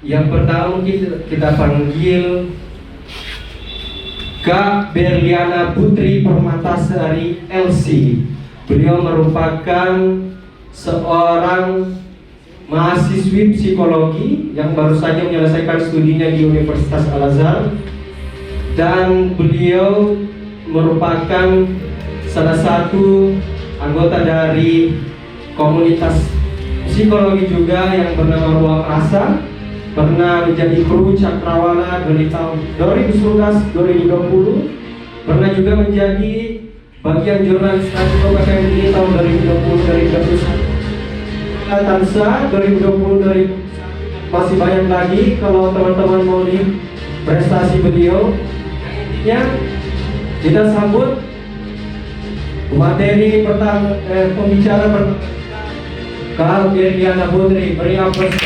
Yang pertama kita panggil Kak Berliana Putri Permatasari LC. Beliau merupakan seorang mahasiswi psikologi yang baru saja menyelesaikan studinya di Universitas Al-Azhar, dan beliau merupakan salah satu anggota dari komunitas psikologi juga yang bernama Ruang Rasa. Pernah menjadi kru Cakrawala dari tahun 2019-2020. Pernah juga menjadi bagian jurnalis radio KKMI tahun 2020-2021. Tansa 2020 masih banyak lagi kalau teman-teman mau lihat prestasi beliau. Intinya kita sambut materi pertama, pembicara pertama, Kak Berliana Putri. Beri aplaus.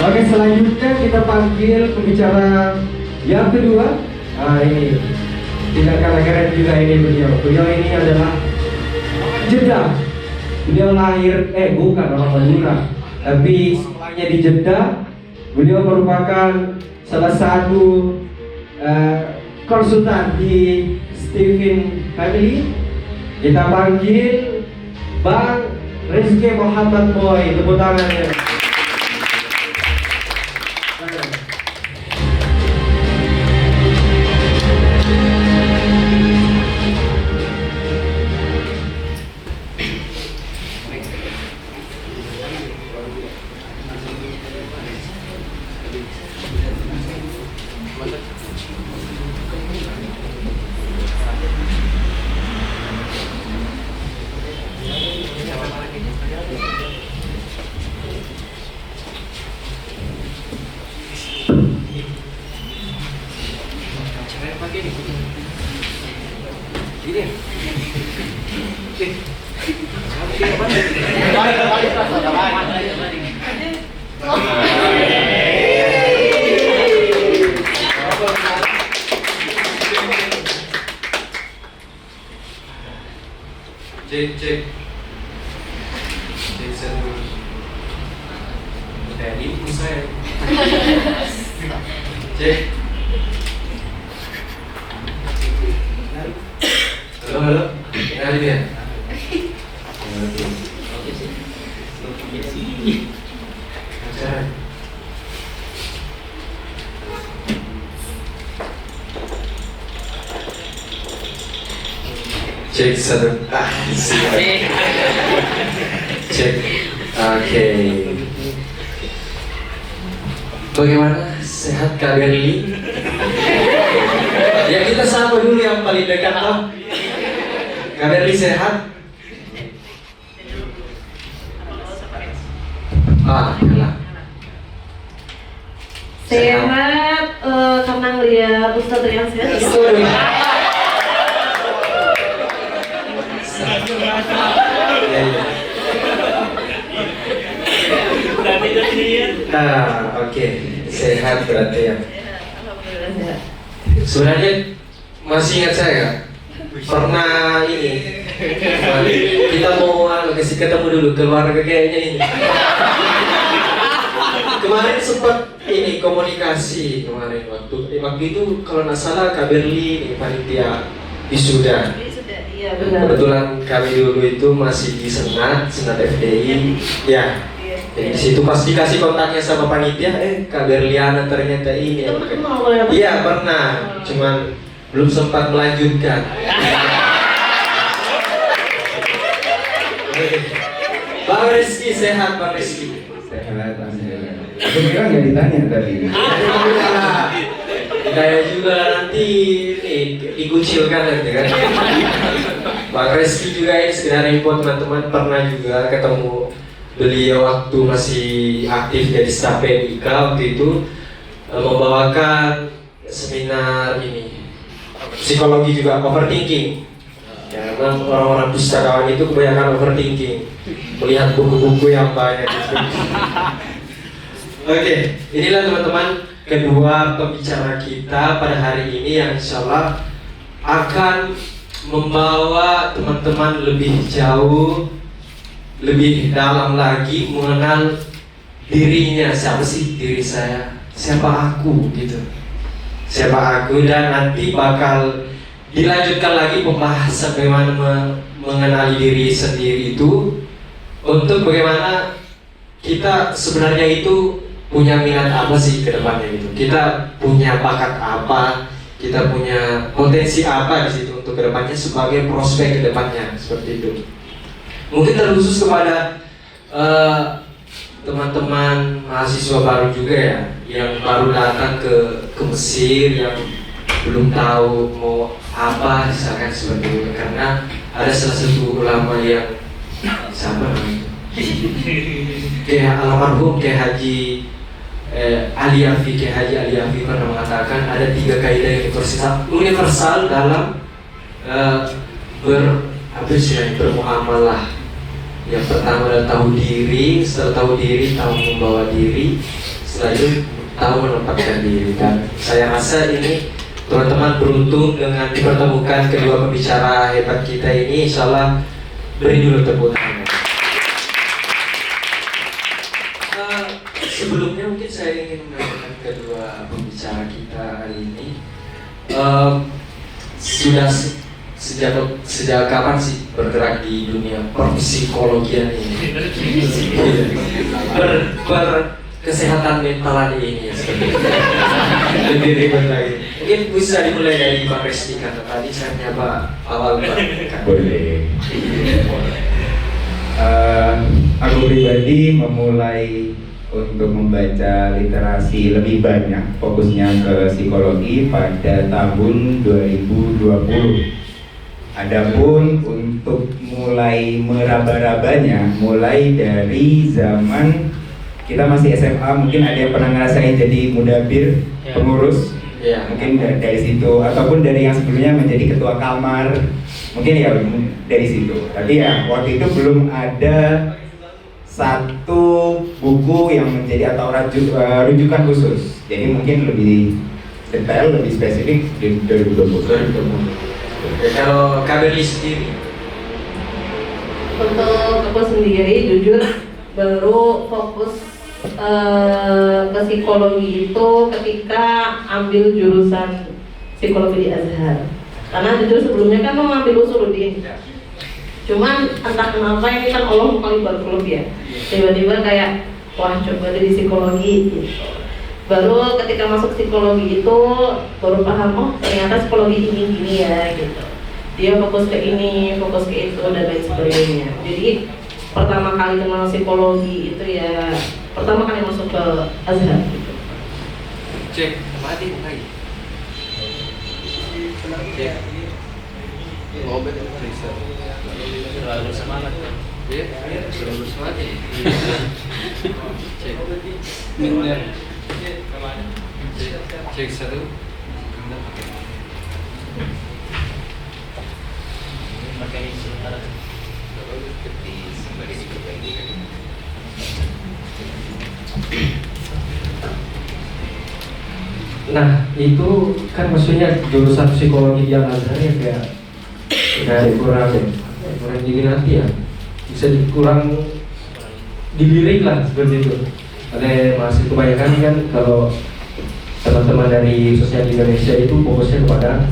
Oke, selanjutnya kita panggil pembicara yang kedua. Ini tidak kalah keren juga ini beliau. Beliau ini adalah Jeddah. Beliau lahir, bukan orang Madura, tapi sekolahnya di Jeddah. Beliau merupakan salah satu konsultan di Stephen Family. Kita panggil Bang Rizky Muhammad Boy. Tepuk tangannya. Cek satu. Ini saya. Cek. Halo. Kenalin ya. Cek satu. Siap. Cek. Oke. Bagaimana? Sehat Kak Berli? Ya kita sapa dulu yang paling dekat toh. Kak Berli sehat? Kalah. Sehat, karena ngeliat Ustadz Rian sehat. Oke, sehat berarti ya. Alhamdulillah sehat. Sebenarnya masih ingat saya nggak? Pernah ini kita mau kasih ketemu dulu keluarga kayaknya ini. Kemarin sempat ini komunikasi kemarin waktu itu kalau nggak salah Kak Berli ini panitia wisuda. Iya benar. Kebetulan kami dulu itu masih di Senat FDI, ya. Jadi di situ pas dikasih kontaknya sama panitia, Kak Berliana ternyata ini. Iya pernah, cuman belum sempat melanjutkan. Pak Rizky sehat, Pak Rizky. Sehat, aku kira nggak ditanya tadi. Kayak juga nanti dikucilkan nanti kan. Pak Rizky juga ini sekedar info teman-teman, pernah juga ketemu beliau waktu masih aktif jadi staf PMIK waktu itu, membawakan seminar ini psikologi juga, overthinking. Ya, memang orang-orang pustakawan itu kebanyakan overthinking, melihat buku-buku yang banyak itu. Oke, inilah teman-teman kedua pembicara kita pada hari ini yang insya Allah akan membawa teman-teman lebih jauh, lebih dalam lagi mengenal dirinya. Siapa sih diri saya? Siapa aku gitu? Siapa aku? Dan nanti bakal dilanjutkan lagi pembahasan bagaimana mengenali diri sendiri itu, untuk bagaimana kita sebenarnya itu punya minat apa sih ke depannya gitu. Kita punya bakat apa, kita punya potensi apa di situ untuk ke depannya sebagai prospek ke depannya, seperti itu. Mungkin terkhusus kepada teman-teman mahasiswa baru juga ya, yang baru datang ke Mesir, yang belum tahu mau apa misalkan seperti itu. Karena ada salah satu ulama yang siapa namanya, kayak almarhum kayak Haji Ali Afi, kayak Haji Ali Afi pernah mengatakan ada 3 kaidah universal dalam bermuamalah. Yang pertama adalah tahu diri, setelah tahu diri tahu membawa diri, setelah itu tahu menempatkan diri. Dan saya rasa ini teman-teman beruntung dengan dipertemukan kedua pembicara hebat kita ini. Insyaallah beri dulu tepuk tangan. Sebelumnya mungkin saya ingin menanyakan kedua pembicara kita hari ini, sudah sejak kapan sih bergerak di dunia perpsikologian ini? Kesehatan mentalan ini ya, lebih ribet lagi. Mungkin bisa dimulai dari Pak Resti, karena tadi saya menyapa awal Pak. Boleh. Aku pribadi memulai untuk membaca literasi lebih banyak, fokusnya ke psikologi pada tahun 2020. Adapun untuk mulai meraba-rabanya, mulai dari zaman kita masih SMA, mungkin ada yang pernah ngerasain jadi mudabir, pengurus, mungkin dari situ, ataupun dari yang sebelumnya menjadi ketua kamar, mungkin ya dari situ. Tapi ya waktu itu belum ada satu buku yang menjadi atau rujukan khusus, jadi mungkin lebih detail, lebih spesifik di 2020. Kalau KBRI sendiri? Untuk aku sendiri jujur baru fokus ke psikologi itu ketika ambil jurusan psikologi di Azhar. Karena jujur sebelumnya kan mau ngambil usuluddin. Cuman entah kenapa ini kan Allah kali baru ya. Tiba-tiba kayak wah coba dari psikologi gitu. Baru ketika masuk psikologi itu baru paham, oh ternyata psikologi ini gini ya gitu. Dia fokus ke ini, fokus ke itu dan lain sebagainya. Jadi pertama kali kenal psikologi itu ya pertama kali masuk ke Azhar gitu. Cek, mati lagi. Cek. Ngobrol bisa. Selalu semangat kan? Iya, selalu semangat. Cek. Benar. Cek satu. Pakai sebentar. Nah itu kan maksudnya jurusan psikologi yang Azhar ya kayak kurang diminati ya, bisa dikurang dilirik lah seperti itu. Oleh masih kebanyakan kan kalau teman-teman dari sosial Indonesia itu fokusnya kepada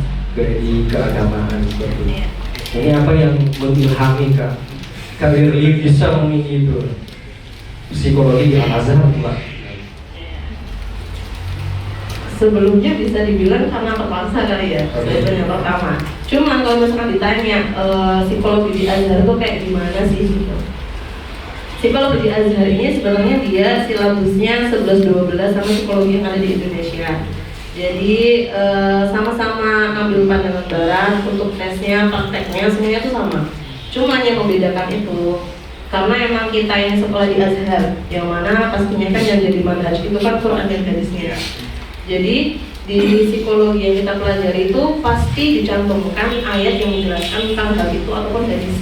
keagamaan seperti itu. Ini apa yang mengilhami Kak Wirli bisa memilih itu psikologi di Al-Azhar Mbak? Sebelumnya bisa dibilang karena terpaksa kali ya, sebenarnya pertama. Cuman kalau misalkan ditanya psikologi di Azhar itu kayak gimana sih gitu. Psikologi di Azhar ini sebenarnya dia silabusnya 11-12 sama psikologi yang ada di Indonesia. Jadi sama-sama ambil pandangan barat, untuk tesnya, prakteknya semuanya itu sama. Cuman yang membedakan itu karena emang kita yang sekolah di Azhar, yang mana pastinya kan yang jadi manhaj itu kan Quran dan hadisnya. Jadi di psikologi yang kita pelajari itu pasti dicantumkan ayat yang menjelaskan tentang hal itu ataupun hadis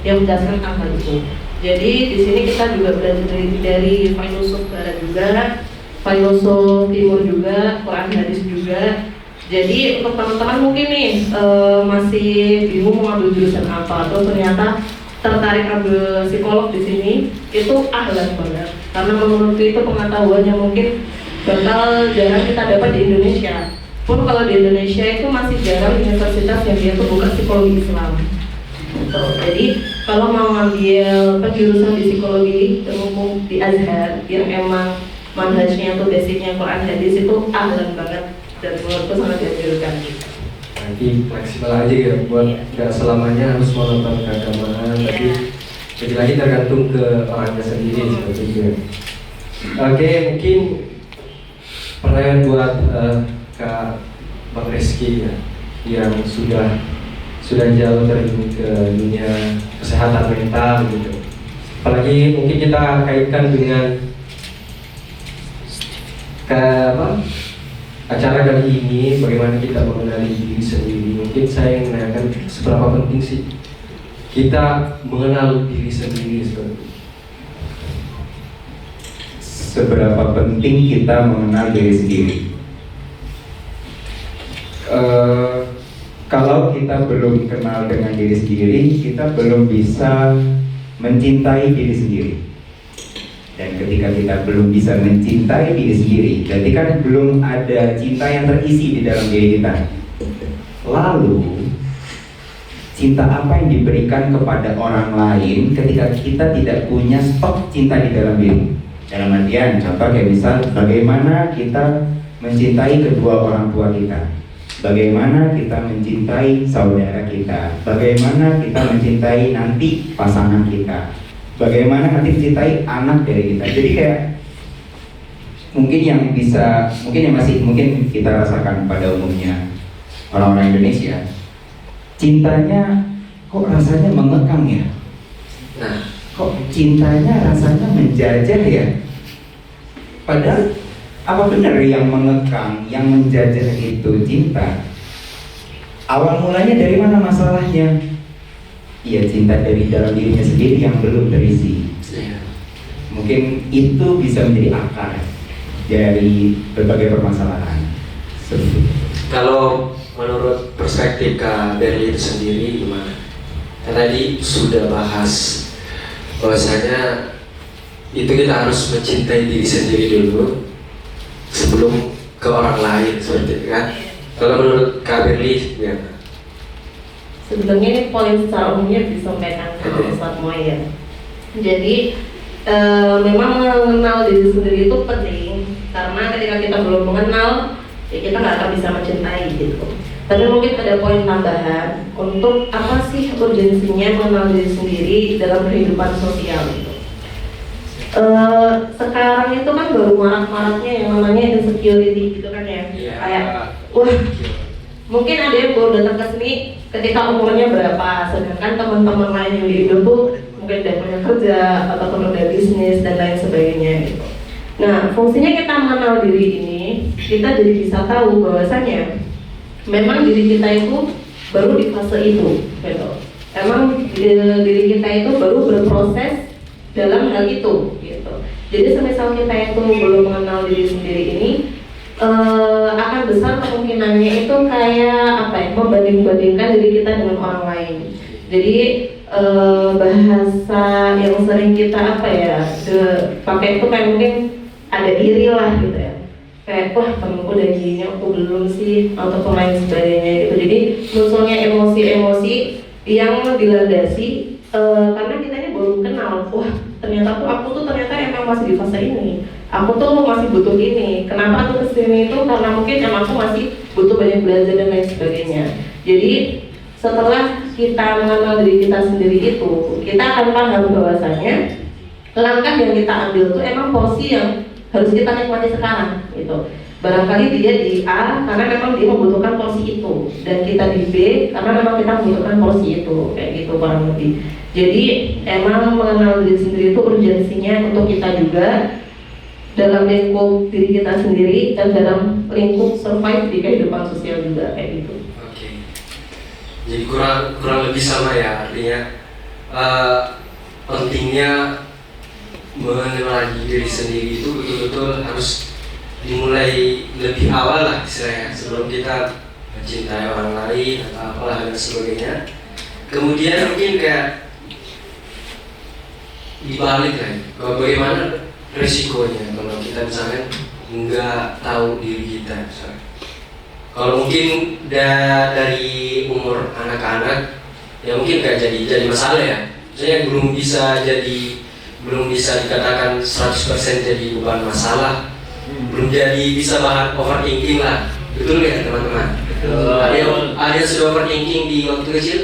yang menjelaskan tentang hal itu. Jadi di sini kita juga belajar dari filosof barat juga, filosof timur juga, Quran hadis juga. Jadi untuk teman-teman mungkin nih masih bingung mau ambil jurusan apa atau ternyata tertarik ambil psikolog di sini, itu ahlan banget. Karena menurutku itu pengetahuan yang mungkin bakal jarang kita dapat di Indonesia. Pun kalau di Indonesia itu masih jarang universitas yang dia tuh buka psikologi Islam. Gitu. Jadi kalau mau ngambil penjurusan di psikologi umum di Azhar yang emang manhajnya tuh basicnya Quran hadis, itu ahlan banget dan menurutku sangat dianjurkan. Nanti fleksibel aja ya, buat nggak selamanya harus menonton keagamaan, tapi lagi tergantung ke orangnya sendiri seperti itu. Oke, mungkin pertanyaan buat Kak Bang Rizky ya, yang sudah jauh terjun ke dunia kesehatan mental gitu. Apalagi mungkin kita kaitkan dengan acara kali ini, bagaimana kita mengenali diri sendiri. Mungkin saya yang menanyakan seberapa penting sih kita mengenal diri sendiri seperti itu. Seberapa penting kita mengenal diri sendiri? Kalau kita belum kenal dengan diri sendiri, kita belum bisa mencintai diri sendiri. Dan ketika kita belum bisa mencintai diri sendiri, berarti kan belum ada cinta yang terisi di dalam diri kita. Lalu, cinta apa yang diberikan kepada orang lain ketika kita tidak punya stok cinta di dalam diri? Dalam artian, contoh kayak misal, bagaimana kita mencintai kedua orang tua kita, bagaimana kita mencintai saudara kita, bagaimana kita mencintai nanti pasangan kita, bagaimana nanti mencintai anak dari kita. Jadi kayak mungkin yang mungkin kita rasakan pada umumnya orang-orang Indonesia, cintanya kok rasanya mengekang ya. Nah, kok cintanya rasanya menjajah ya. Padahal apa benar yang mengekang, yang menjajah itu cinta? Awal mulanya dari mana masalahnya? Ya cinta dari dalam dirinya sendiri yang belum terisi. Mungkin itu bisa menjadi akar dari berbagai permasalahan. Kalau menurut perspektif Kak Berli itu sendiri gimana? Tadi sudah bahas bahwasanya itu kita harus mencintai diri sendiri dulu sebelum ke orang lain seperti itu kan? Kalau menurut Kak Berli gimana? Sebenarnya ini poin secara umumnya disampaikan oleh Ustaz Moya. Jadi memang mengenal diri sendiri itu penting, karena ketika kita belum mengenal, ya kita nggak akan bisa mencintai gitu. Tapi mungkin ada poin tambahan untuk apa sih urgensinya mengenal diri sendiri dalam kehidupan sosial itu. Sekarang itu kan baru marak-maraknya yang namanya insecurity gitu kan ya. Kayak wah, mungkin ada yang baru datang ke sini ketika umurnya berapa, sedangkan teman-teman lain yang di Indo tuh mungkin udah punya kerja ataupun udah bisnis dan lain sebagainya gitu. Nah, fungsinya kita mengenal diri ini, kita jadi bisa tahu bahwasanya memang diri kita itu baru di fase itu gitu. Emang diri kita itu baru berproses dalam hal itu gitu. Jadi semisal kita itu belum mengenal diri sendiri ini, akan besar kemungkinannya itu kayak apa ya, membanding-bandingkan diri kita dengan orang lain. Jadi bahasa yang sering kita apa ya pakai itu kayak mungkin ada iri lah gitu ya, kayak wah temenku udah gini aku belum sih ataupun lain sebagainya gitu. Jadi munculnya emosi-emosi yang dilandasi karena kita ini baru kenal, wah ternyata aku tuh ternyata emang masih di fase ini, aku tuh masih butuh ini. Kenapa aku kesini itu karena mungkin emang aku masih butuh banyak belajar dan lain sebagainya. Jadi setelah kita mengenal diri kita sendiri itu, kita akan paham bahwasanya langkah yang kita ambil itu emang porsi yang harus kita nikmati sekarang gitu. Barangkali dia di A karena memang dia membutuhkan porsi itu, dan kita di B karena memang kita membutuhkan porsi itu, kayak gitu kurang lebih. Jadi emang mengenal diri sendiri itu urgensinya untuk kita juga dalam lingkup diri kita sendiri dan dalam lingkup survive di kehidupan sosial juga, kayak gitu. Oke. Jadi kurang lebih sama ya, artinya pentingnya mengenal diri sendiri itu betul-betul harus dimulai lebih awal lah istilahnya, sebelum kita mencintai orang lain atau apalah dan sebagainya. Kemudian mungkin kayak dibalik kan, bagaimana resikonya kalau kita misalkan nggak tahu diri kita misalkan. Kalau mungkin dari umur anak-anak ya mungkin nggak jadi masalah ya, misalnya belum bisa dikatakan 100% jadi beban masalah, belum jadi bisa bahan overthinking lah, betul ya teman-teman? Ada yang sudah overthinking di waktu kecil?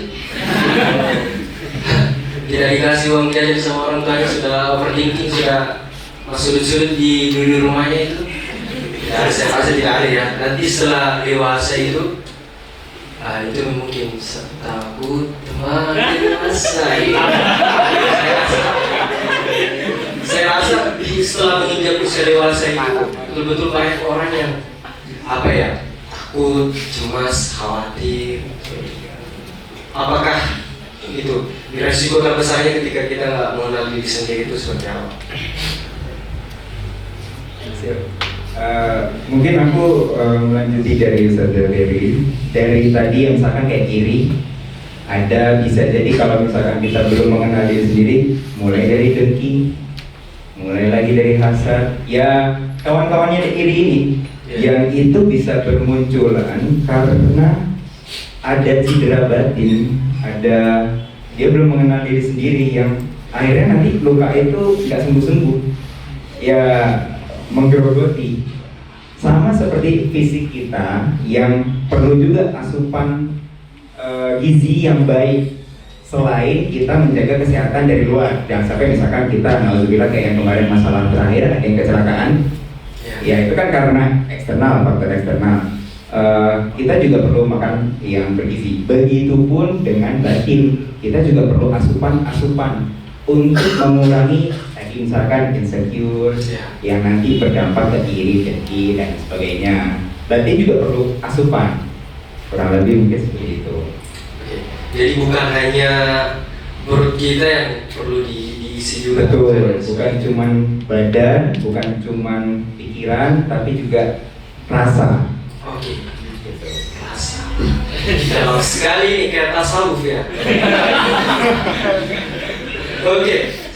Tidak dikasih uang jajan sama orang tuanya sudah overthinking, sudah sudut-sudut di rumahnya itu? Ya, saya rasa tidak ada ya. Nanti setelah dewasa itu mungkin takut makin masa. Saya rasa setelah menginjak usia dewasa itu betul-betul banyak orang yang takut, cemas, khawatir. Apakah itu resiko terbesarnya ketika kita nggak mengenal diri sendiri itu seperti apa? Mungkin aku melanjuti dari Saudara dari tadi yang misalkan kayak iri, ada bisa jadi kalau misalkan kita belum mengenal diri sendiri, mulai dari dengki, mulai lagi dari hasad, ya kawan-kawannya iri ini, yang itu bisa bermunculan karena ada cedera batin, ada dia belum mengenal diri sendiri yang akhirnya nanti luka itu nggak sembuh-sembuh, ya menggerogoti. Sama seperti fisik kita yang perlu juga asupan gizi yang baik selain kita menjaga kesehatan dari luar. Jangan sampai misalkan kita alhamdulillah kayak yang kemarin masalah terakhir ada yang kecelakaan, ya itu kan karena eksternal, faktor eksternal. Kita juga perlu makan yang bergizi. Begitupun dengan batin, kita juga perlu asupan untuk mengurangi misalkan insecure yang nanti berdampak ke iri, dengki dan sebagainya. Berarti juga perlu asupan, kurang lebih mungkin seperti itu. Jadi bukan hanya perut kita yang perlu diisi juga. Betul, bukan cuman badan, bukan cuman pikiran, tapi juga rasa. Oke, gitu. Rasa. Dalam sekali nih kayak tasawuf ya. Oke.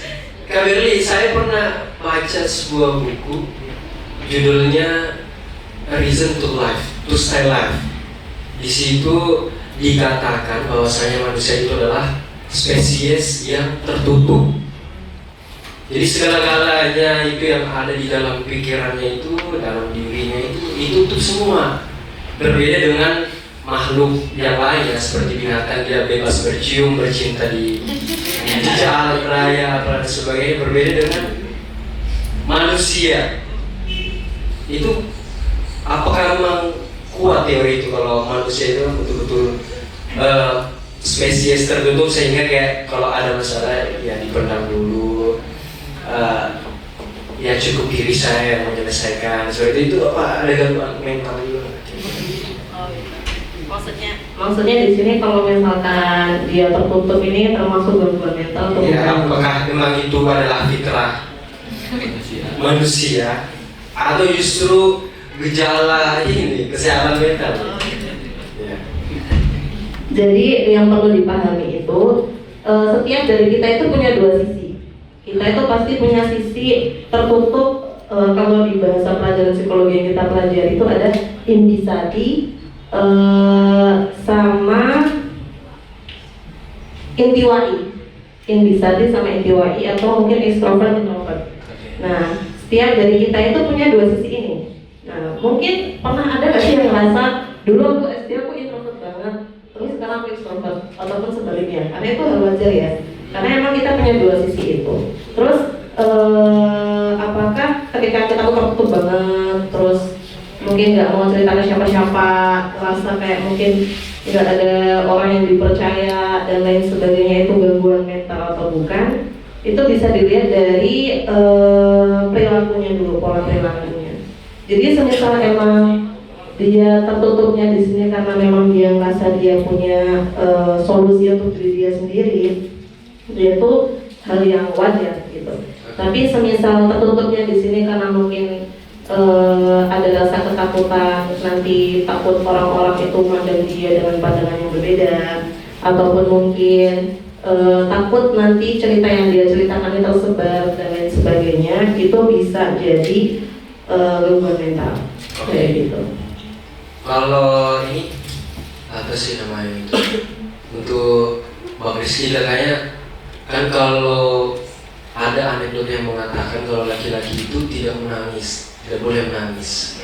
Kak Berli, saya pernah baca sebuah buku judulnya A Reason to Life, to Stay Life. Di situ dikatakan bahwasanya manusia itu adalah spesies yang tertutup. Jadi segala-galanya itu yang ada di dalam pikirannya itu, dalam dirinya itu ditutup semua. Berbeda dengan makhluk yang lain ya, seperti binatang, dia bebas bercium, bercinta di jalan raya dan sebagainya. Berbeda dengan manusia. Itu apakah memang kuat teori itu kalau manusia itu betul-betul spesies tertutup sehingga kayak kalau ada masalah ya dipendam dulu, ya cukup diri saya yang menyelesaikan. Seperti itu apa ada gangguan mental juga? Maksudnya di sini kalau misalkan dia tertutup ini termasuk gangguan mental atau ya, bukan? apakah memang itu adalah fitrah manusia atau justru gejala ini kesehatan mental? Ya. Jadi yang perlu dipahami itu setiap dari kita itu punya dua sisi. Kita itu pasti punya sisi tertutup. Kalau di bahasa pelajaran psikologi yang kita pelajari itu ada indisati sama intiwai, indisati sama intiwai atau mungkin extrovert introvert. Nah, setiap dari kita itu punya dua sisi ini. Nah, mungkin pernah ada nggak sih yang ngerasa dulu aku SD aku introvert banget, terus sekarang aku extrovert ataupun sebaliknya? Karena itu hal wajar ya. Karena emang kita punya dua sisi itu. Terus apakah ketika kita tertutup banget, terus mungkin nggak mau cerita ke siapa-siapa, rasa kayak mungkin nggak ada orang yang dipercaya dan lain sebagainya, itu gangguan mental atau bukan? Itu bisa dilihat dari perilakunya dulu, pola perilakunya. Jadi semisal emang dia tertutupnya di sini karena memang dia merasa dia punya solusi untuk diri dia sendiri, dia itu hal yang wajar gitu. Tapi semisal tertutupnya di sini karena mungkin ada rasa ketakutan, nanti takut orang-orang itu memandang dia dengan pandangan yang berbeda, ataupun mungkin takut nanti cerita yang dia ceritakan itu tersebar dan lain sebagainya, itu bisa jadi gangguan mental kayak gitu. Kalau ini apa sih namanya itu untuk Bang Rizky kayaknya kan kalau ada anekdot yang mengatakan kalau laki-laki itu tidak menangis, tidak boleh menangis.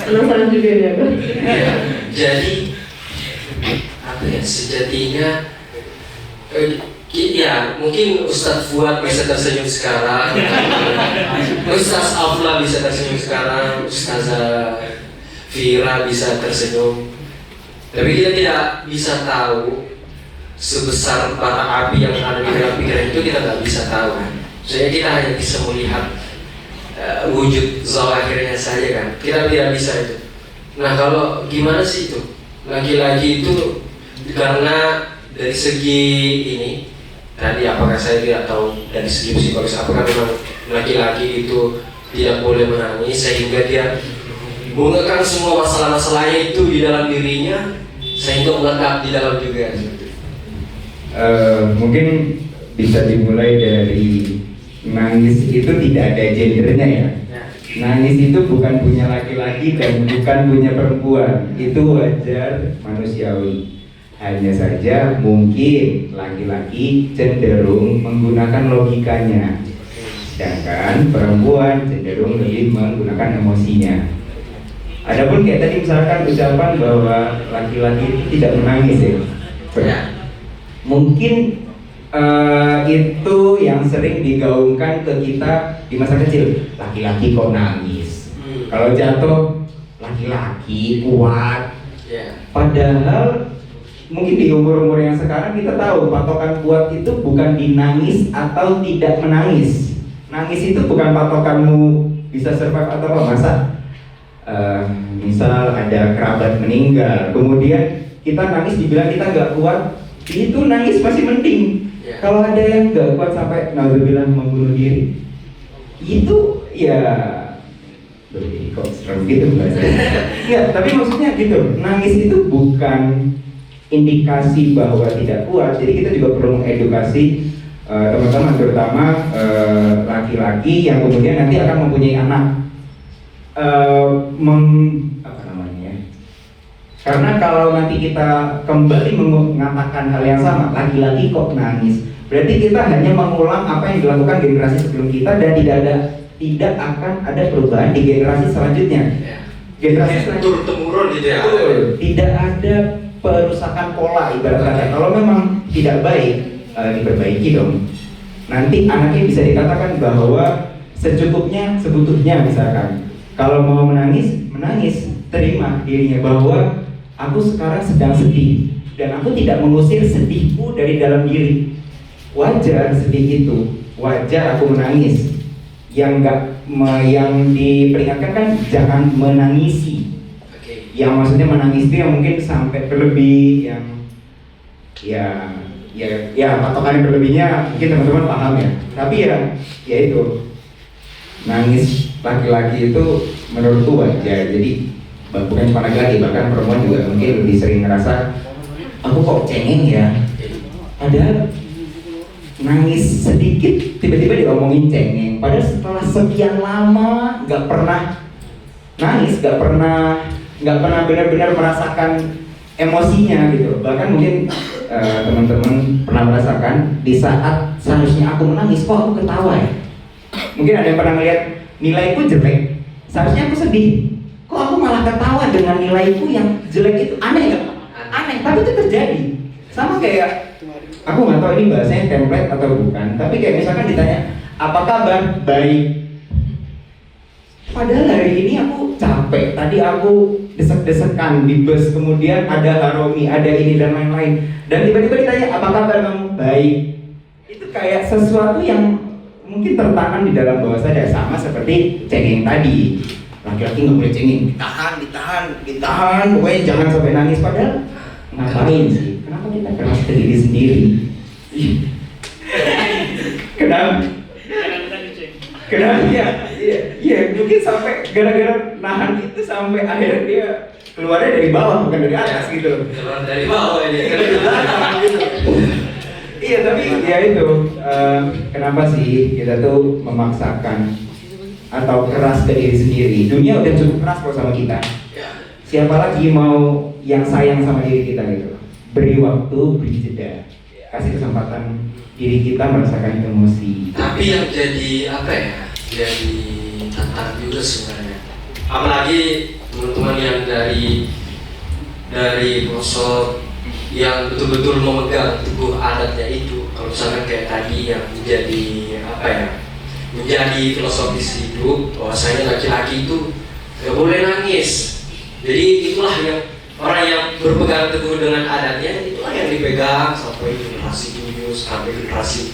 Penasaran juga ya kan? Jadi apa ya sejatinya ya mungkin Ustadz Fuad bisa tersenyum sekarang, Ustadz Afla bisa tersenyum sekarang, Ustazah Vira bisa tersenyum, tapi kita tidak bisa tahu sebesar bara api yang ada di dalam pikiran itu, kita nggak bisa tahu kan. Soalnya kita hanya bisa melihat wujud zahirnya saja kan, kita tidak bisa itu. Nah kalau gimana sih itu laki-laki itu, karena dari segi ini tadi apakah saya tidak tahu dari segi psikologis apakah memang laki-laki itu tidak boleh menangis sehingga dia mengekang semua masalah-masalahnya itu di dalam dirinya sehingga melekat di dalam juga. Mungkin bisa dimulai dari nangis itu tidak ada gendernya ya. Nangis itu bukan punya laki-laki dan bukan punya perempuan, itu wajar manusiawi. Hanya saja mungkin laki-laki cenderung menggunakan logikanya, sedangkan perempuan cenderung lebih menggunakan emosinya. Adapun kayak tadi misalkan ucapan bahwa laki-laki itu tidak menangis ya, mungkin itu yang sering digaungkan ke kita di masa kecil. Laki-laki kok nangis, kalau jatuh laki-laki kuat. Padahal mungkin di umur-umur yang sekarang kita tahu patokan kuat itu bukan di nangis atau tidak menangis. Nangis itu bukan patokanmu bisa survive atau apa. Masa misal ada kerabat meninggal, kemudian kita nangis dibilang kita nggak kuat, itu nangis masih mending. Kalau ada yang nggak kuat sampai naudzubillah membunuh diri, itu ya kok serem gitu bahasanya. Ya, tapi maksudnya gitu, nangis itu bukan indikasi bahwa tidak kuat. Jadi kita juga perlu mengedukasi teman-teman, terutama laki-laki yang kemudian nanti akan mempunyai anak. Apa namanya? Karena kalau nanti kita kembali mengatakan hal yang sama, laki-laki kok nangis, berarti kita hanya mengulang apa yang dilakukan generasi sebelum kita dan tidak akan ada perubahan di generasi selanjutnya. Generasi selanjutnya turun temurun gitu ya. Tidak ada perusakan pola ibarat kata. Kalau memang tidak baik, diperbaiki dong. Nanti anaknya bisa dikatakan bahwa secukupnya, sebutuhnya misalkan. Kalau mau menangis, menangis, terima dirinya bahwa aku sekarang sedang sedih dan aku tidak mengusir sedihku dari dalam diri. Wajar sedih itu, wajar aku menangis. Yang diperingatkan kan jangan menangisi. Yang maksudnya menangis itu yang mungkin sampai berlebih, yang ya patokan berlebihnya mungkin teman-teman paham ya. Tapi ya itu nangis laki-laki itu menurutku wajar. Jadi bukan cuma laki-laki, bahkan perempuan juga mungkin lebih sering ngerasa aku kok cengeng ya. Padahal nangis sedikit tiba-tiba diomongin cengeng, padahal setelah sekian lama nggak pernah nangis, nggak pernah benar-benar merasakan emosinya gitu. Bahkan mungkin teman-teman pernah merasakan di saat seharusnya aku menangis kok aku ketawa ya. Mungkin ada yang pernah melihat nilaiku jelek, seharusnya aku sedih, kok aku malah ketawa dengan nilaiku yang jelek itu. Aneh nggak? Aneh, tapi itu terjadi. Sama kayak, aku nggak tahu ini bahasanya template atau bukan, tapi kayak misalkan ditanya, apa kabar? Baik. Padahal hari ini aku capek, tadi aku desek-desekan di bus, kemudian ada haromi, ada ini dan lain-lain, dan tiba-tiba ditanya, apa kabar kamu? Baik. Itu kayak sesuatu yang mungkin tertanam di dalam bawah sadar, sama seperti cengeng tadi. Laki-laki nggak boleh cengeng, ditahan, pokoknya jangan sampai nangis. Padahal ngapain sih? Kenapa kita keras ke diri sendiri? Kenapa? Ya mungkin sampai gara-gara nahan itu sampai akhirnya dia keluarnya dari bawah bukan dari atas gitu. Keluar dari bawah ini kan. Iya tapi ya itu kenapa sih kita tuh memaksakan atau keras ke diri sendiri. Dunia udah cukup keras kok sama kita. Siapa lagi mau yang sayang sama diri kita gitu. Beri waktu, beri jeda, kasih kesempatan diri kita merasakan emosi. Tapi yang jadi apa ya? Jadi tantangan juga sebenarnya. Apalagi teman-teman yang dari pelosok yang betul-betul memegang teguh adatnya itu. Kalau misalnya kayak tadi yang menjadi apa ya? Menjadi filosofis hidup bahwasanya laki-laki itu nggak boleh nangis. Jadi itulah yang orang yang berpegang teguh dengan adatnya, itulah yang dipegang sampai generasi Junius, sampai generasi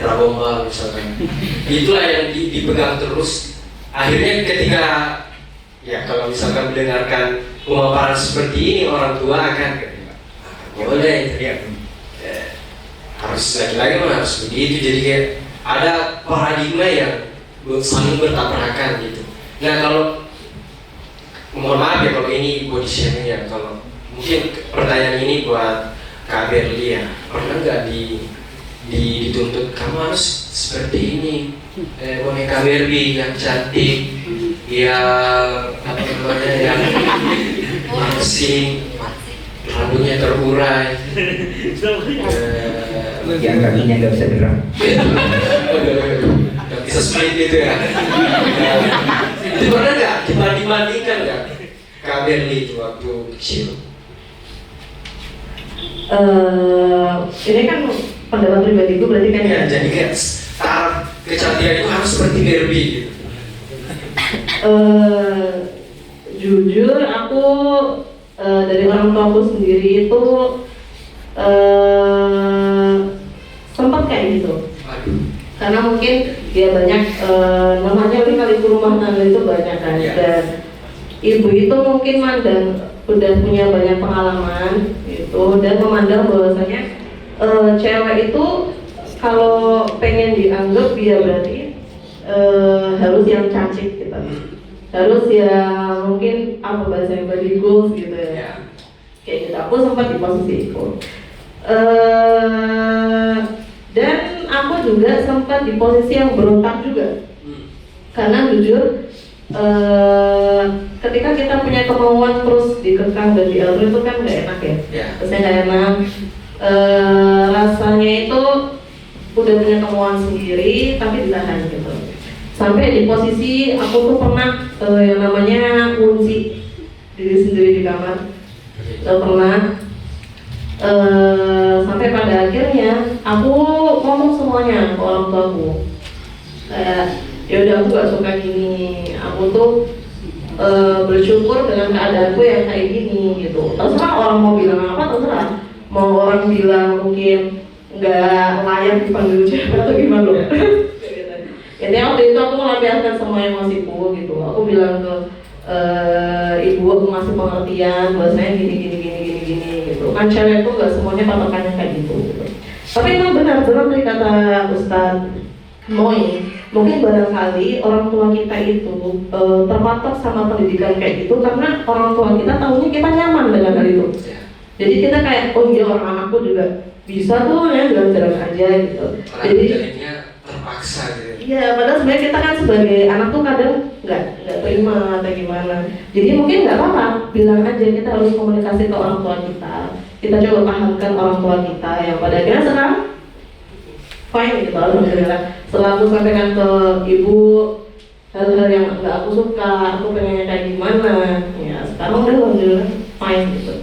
Dragombal misalkan. Itulah yang dipegang terus. Akhirnya ketika ya kalau misalkan mendengarkan pemaparan seperti ini, orang tua akan boleh harus lagi-lagi harus begitu. Jadi kayak ada paradigma yang saling bertabrakan gitu. Nah kalau mohon maaf ya kalau ini body shaming ya, kalau mungkin pertanyaan ini buat Kak Berli ya, pernah nggak dituntut kamu harus seperti ini, boneka Barbie yang cantik, yang apa namanya yang langsing, rambutnya terurai, Yang kakinya nggak bisa gerak. nggak bisa split gitu ya. Itu pernah nggak dibandingkan nggak Kak Berli itu waktu kecil? Ini kan pendapat pribadiku berarti kan Ya, jadi kayak taraf kecantikan itu harus seperti Barbie gitu. Jujur aku dari orang tuaku sendiri itu sempat kayak gitu. Aduh. Karena mungkin dia banyak namanya lika-liku rumah tangga itu banyak kan. Ya. Dan ibu itu mungkin mandang udah punya banyak pengalaman gitu dan memandang bahwasanya cewek itu kalau pengen dianggap dia berarti harus yang cantik gitu, harus yang mungkin apa bahasanya body goals gitu ya, kayak gitu. Aku sempat di posisi itu dan aku juga sempat di posisi yang berontak juga karena jujur ketika kita punya kemauan terus dikekang dan diatur itu kan nggak enak ya. Terusnya nggak enak, rasanya itu udah punya kemauan sendiri tapi ditahan gitu. Sampai di posisi aku tuh pernah yang namanya kunci diri sendiri di kamar, pernah sampai pada akhirnya aku ngomong semuanya ke orang tuaku kayak ya udah aku gak suka gini, aku tuh bersyukur dengan keadaanku yang kayak gini gitu. Terserah orang mau bilang apa, terserah mau orang bilang mungkin nggak layak dipanggil cewek atau gimana loh. Jadi waktu itu aku melampiaskan semua emosiku gitu. Aku bilang ke ibu, aku ngasih pengertian bahwasanya gini gitu. Kan cewek itu nggak semuanya patokannya kayak gitu. Tapi memang benar-benar dari kata Ustadz Moi, mungkin barangkali orang tua kita itu terpatok sama pendidikan kayak gitu karena orang tua kita tahunya kita nyaman dengan hal itu. Jadi kita kayak oh iya orang anakku juga bisa tuh ya jalan-jalan aja gitu. Jadi jadinya terpaksa gitu. Iya, padahal sebenarnya kita kan sebagai anak tuh kadang nggak terima atau gimana. Jadi mungkin nggak apa-apa, bilang aja kita harus komunikasi ke orang tua kita. Kita coba pahamkan orang tua kita yang pada akhirnya sekarang fine gitu, alhamdulillah. Setelah aku sampaikan ke ibu hal-hal yang nggak aku suka, aku pengennya kayak gimana, ya sekarang udah alhamdulillah fine gitu.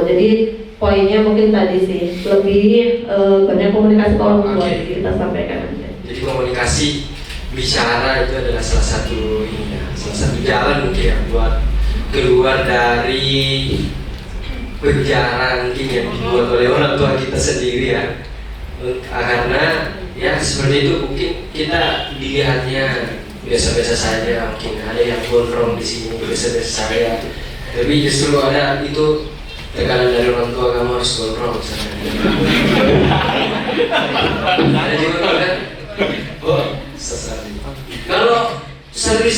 Jadi poinnya mungkin tadi sih lebih banyak komunikasi ke orang tua, jadi kita sampaikan aja. Jadi komunikasi bicara itu adalah salah satu ini ya, salah satu jalan mungkin ya buat keluar dari penjara mungkin yang dibuat oleh orang tua kita sendiri ya. Karena ya seperti itu mungkin kita dilihatnya biasa-biasa saja, mungkin ada yang gondrong di sini biasa-biasa saja, tapi justru ada itu tekanan dari orang tua, kamu harus gondrong misalnya. Ada juga kan? Oh, sesat. Kalau serius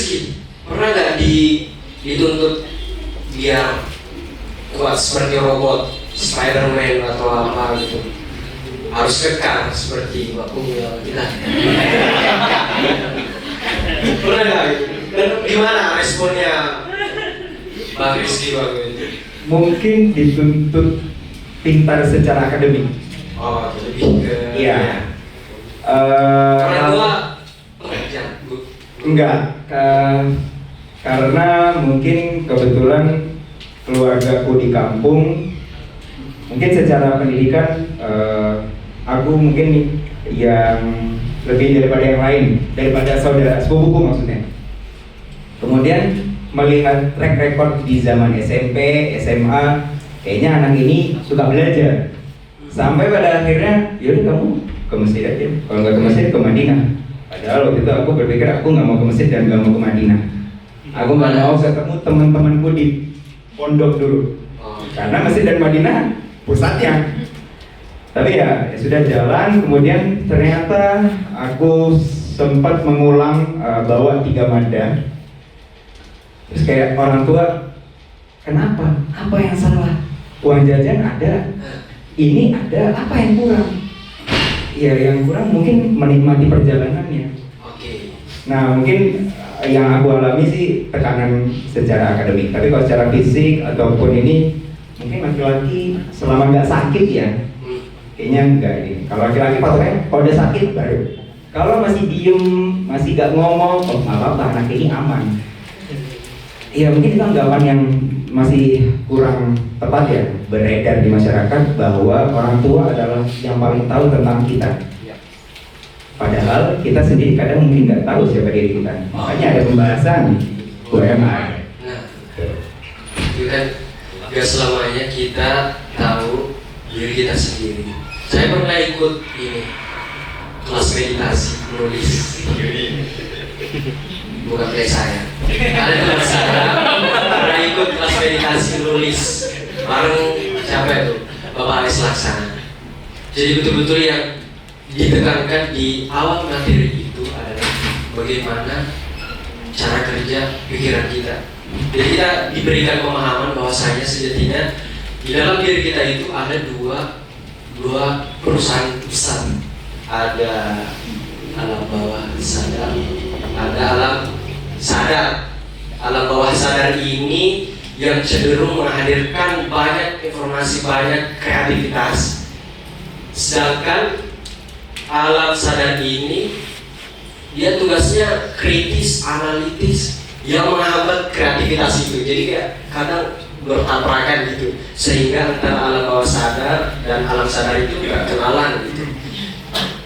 harus kekar seperti Mbak Pungil kita. Pernah nggak? Dan gimana responnya Mbak Rizky waktu itu? Mungkin dituntut pintar secara akademik. Oh, lebih ke Iya. orang tua pengajar, Bu. Enggak, karena mungkin kebetulan keluargaku di kampung, mungkin secara pendidikan aku mungkin yang lebih daripada yang lain, daripada saudara sepupuku maksudnya. Kemudian melihat track record di zaman SMP, SMA, kayaknya anak ini suka belajar. Sampai pada akhirnya, yaudah kamu ke Mesir aja. Kalau nggak ke Mesir, ke Madinah. Padahal waktu itu aku berpikir aku nggak mau ke Mesir dan nggak mau ke Madinah. Aku nggak mau ketemu teman-temanku di pondok dulu. Karena Mesir dan Madinah pusatnya. Tapi ya sudah jalan. Kemudian ternyata aku sempat mengulang bawa 3 mada. Terus kayak orang tua, kenapa? Apa yang salah? Uang jajan ada, ini ada, apa yang kurang? Ya yang kurang mungkin menikmati perjalanannya. Oke. Nah mungkin yang aku alami sih tekanan secara akademik. Tapi kalau secara fisik ataupun ini, mungkin laki-laki selama nggak sakit ya, kayaknya enggak ini. Kalau laki-laki patokannya kalau udah sakit baru. Kalau masih diem, masih nggak ngomong, oh nggak apa-apa, anak ini aman. Ya mungkin itu anggapan yang masih kurang tepat ya, beredar di masyarakat bahwa orang tua adalah yang paling tahu tentang kita. Padahal kita sendiri kadang mungkin nggak tahu siapa diri kita. Makanya ada pembahasan UMR. Nah, itu kan gak selamanya kita tahu diri kita sendiri. Saya pernah ikut ini kelas meditasi menulis. Bukan kayak saya. Ada teman saya pernah ikut kelas meditasi menulis bareng siapa itu? Bapak Alex Laksana. Jadi betul-betul yang ditekankan di awal materi itu adalah bagaimana cara kerja pikiran kita. Jadi kita diberikan pemahaman bahwasanya sejatinya di dalam diri kita itu ada dua perusahaan besar. Ada alam bawah sadar, ada alam sadar. Alam bawah sadar ini yang cenderung menghadirkan banyak informasi, banyak kreativitas. Sedangkan alam sadar ini dia tugasnya kritis, analitis, yang menghambat kreativitas itu. Jadi kayak kadang bertabrakan gitu, sehingga antara alam bawah sadar dan alam sadar itu tidak kenalan gitu.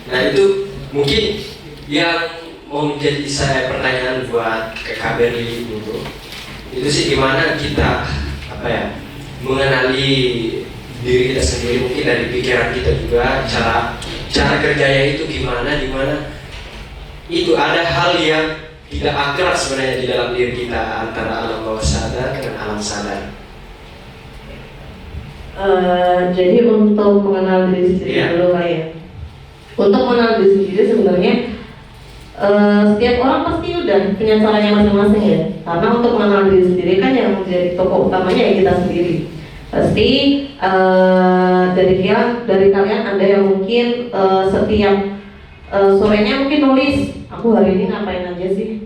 Nah itu mungkin yang mau menjadi saya pertanyaan buat Kak Berli dulu. Itu sih gimana kita mengenali diri kita sendiri, mungkin dari pikiran kita juga, cara kerjanya itu gimana, dimana itu ada hal yang tidak akrab sebenarnya di dalam diri kita antara alam bawah sadar dengan alam sadar. Jadi untuk mengenal diri sendiri dulu Pak ya. Untuk mengenal diri sendiri sebenarnya setiap orang pasti udah punya caranya masing-masing ya. Karena untuk mengenal diri sendiri kan yang menjadi tokoh utamanya ya kita sendiri. Pasti dari kalian ada yang mungkin setiap sorenya mungkin nulis, aku hari ini ngapain aja sih.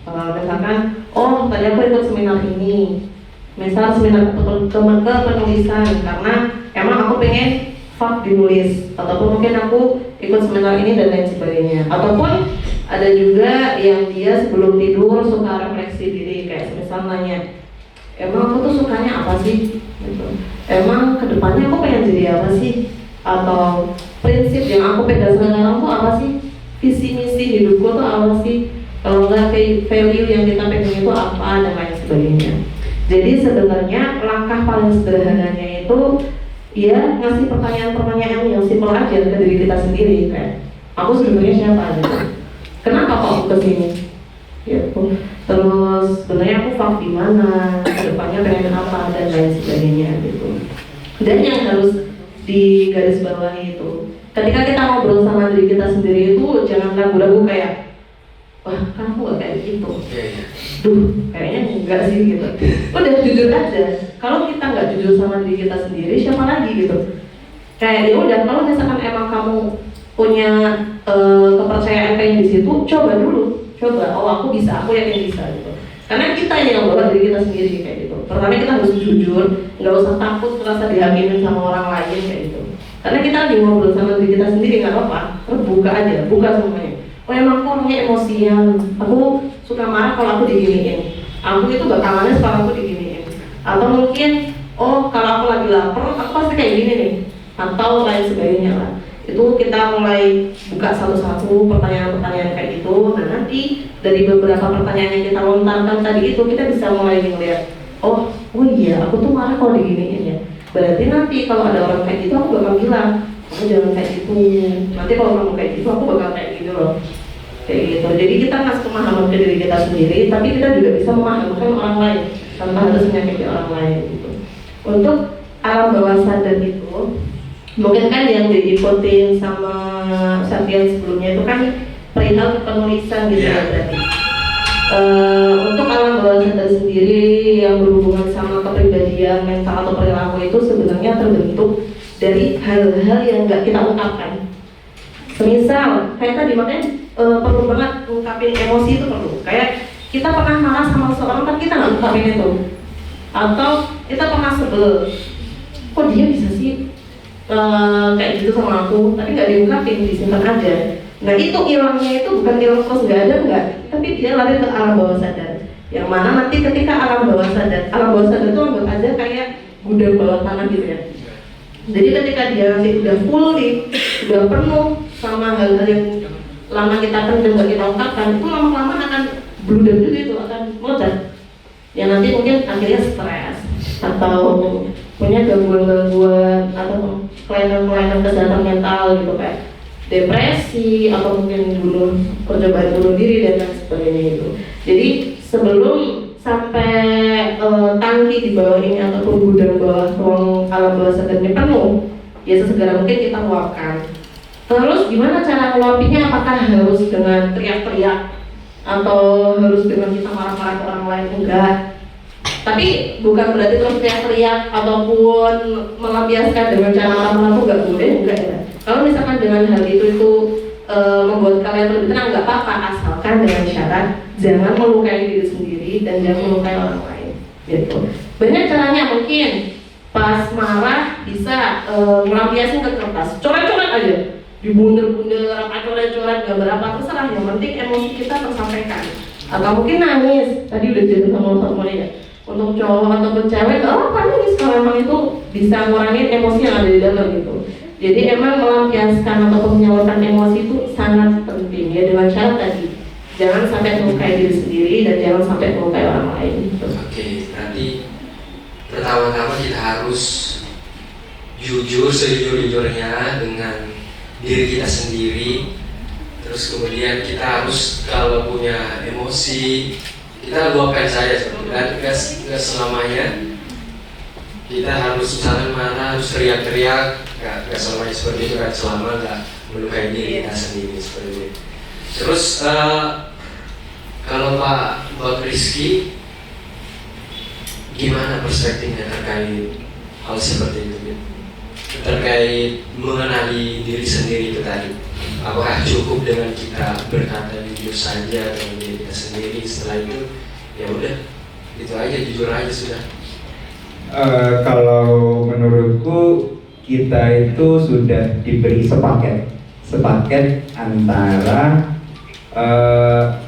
Misalkan, oh tadi aku ikut seminar ini, misal seminar kepenulisan, karena emang aku pengen fak dinulis, ataupun mungkin aku ikut seminar ini dan lain sebagainya. Ataupun ada juga yang dia sebelum tidur suka refleksi diri, kayak misal nanya, emang aku tuh sukanya apa sih? Gitu. Emang kedepannya aku pengen jadi apa sih? Atau prinsip yang aku pegang sekarang tuh apa sih? Visi misi hidupku tuh apa sih? Kalau enggak value yang kita pegang itu apa dan lain sebagainya. Jadi sebenarnya langkah paling sederhananya itu ya ngasih pertanyaan-pertanyaan yang simpel aja ke diri kita sendiri, kayak aku sebenarnya siapa gitu. Kenapa kok aku kesini? Gitu. Terus sebenarnya aku fak di mana? Kedepannya pengen apa dan lain sebagainya gitu. Dan yang harus digarisbawahi itu, ketika kita ngobrol sama diri kita sendiri itu jangan ragu-ragu kayak, wah kamu gak kayak gitu. Duh, kayaknya enggak sih gitu. Udah jujur aja. Kalau kita nggak jujur sama diri kita sendiri, siapa lagi gitu? Kayak ya udah, kalau misalkan emang kamu punya kepercayaan kayak di situ, coba dulu, coba. Oh aku bisa, aku yakin bisa gitu. Karena kita yang bawa diri kita sendiri kayak gitu. Pertama kita harus jujur, nggak usah takut merasa dihakimin sama orang lain kayak gitu. Karena kita lagi ngobrol sama diri kita sendiri nggak apa-apa, terus buka aja, buka semuanya. Oh emang aku orangnya emosian, aku suka marah kalau aku diginiin. Aku itu bakalannya kalau aku diginiin. Atau mungkin, oh kalau aku lagi lapar, aku pasti kayak gini nih. Atau lain sebagainya lah. Itu kita mulai buka satu-satu pertanyaan-pertanyaan kayak gitu. Nah nanti dari beberapa pertanyaan yang kita lontarkan tadi itu kita bisa mulai ngeliat, oh iya aku tuh marah kalau diginiin ya. Berarti nanti kalau ada orang kayak gitu aku bakal bilang, kamu jangan kayak gitu. Nanti kalau kamu kayak gitu aku bakal kayak gitu loh. Kayak gitu. Jadi kita ngasih pemahaman ke diri kita sendiri, tapi kita juga bisa memahamkan orang lain tanpa harus menyakiti orang lain gitu. Untuk alam bawah sadar itu, mungkin kan yang diikutin sama Satya sebelumnya itu kan perihal penulisan gitu ya berarti. Untuk alam bawah sadar sendiri yang berhubungan sama kepribadian, mental atau perilaku itu sebenarnya terbentuk dari hal-hal yang nggak kita ungkapkan. Semisal kayak tadi makanya perlu banget ungkapin emosi itu perlu. Kayak kita pernah marah sama seseorang kan kita nggak ungkapin itu. Atau kita pernah sebel, kok dia bisa sih kayak gitu sama aku, tapi nggak diungkapin, disimpan aja. Nah itu hilangnya itu bukan hilang terus nggak ada enggak, tapi dia lari ke alam bawah sadar. Yang mana nanti ketika alam bawah sadar itu anggap aja kayak gudang bawah tanah gitu ya. Jadi ketika dia nanti udah full nih, udah penuh sama hal-hal yang lama kita pendam nggak kita ungkapkan, itu lama-lama akan blunder juga, itu akan meledak. Ya nanti mungkin akhirnya stres atau punya gangguan-gangguan atau kelainan-kelainan kesehatan mental gitu kayak depresi atau mungkin percobaan bunuh diri dan lain sebagainya itu. Jadi sebelum sampai tangki di bawah ini ataupun gudang bawah ruang alam bawah sadarnya penuh, ya sesegera mungkin kita luapkan. Terus gimana cara meluapinya? Apakah harus dengan teriak-teriak atau harus dengan kita marah-marah ke orang lain? Enggak. Tapi bukan berarti terus teriak-teriak ataupun melampiaskan dengan cara marah-marah itu enggak boleh, enggak ya. Kalau misalkan dengan hal itu membuat kalian lebih tenang, nggak apa-apa, asalkan dengan syarat jangan melukai diri sendiri dan jangan melukai orang lain. Gitu. Banyak caranya, mungkin pas marah bisa melampiaskan ke kertas, coret-coret aja, dibunder-bunder, apa coret-coret, gambar apa terserah, yang penting emosi kita tersampaikan. Atau mungkin nangis, tadi udah jadi sama ya. Untuk cowok ataupun cewek, nggak apa-apa nangis kalau emang itu bisa ngurangin emosi yang ada di dalam gitu. Jadi emang melampiaskan atau menyalurkan emosi itu sangat penting ya, dengan syarat tadi jangan sampai melukai diri sendiri dan jangan sampai melukai orang lain. Oke, berarti pertama-tama kita harus jujur sejujur-jujurnya dengan diri kita sendiri. Terus kemudian kita harus kalau punya emosi kita luapkan saja seperti itu. Gak selamanya kita harus misalnya marah, harus teriak-teriak, gak selamanya seperti itu, kan selama gak melukai diri kita sendiri seperti itu. Terus kalau Pak Rizky, gimana perspektifnya terkait hal seperti itu? Terkait mengenali diri sendiri itu tadi, apakah cukup dengan kita berkata jujur saja dengan diri kita sendiri, setelah itu ya udah itu aja, jujur aja sudah? Kalau menurutku kita itu sudah diberi sepaket antara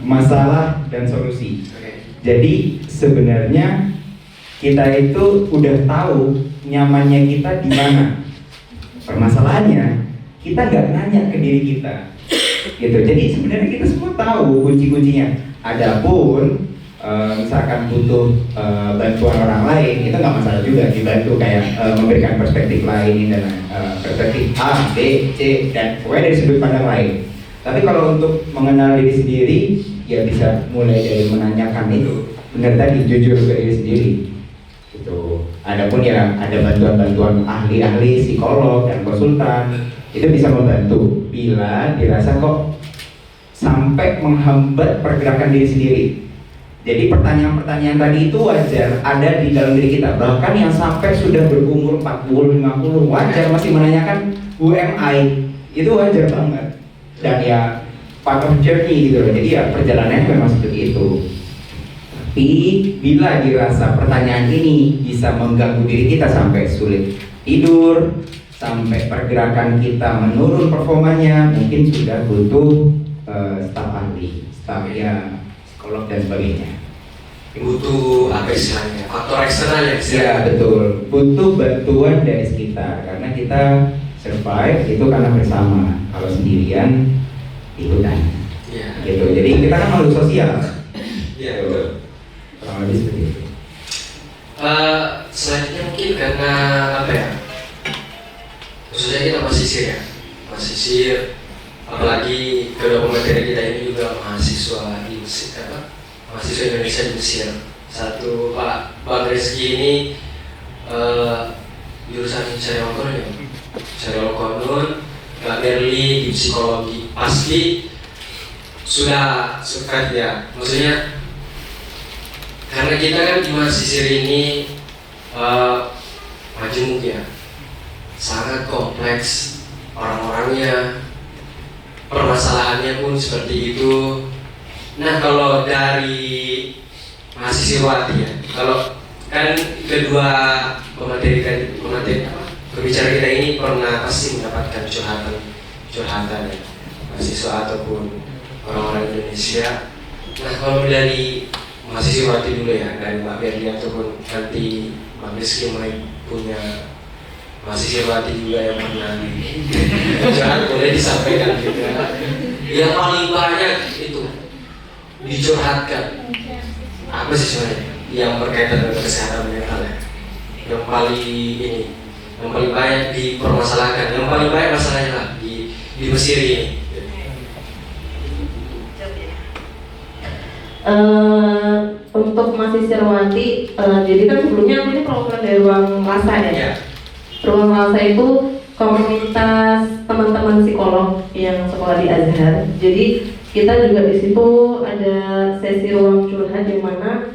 masalah dan solusi. Jadi sebenarnya kita itu udah tahu nyamannya kita di mana. Permasalahannya kita nggak nanya ke diri kita, gitu. Jadi sebenarnya kita semua tahu kunci-kuncinya. Adapun misalkan butuh bantuan orang lain, itu nggak masalah juga dibantu, kayak memberikan perspektif lain dan perspektif A, B, C dan pokoknya dari sudut pandang lain. Tapi kalau untuk mengenal diri sendiri, ya bisa mulai dari menanyakan itu, benar tadi, jujur ke diri sendiri. Gitu. Adapun ya ada bantuan-bantuan ahli-ahli, psikolog dan konsultan, itu bisa membantu bila dirasa kok sampai menghambat pergerakan diri sendiri. Jadi pertanyaan-pertanyaan tadi itu wajar ada di dalam diri kita. Bahkan yang sampai sudah berumur 40, 50 wajar masih menanyakan who am I? Itu wajar banget. Dan ya part of journey gitu loh. Jadi ya perjalanannya memang seperti itu. Tapi bila dirasa pertanyaan ini bisa mengganggu diri kita sampai sulit tidur, sampai pergerakan kita menurun performanya, mungkin sudah butuh staf ahli, staf ya psikolog dan sebagainya. Butuh apa istilahnya? Faktor eksternal ya? Ya betul, butuh bantuan dari sekitar karena kita survive itu karena bersama. Kalau sendirian ikutan. Ya. Gitu. Jadi kita kan makhluk sosial. Iya betul. Kurang lebih seperti itu. Selanjutnya mungkin karena apa ya? Khususnya kita masisir ya, masisir. Apalagi kedua pemateri kita ini juga mahasiswa di Mesir, mahasiswa Indonesia di Mesir. Satu Bang Reski ini jurusan Syariah Al-Qanun ya, Syariah Al-Qanun, Kak Berli di psikologi. Pasti sudah suka ya, maksudnya karena kita kan di mahasiswa ini majemuk ya, sangat kompleks orang-orangnya, permasalahannya pun seperti itu. Nah kalau dari mahasiswati ya, kalau kan kedua pembicara kita ini pernah pasti mendapatkan curhatan ya, mahasiswa ataupun orang-orang Indonesia. Nah kalau dari mahasiswati dulu ya, dari Mbak Berli ataupun nanti Mbak Rizky punya mahasiswati juga yang pernah curhat, boleh disampaikan juga. Yang paling banyak itu dicurhatkan apa sih sebenarnya yang berkaitan dengan kesehatan mental ya? Yang paling banyak dipermasalahkan, yang paling banyak masalahnya lah di Mesir ini. Untuk mahasiswati, jadi kan sebelumnya ini program dari Ruang Rasa ya. Ruang Rasa itu komunitas teman-teman psikolog yang sekolah di Azhar. Jadi kita juga di situ ada sesi ruang curhat di mana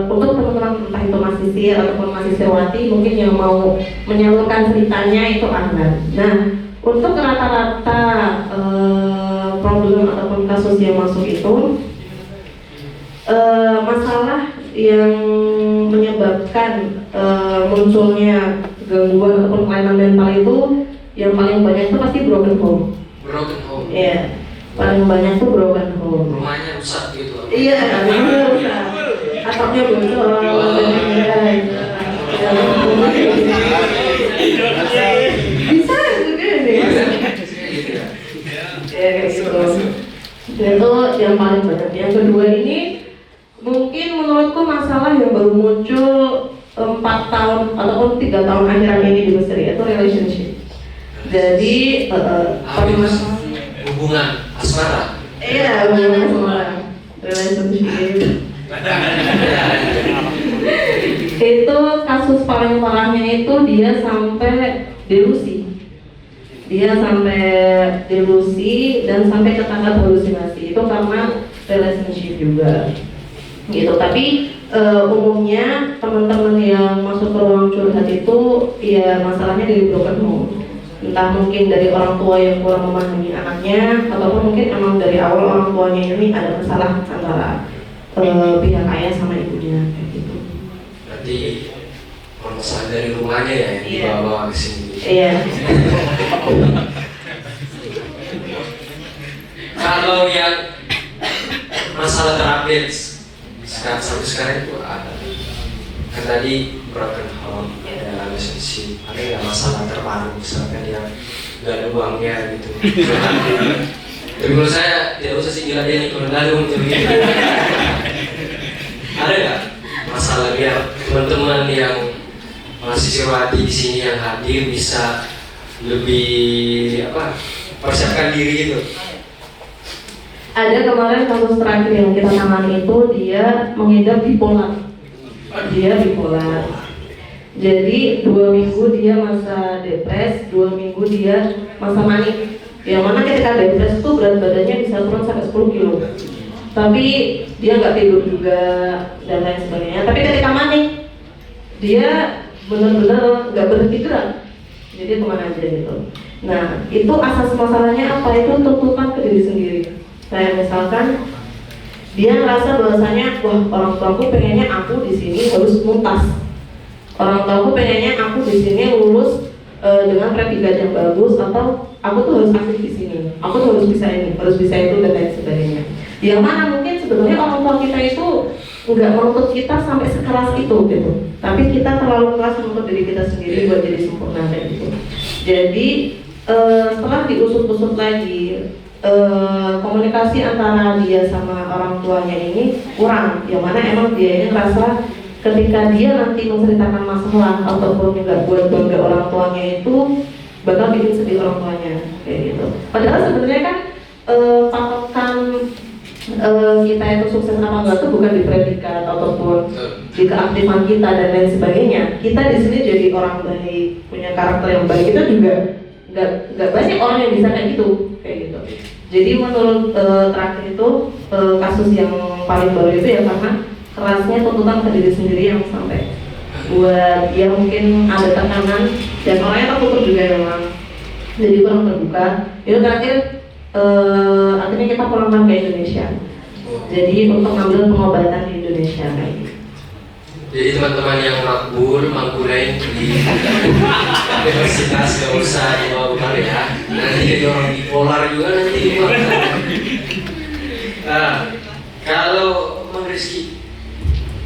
untuk teman-teman entah itu mahasiswa ataupun mahasiswati mungkin yang mau menyalurkan ceritanya itu ada. Nah, untuk rata-rata problem ataupun kasus yang masuk itu masalah yang menyebabkan munculnya gangguan ataupun kelainan mental itu yang paling banyak itu pasti broken home. Broken home. Iya, paling banyak tuh broken home. Rumahnya rusak gitu. Iya, rumahnya rusak. Atapnya bocor. Bisa juga nih. Ya kayak gitu. Itu yang paling banyak. Yang kedua ini mungkin menurutku masalah yang baru muncul 4 tahun ataupun 3 tahun akhiran ini di Mesir itu relationship. Jadi hubungan asmara. Iya, hubungan asmara, relationship. Itu kasus paling parahnya itu dia sampai delusi. Dia sampai delusi dan sampai ke tahap halusinasi. Itu karena relationship juga. Gitu. Tapi umumnya teman-teman yang masuk ke ruang curhat itu ya masalahnya dari broken home. Entah mungkin dari orang tua yang kurang memahami anaknya ataupun mungkin emang dari awal orang tuanya ini ada masalah antara pihak ayah sama ibunya kayak gitu. Berarti permasalahan dari rumahnya ya yang dibawa ke sini. Iya. Kalau yang masalah terupdate sampai sekarang itu ada. Kan tadi broken home, ada relationship, ada nggak masalah terbaru misalkan yang nggak ada uangnya gitu. Tapi menurut saya tidak usah sih dia nih kalau nggak ada uang gitu. Ada nggak masalah biar teman-teman yang mahasiswati di sini yang hadir bisa lebih persiapkan diri gitu. Ada kemarin kasus terakhir yang kita tangani itu dia mengidap bipolar. Dia bipolar. Jadi 2 minggu dia masa depres, 2 minggu dia masa manik. Yang mana ketika depres itu berat badannya bisa turun sampai 10 kilo. tapi dia nggak tidur juga dan lain sebagainya. Tapi ketika mandi dia benar-benar nggak berhenti gerak, jadi kemana aja gitu. Nah itu asas masalahnya apa? Itu tuntutan ke diri sendiri. Kayak misalkan dia ngerasa bahwasanya wah orang tuaku pengennya aku di sini harus tuntas, orang tuaku pengennya aku di sini lulus dengan predikat yang bagus, atau aku tuh harus aktif di sini, aku tuh harus bisa ini, harus bisa itu dan lain sebagainya. Yang mana mungkin sebenarnya orang tua kita itu nggak menuntut kita sampai sekeras itu gitu, tapi kita terlalu keras menuntut diri kita sendiri buat jadi sempurna kayak gitu. Jadi setelah diusut-usut lagi, komunikasi antara dia sama orang tuanya ini kurang, yang mana emang dia ini ngerasa ketika dia nanti menceritakan masalah ataupun nggak buat bangga orang tuanya itu bakal bikin sedih orang tuanya kayak gitu. Padahal sebenarnya kan patokan kita itu sukses apa enggak itu bukan di predikat ataupun di keaktifan kita dan lain sebagainya. Kita di sini jadi orang baik, punya karakter yang baik, itu juga nggak banyak orang yang bisa kayak gitu. Jadi menurut terakhir itu kasus yang paling baru itu ya karena kerasnya tuntutan ke diri sendiri yang sampai buat dia mungkin ada tekanan dan orangnya tertutup juga memang, jadi kurang terbuka. Itu terakhir akhirnya kita pulangkan ke Indonesia. Jadi untuk ngambil pengobatan di Indonesia kayak gitu. Jadi teman-teman yang makbul, mangkulain di universitas gak usah dibawa bekal ya. Nanti jadi orang bipolar juga nanti. Nah, kalau Bang Rizky,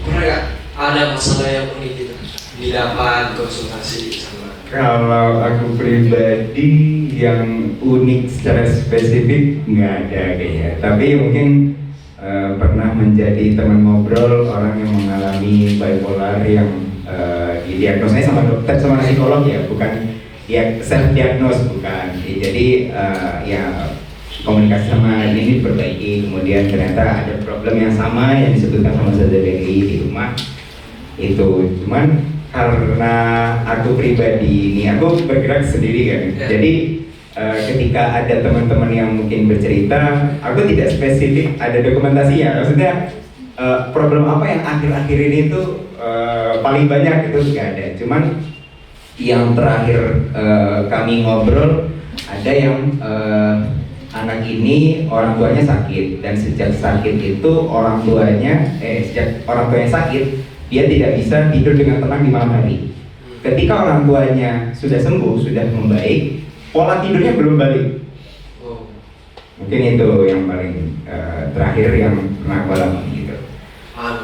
pernah gak ada masalah yang unik gitu didapat konsultasi sama? Kalau aku pribadi yang unik secara spesifik nggak ada kayaknya, tapi mungkin pernah menjadi teman ngobrol orang yang mengalami bipolar yang didiagnosanya sama dokter sama psikolog ya, bukan ya self diagnose bukan. Jadi ya komunikasi sama ini diperbaiki, kemudian ternyata ada problem yang sama yang disebutkan sama ZBI di rumah itu. Cuman karena aku pribadi ini aku bergerak sendiri kan, jadi ketika ada teman-teman yang mungkin bercerita, aku tidak spesifik ada dokumentasinya. Maksudnya problem apa yang akhir-akhir ini tuh paling banyak itu nggak ada. Cuman yang terakhir kami ngobrol ada yang anak ini orang tuanya sakit, dan sejak sakit itu sejak orang tuanya sakit dia tidak bisa tidur dengan tenang di malam hari. Ketika orang tuanya sudah sembuh, sudah membaik, pola tidurnya belum balik. Mungkin itu yang paling terakhir yang pernah aku alami gitu.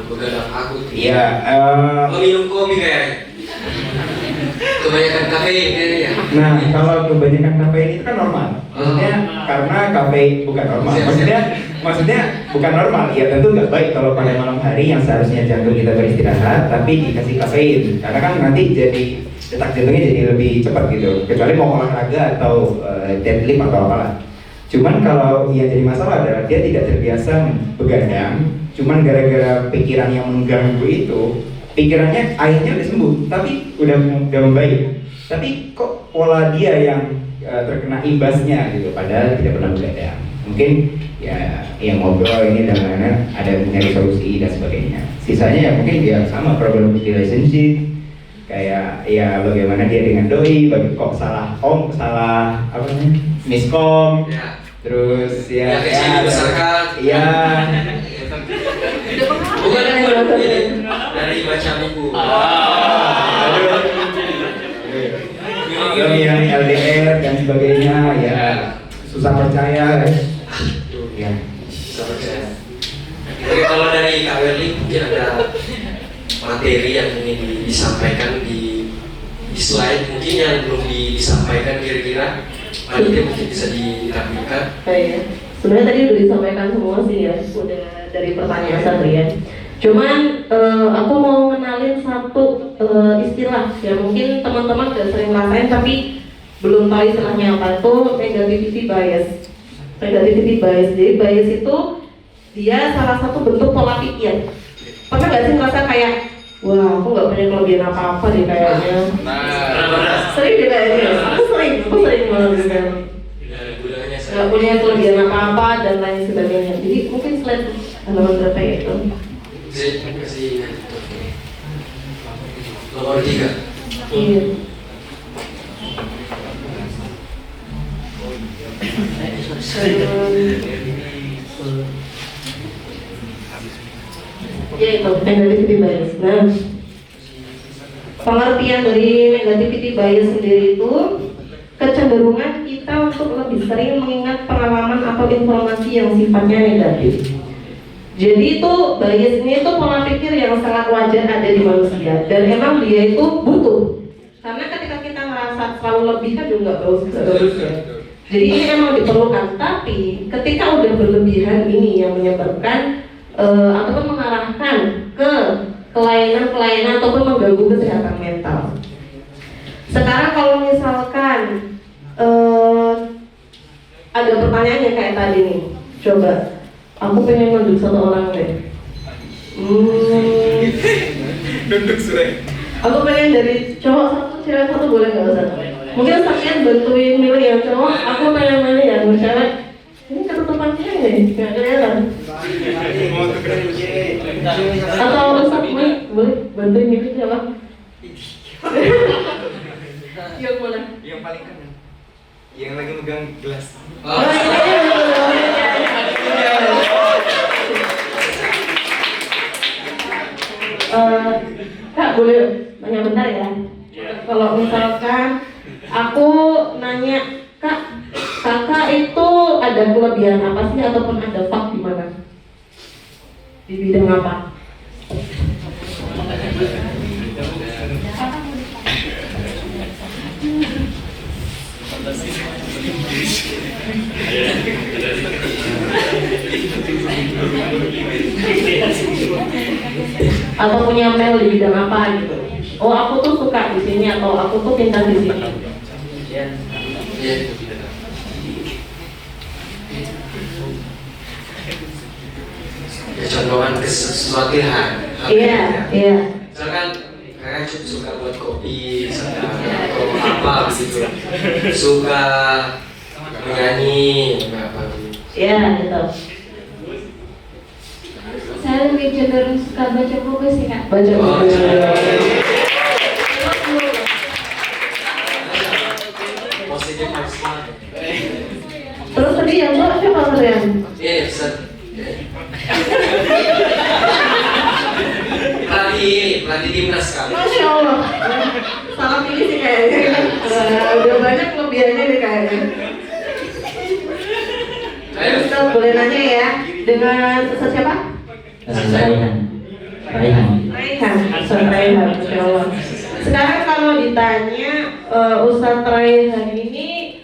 Begadang aku tuh. Iya. Minum kopi kayak kebanyakan kafein kayaknya. Nah, kalau kebanyakan kafein itu kan normal. Maksudnya karena kafein bukan normal. Maksudnya bukan normal. Ya tentu nggak baik kalau pada malam hari yang seharusnya jantung kita beristirahat, tapi dikasih kafein. Karena kan nanti jadi detak jantungnya jadi lebih cepat gitu. Kecuali mau olahraga atau deadlift atau apalah. Cuman kalau yang jadi masalah adalah dia tidak terbiasa begadang. Cuman gara-gara pikiran yang mengganggu itu, pikirannya akhirnya udah sembuh, tapi udah membaik. Tapi kok pola dia yang terkena imbasnya gitu, padahal tidak pernah begadang. Mungkin ya yang ngobrol ini dan lain-lain ada mencari solusi dan sebagainya. Sisanya ya mungkin dia sama problem relationship, kayak ya bagaimana dia dengan doi, kok salah apa namanya, miskom, ya. Terus ya dibesarkan, ya. Bukan dari baca buku. Yang LDR dan sebagainya ya susah percaya ya. Susah percaya. Oke, kalau dari Kak Werli mungkin ada materi yang ingin disampaikan di slide mungkin yang belum disampaikan kira-kira nanti mungkin bisa ditampilkan. Iya. Sebenarnya tadi udah disampaikan semua sih ya, udah dari pertanyaan Satria. Cuman aku mau ngenalin satu istilah yang mungkin teman-teman udah sering rasain tapi belum tahu istilahnya apa, itu negativity bias. Negativity bias, jadi bias itu dia salah satu bentuk pola pikir. Pernah nggak sih ngerasa kayak, wah aku nggak punya kelebihan apa-apa deh kayaknya. Sering deh kayaknya, aku sering banget gitu. nggak punya kelebihan apa-apa dan lain sebagainya. Jadi mungkin slide halaman berapa ya itu? Kasih nomor 3. Iya. Ya itu negativity bias. Nah, pengertian dari negativity bias sendiri itu kecenderungan kita untuk lebih sering mengingat pengalaman atau informasi yang sifatnya negatif. Jadi itu bias ini itu pola pikir yang sangat wajar ada di manusia dan emang dia itu butuh. Karena ketika kita ngerasa selalu lebih kan juga nggak bagus ya. Jadi ini emang diperlukan. Tapi ketika udah berlebihan ini yang menyebabkan ataupun mengarahkan ke kelainan-kelainan ataupun mengganggu kesehatan mental. Sekarang kalau misalkan ada pertanyaannya kayak tadi nih, coba aku pengen nunduk satu orang deh. Nunduk surai. Aku pengen dari cowok satu, cewek satu, boleh nggak usah? Mungkin sekalian bantuin milih yang cowok, aku pengen milih yang cewek. Ini ketutupan nih, nggak kelihatan. Atau Ustaz, boleh bantuin milih siapa? Yang mana? Yang paling kanan. Yang lagi megang gelas. Kak, boleh tanya bentar ya? Kalau misalkan aku nanya, Kak, kakak itu ada kelebihan apa sih ataupun ada fak di mana? Di bidang apa? Atau punya mel di bidang apa gitu? Oh, aku tuh suka di sini atau aku tuh pintar di sini. Ya, contohan ke sesuatu hal. Iya. Misalkan kakak suka buat kopi, suka atau apa gitu, suka menyanyi, apa gitu. Iya, gitu. Saya lebih cenderung suka baca buku sih Kak. Baca Oh, buku. Positif maksimal. Terus tadi yang lo siapa kalian? Iya, Ustaz. Pelatih timnas kali. Masya Allah. Salah pilih sih kayaknya. Udah banyak kelebihannya nih kayaknya. Ayo. Ustaz boleh nanya ya. Dengan Ustaz siapa? Raihan. Ustaz Raihan. Masya Allah. Sekarang kalau ditanya Ustaz Raihan ini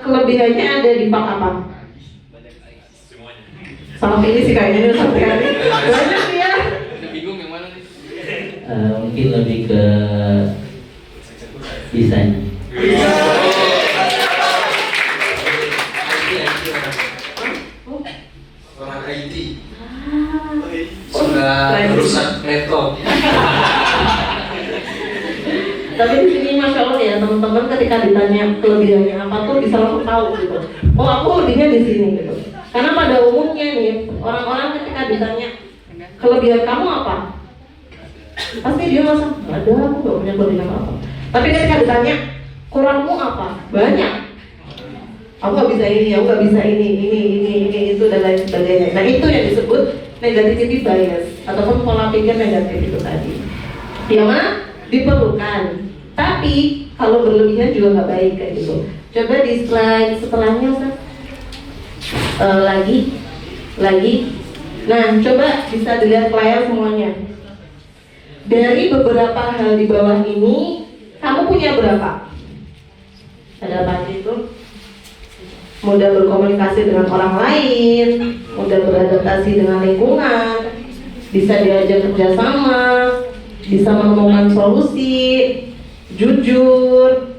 kelebihannya ada di bak apa? Salah pilih sih kayaknya Ustaz Raihan. Banyak sih ya. Mungkin lebih ke desain. Orang IT. Sudah merusak laptop. Tapi di sini Masya Allah ya teman-teman, ketika ditanya kelebihannya apa tuh bisa langsung tahu gitu. Oh, aku lebihnya di sini gitu. Karena pada umumnya nih orang-orang ketika ditanya kelebihan kamu apa, pasti dia merasa nggak ada, aku nggak punya kelebihan apa. Tapi ketika ditanya kurangmu apa, banyak. Aku nggak bisa ini, aku nggak bisa ini itu dan lain sebagainya. Nah itu yang disebut negativity bias ataupun pola pikir negatif itu tadi. Yang mana diperlukan, tapi kalau berlebihan juga nggak baik kayak gitu. Coba di slide setelahnya Ustaz. Lagi. Nah, coba bisa dilihat layar semuanya. Dari beberapa hal di bawah ini, kamu punya berapa? Ada apa aja itu? Mudah berkomunikasi dengan orang lain, mudah beradaptasi dengan lingkungan, bisa diajak kerjasama, bisa menemukan solusi, jujur,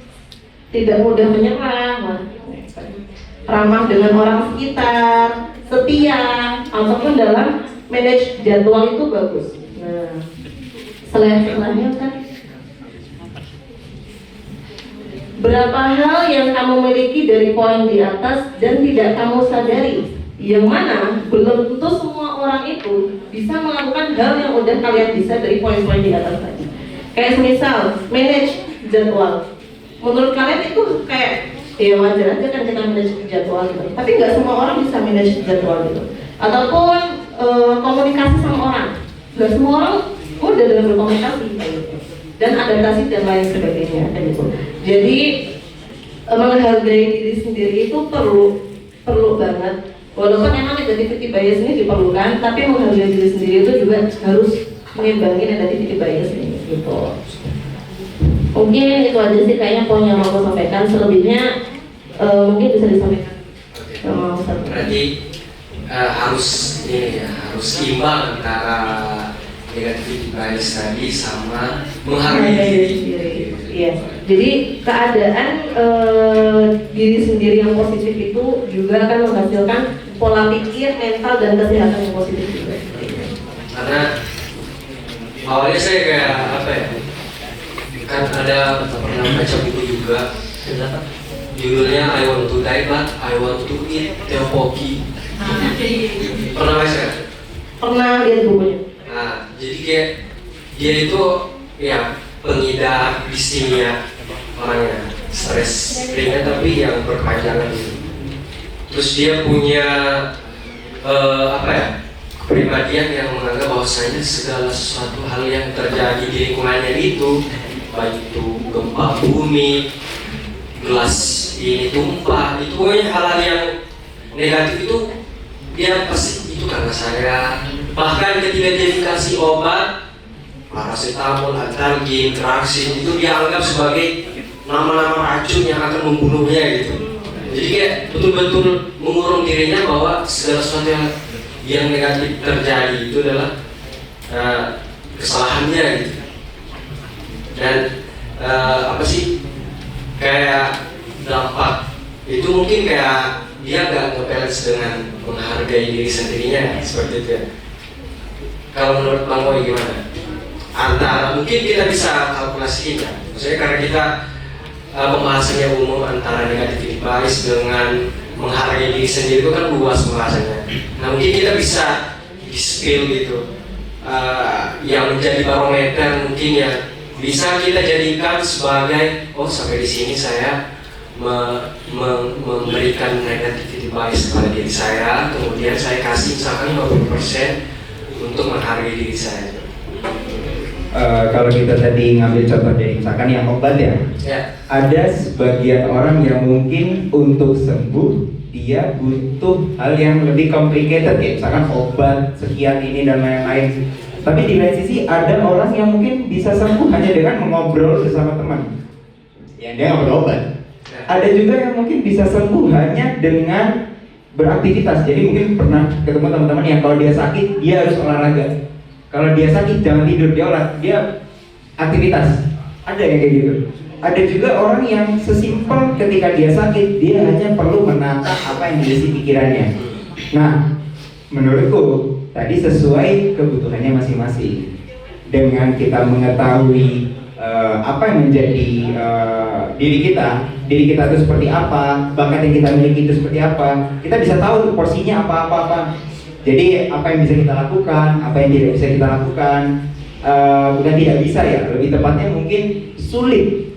tidak mudah menyerah, ramah dengan orang sekitar, setia, ataupun dalam manage jadwal itu bagus. Nah, setelahnya kan berapa hal yang kamu miliki dari poin di atas dan tidak kamu sadari, yang mana belum tentu semua orang itu bisa melakukan hal yang udah kalian bisa dari poin-poin di atas tadi. Kayak misal manage jadwal. Menurut kalian itu kayak ya wajar aja kan kita manage jadwal gitu. Tapi nggak semua orang bisa manage jadwal gitu. Ataupun komunikasi sama orang. Nggak semua orang mudah dalam berkomunikasi kayak gitu. Dan adaptasi dan lain sebagainya kayak gitu. Jadi menghargai diri sendiri itu perlu banget. Walaupun memang negativity bias ini diperlukan, tapi menghargai diri sendiri itu juga harus mengimbangi negativity bias ini gitu. Mungkin itu aja sih kayaknya poin yang mau aku sampaikan. Selebihnya mungkin bisa disampaikan sama Ustaz. Berarti harus ini ya, harus imbang antara negativity bias tadi sama menghargai diri sendiri. Iya. Jadi keadaan diri sendiri yang positif itu juga akan menghasilkan pola pikir, mental dan kesehatan yang positif juga. Karena awalnya saya kayak apa ya? Kan ada pernah baca buku juga, judulnya I Want to Die But I Want to Eat Tteokbokki. Pernah baca? Pernah lihat bukunya? Nah, jadi kayak dia itu ya pengidap distimia orangnya, stres ringan tapi yang berkepanjangan gitu. Terus dia punya apa ya, kepribadian yang menganggap bahwasanya segala sesuatu hal yang terjadi di lingkungannya itu, baik itu gempa bumi, gelas ini tumpah, itu pokoknya hal-hal yang negatif itu dia pasti itu karena saya. Bahkan ketika dia dikasih obat paracetamol, antalgin, Traxin, itu dia anggap sebagai nama-nama racun yang akan membunuhnya gitu. Jadi kayak betul-betul mengurung dirinya bahwa segala sesuatu yang negatif terjadi itu adalah kesalahannya gitu. Dan apa sih, kayak dampak itu mungkin kayak dia nggak nge-balance dengan menghargai diri sendirinya seperti itu ya. Kalau menurut Bang Boy gimana? Antara mungkin kita bisa kalkulasiin ya, maksudnya karena kita pembahasannya umum antara negativity bias dengan menghargai diri sendiri itu kan luas pembahasannya. Nah mungkin kita bisa di-spill gitu, yang menjadi barometer mungkin ya bisa kita jadikan sebagai oh sampai di sini saya memberikan negativity bias kepada diri saya, kemudian saya kasih misalkan 50% untuk menghargai diri saya. Kalau kita tadi ngambil contoh dari misalkan yang obat ya, ada sebagian orang yang mungkin untuk sembuh dia butuh hal yang lebih complicated kayak misalkan obat sekian ini dan lain-lain. Tapi di lain sisi ada orang yang mungkin bisa sembuh hanya dengan mengobrol bersama teman, yang dia nggak perlu obat. Ada juga yang mungkin bisa sembuh hanya dengan beraktivitas. Jadi mungkin pernah ketemu teman-teman yang kalau dia sakit dia harus olahraga. Kalau dia sakit jangan tidur, dia aktivitas. Ada yang kayak gitu. Ada juga orang yang sesimpel ketika dia sakit dia hanya perlu menata apa yang diisi pikirannya. Nah, menurutku tadi sesuai kebutuhannya masing-masing. Dengan kita mengetahui apa yang menjadi diri kita itu seperti apa, bakat yang kita miliki itu seperti apa, kita bisa tahu porsinya apa. Jadi apa yang bisa kita lakukan, apa yang tidak bisa kita lakukan, bukan tidak bisa ya, lebih tepatnya mungkin sulit.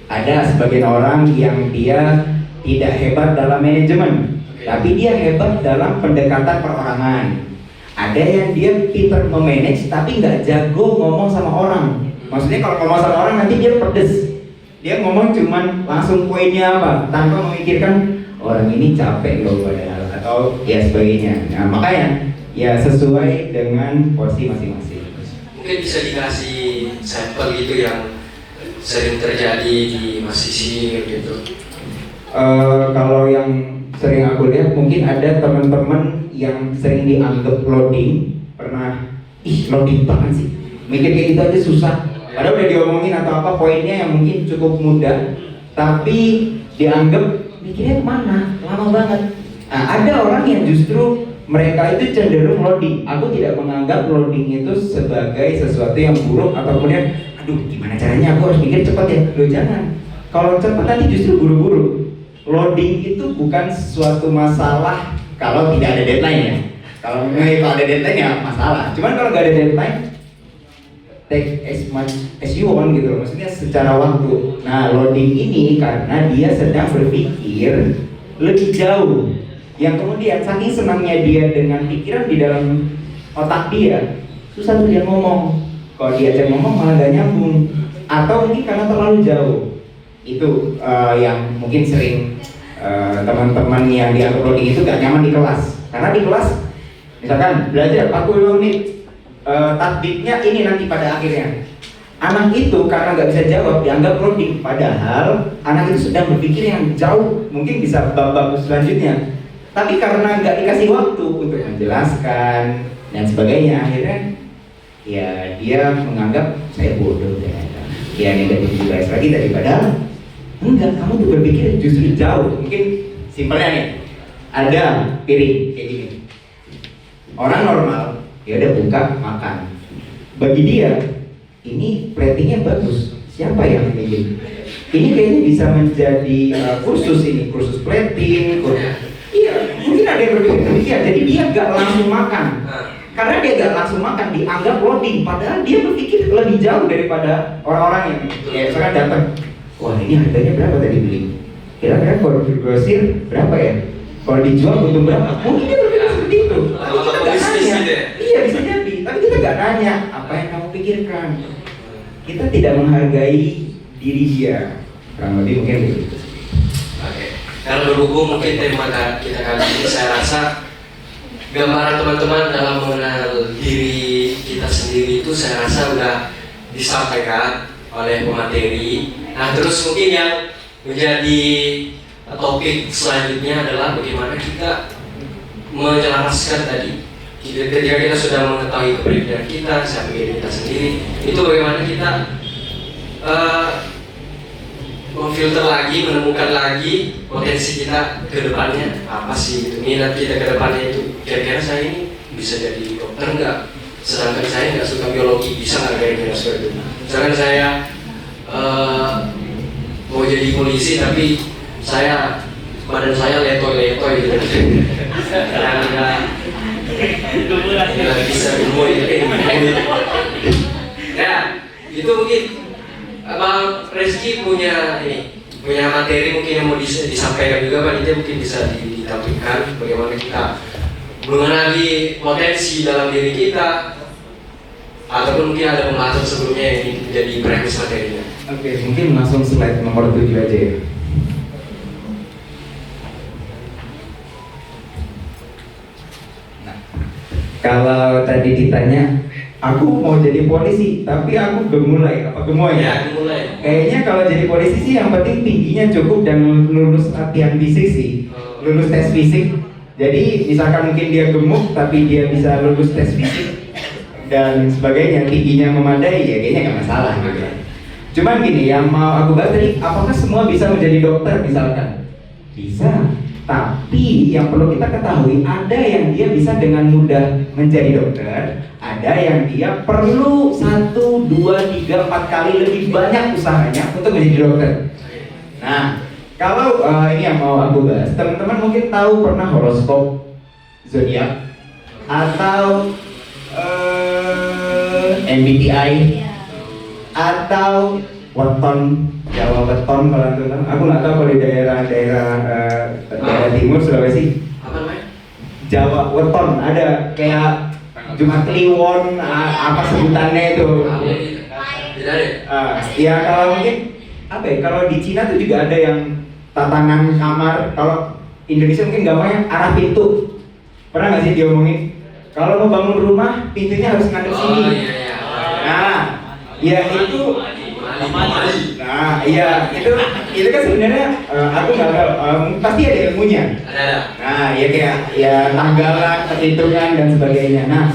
Ada sebagian orang yang dia tidak hebat dalam manajemen, tapi dia hebat dalam pendekatan perorangan. Ada yang dia pintar memanage, tapi nggak jago ngomong sama orang. Maksudnya kalau ngomong sama orang nanti dia pedes. Dia ngomong cuman langsung poinnya apa, tanpa memikirkan orang ini capek loh padahal atau ya sebagainya. Nah makanya ya sesuai dengan porsi masing-masing. Mungkin bisa dikasih sampel gitu yang sering terjadi di mahasiswa gitu. Kalau yang sering aku lihat mungkin ada teman-teman yang sering dianggap loading. Pernah loading banget sih, mikir kayak gitu aja susah. Padahal udah diomongin atau apa poinnya yang mungkin cukup mudah, tapi dianggap mikirnya kemana, lama banget. Nah, ada orang yang justru mereka itu cenderung loading. Aku tidak menganggap loading itu sebagai sesuatu yang buruk atau kemudian, aduh gimana caranya aku harus mikir cepat ya. Loh jangan. Kalau cepat nanti justru buru-buru. Loading itu bukan suatu masalah kalau tidak ada deadline ya. Kalau ada deadline ya masalah. Cuman kalau nggak ada deadline, take as much as you want gitu loh. Maksudnya secara waktu. Nah, loading ini karena dia sedang berpikir lebih jauh. Yang kemudian saking senangnya dia dengan pikiran di dalam otak dia, susah tuh dia ngomong. Kalau diajak ngomong malah nggak nyambung. Atau mungkin karena terlalu jauh. Itu yang mungkin sering teman-teman yang dianggap loading itu gak nyaman di kelas. Karena di kelas misalkan belajar 45 menit, taktiknya ini nanti pada akhirnya anak itu karena nggak bisa jawab dianggap loading, padahal anak itu sedang berpikir yang jauh, mungkin bisa bab-bab selanjutnya, tapi karena nggak dikasih waktu untuk menjelaskan dan sebagainya, akhirnya ya dia menganggap saya bodoh dan ya negatif juga lagi daripada enggak, kamu tuh berpikir justru jauh. Mungkin simpelnya nih, ada piring kayak gini, orang normal dia udah buka makan, bagi dia ini platingnya bagus, siapa yang bikin? Ini kayaknya bisa menjadi kursus ini, kursus plating, iya, mungkin ada yang berpikir demikian. Jadi dia gak langsung makan, karena dia gak langsung makan dianggap loading, padahal dia berpikir lebih jauh daripada orang-orang yang ya misalkan datang, wah ini harganya berapa tadi beli? Kira-kira kalau di grosir berapa ya? Kalau dijual untung berapa? Mungkin dia berpikir seperti itu. Tapi kita gak nanya. Iya bisa jadi. Tapi kita gak nanya apa yang kamu pikirkan. Kita tidak menghargai diri dia. Kurang lebih mungkin begitu. Oke. Kalau berhubung mungkin tema kita kali ini, saya rasa gambaran teman-teman dalam mengenal diri kita sendiri itu saya rasa udah disampaikan oleh pemateri. Nah terus mungkin yang menjadi topik selanjutnya adalah bagaimana kita menjelaskan tadi. Ketika kita sudah mengetahui kepribadian kita, siapa diri kita sendiri, itu bagaimana kita memfilter lagi, menemukan lagi potensi kita ke depannya apa sih gitu. Minat kita ke depannya itu kira-kira saya ini bisa jadi dokter nggak? Sedangkan saya nggak suka biologi, bisa nggak kayak gini seperti itu? Misalkan saya mau jadi polisi tapi badan saya letoy-letoy gitu. Nggak bisa gemoy. Ya, itu mungkin Bang Reski punya materi mungkin yang mau disampaikan juga, Pak. Itu mungkin bisa ditampilkan bagaimana kita mengenali potensi dalam diri kita, ataupun mungkin ada pembahasan sebelumnya yang ingin menjadi premis materinya. Oke, mungkin langsung slide nomor 7 aja ya. Nah, kalau tadi ditanya, aku mau jadi polisi, tapi aku gemulai, apa gemoy? Ya, gemulai. Kayaknya kalau jadi polisi sih yang penting tingginya cukup dan lulus latihan fisik sih, lulus tes fisik. Jadi misalkan mungkin dia gemuk, tapi dia bisa lulus tes fisik dan sebagainya, tingginya memadai, ya kayaknya nggak masalah gitu. Cuman gini, yang mau aku bahas tadi, apakah semua bisa menjadi dokter misalkan? Bisa, tapi yang perlu kita ketahui, ada yang dia bisa dengan mudah menjadi dokter, ada yang dia perlu 1, 2, 3, 4 kali lebih banyak usahanya untuk menjadi dokter. Nah, kalau ini yang mau aku bahas, teman-teman mungkin tahu pernah horoskop zodiak atau MBTI atau weton, Jawa weton kalau teman. Aku nggak tahu kalau di daerah timur Sulawesi. Apa namanya? Jawa weton, ada kayak Jumat Kliwon, apa sebutannya itu? Tidak ada. Ya kalau mungkin apa ya? Kalau di Cina tuh juga ada yang tatanan kamar. Kalau Indonesia mungkin gambarnya arah pintu. Pernah nggak sih diomongin? Kalau mau bangun rumah, pintunya harus ngadep sini. Iya. Nah, ya itu. Nah, iya itu kan sebenarnya aku nggak tahu, pasti ada ilmunya. Ada. Nah, ya kayak ya tanggalan, perhitungan dan sebagainya. Nah,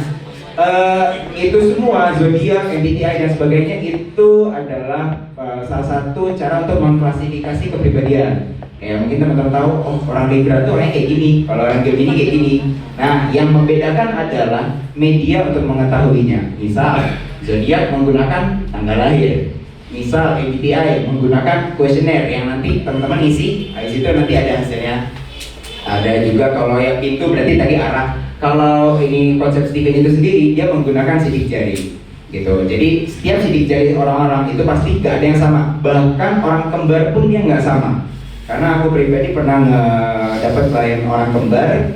itu semua zodiak, MBTI dan sebagainya itu adalah salah satu cara untuk mengklasifikasi kepribadian. Kayak mungkin teman-teman tahu, oh orang Libra tuh orangnya kayak gini, kalau orang Gemini kayak gini. Nah, yang membedakan adalah media untuk mengetahuinya. Misal, zodiak menggunakan tanggal lahir, misal MBTI menggunakan kuesioner yang nanti teman-teman isi, di situ nanti ada hasilnya. Ada juga kalau yang pintu berarti tadi arah. Kalau ini konsep Steven itu sendiri, dia menggunakan sidik jari gitu. Jadi setiap sidik jari orang-orang itu pasti gak ada yang sama. Bahkan orang kembar pun dia nggak sama. Karena aku pribadi pernah dapat klien orang kembar,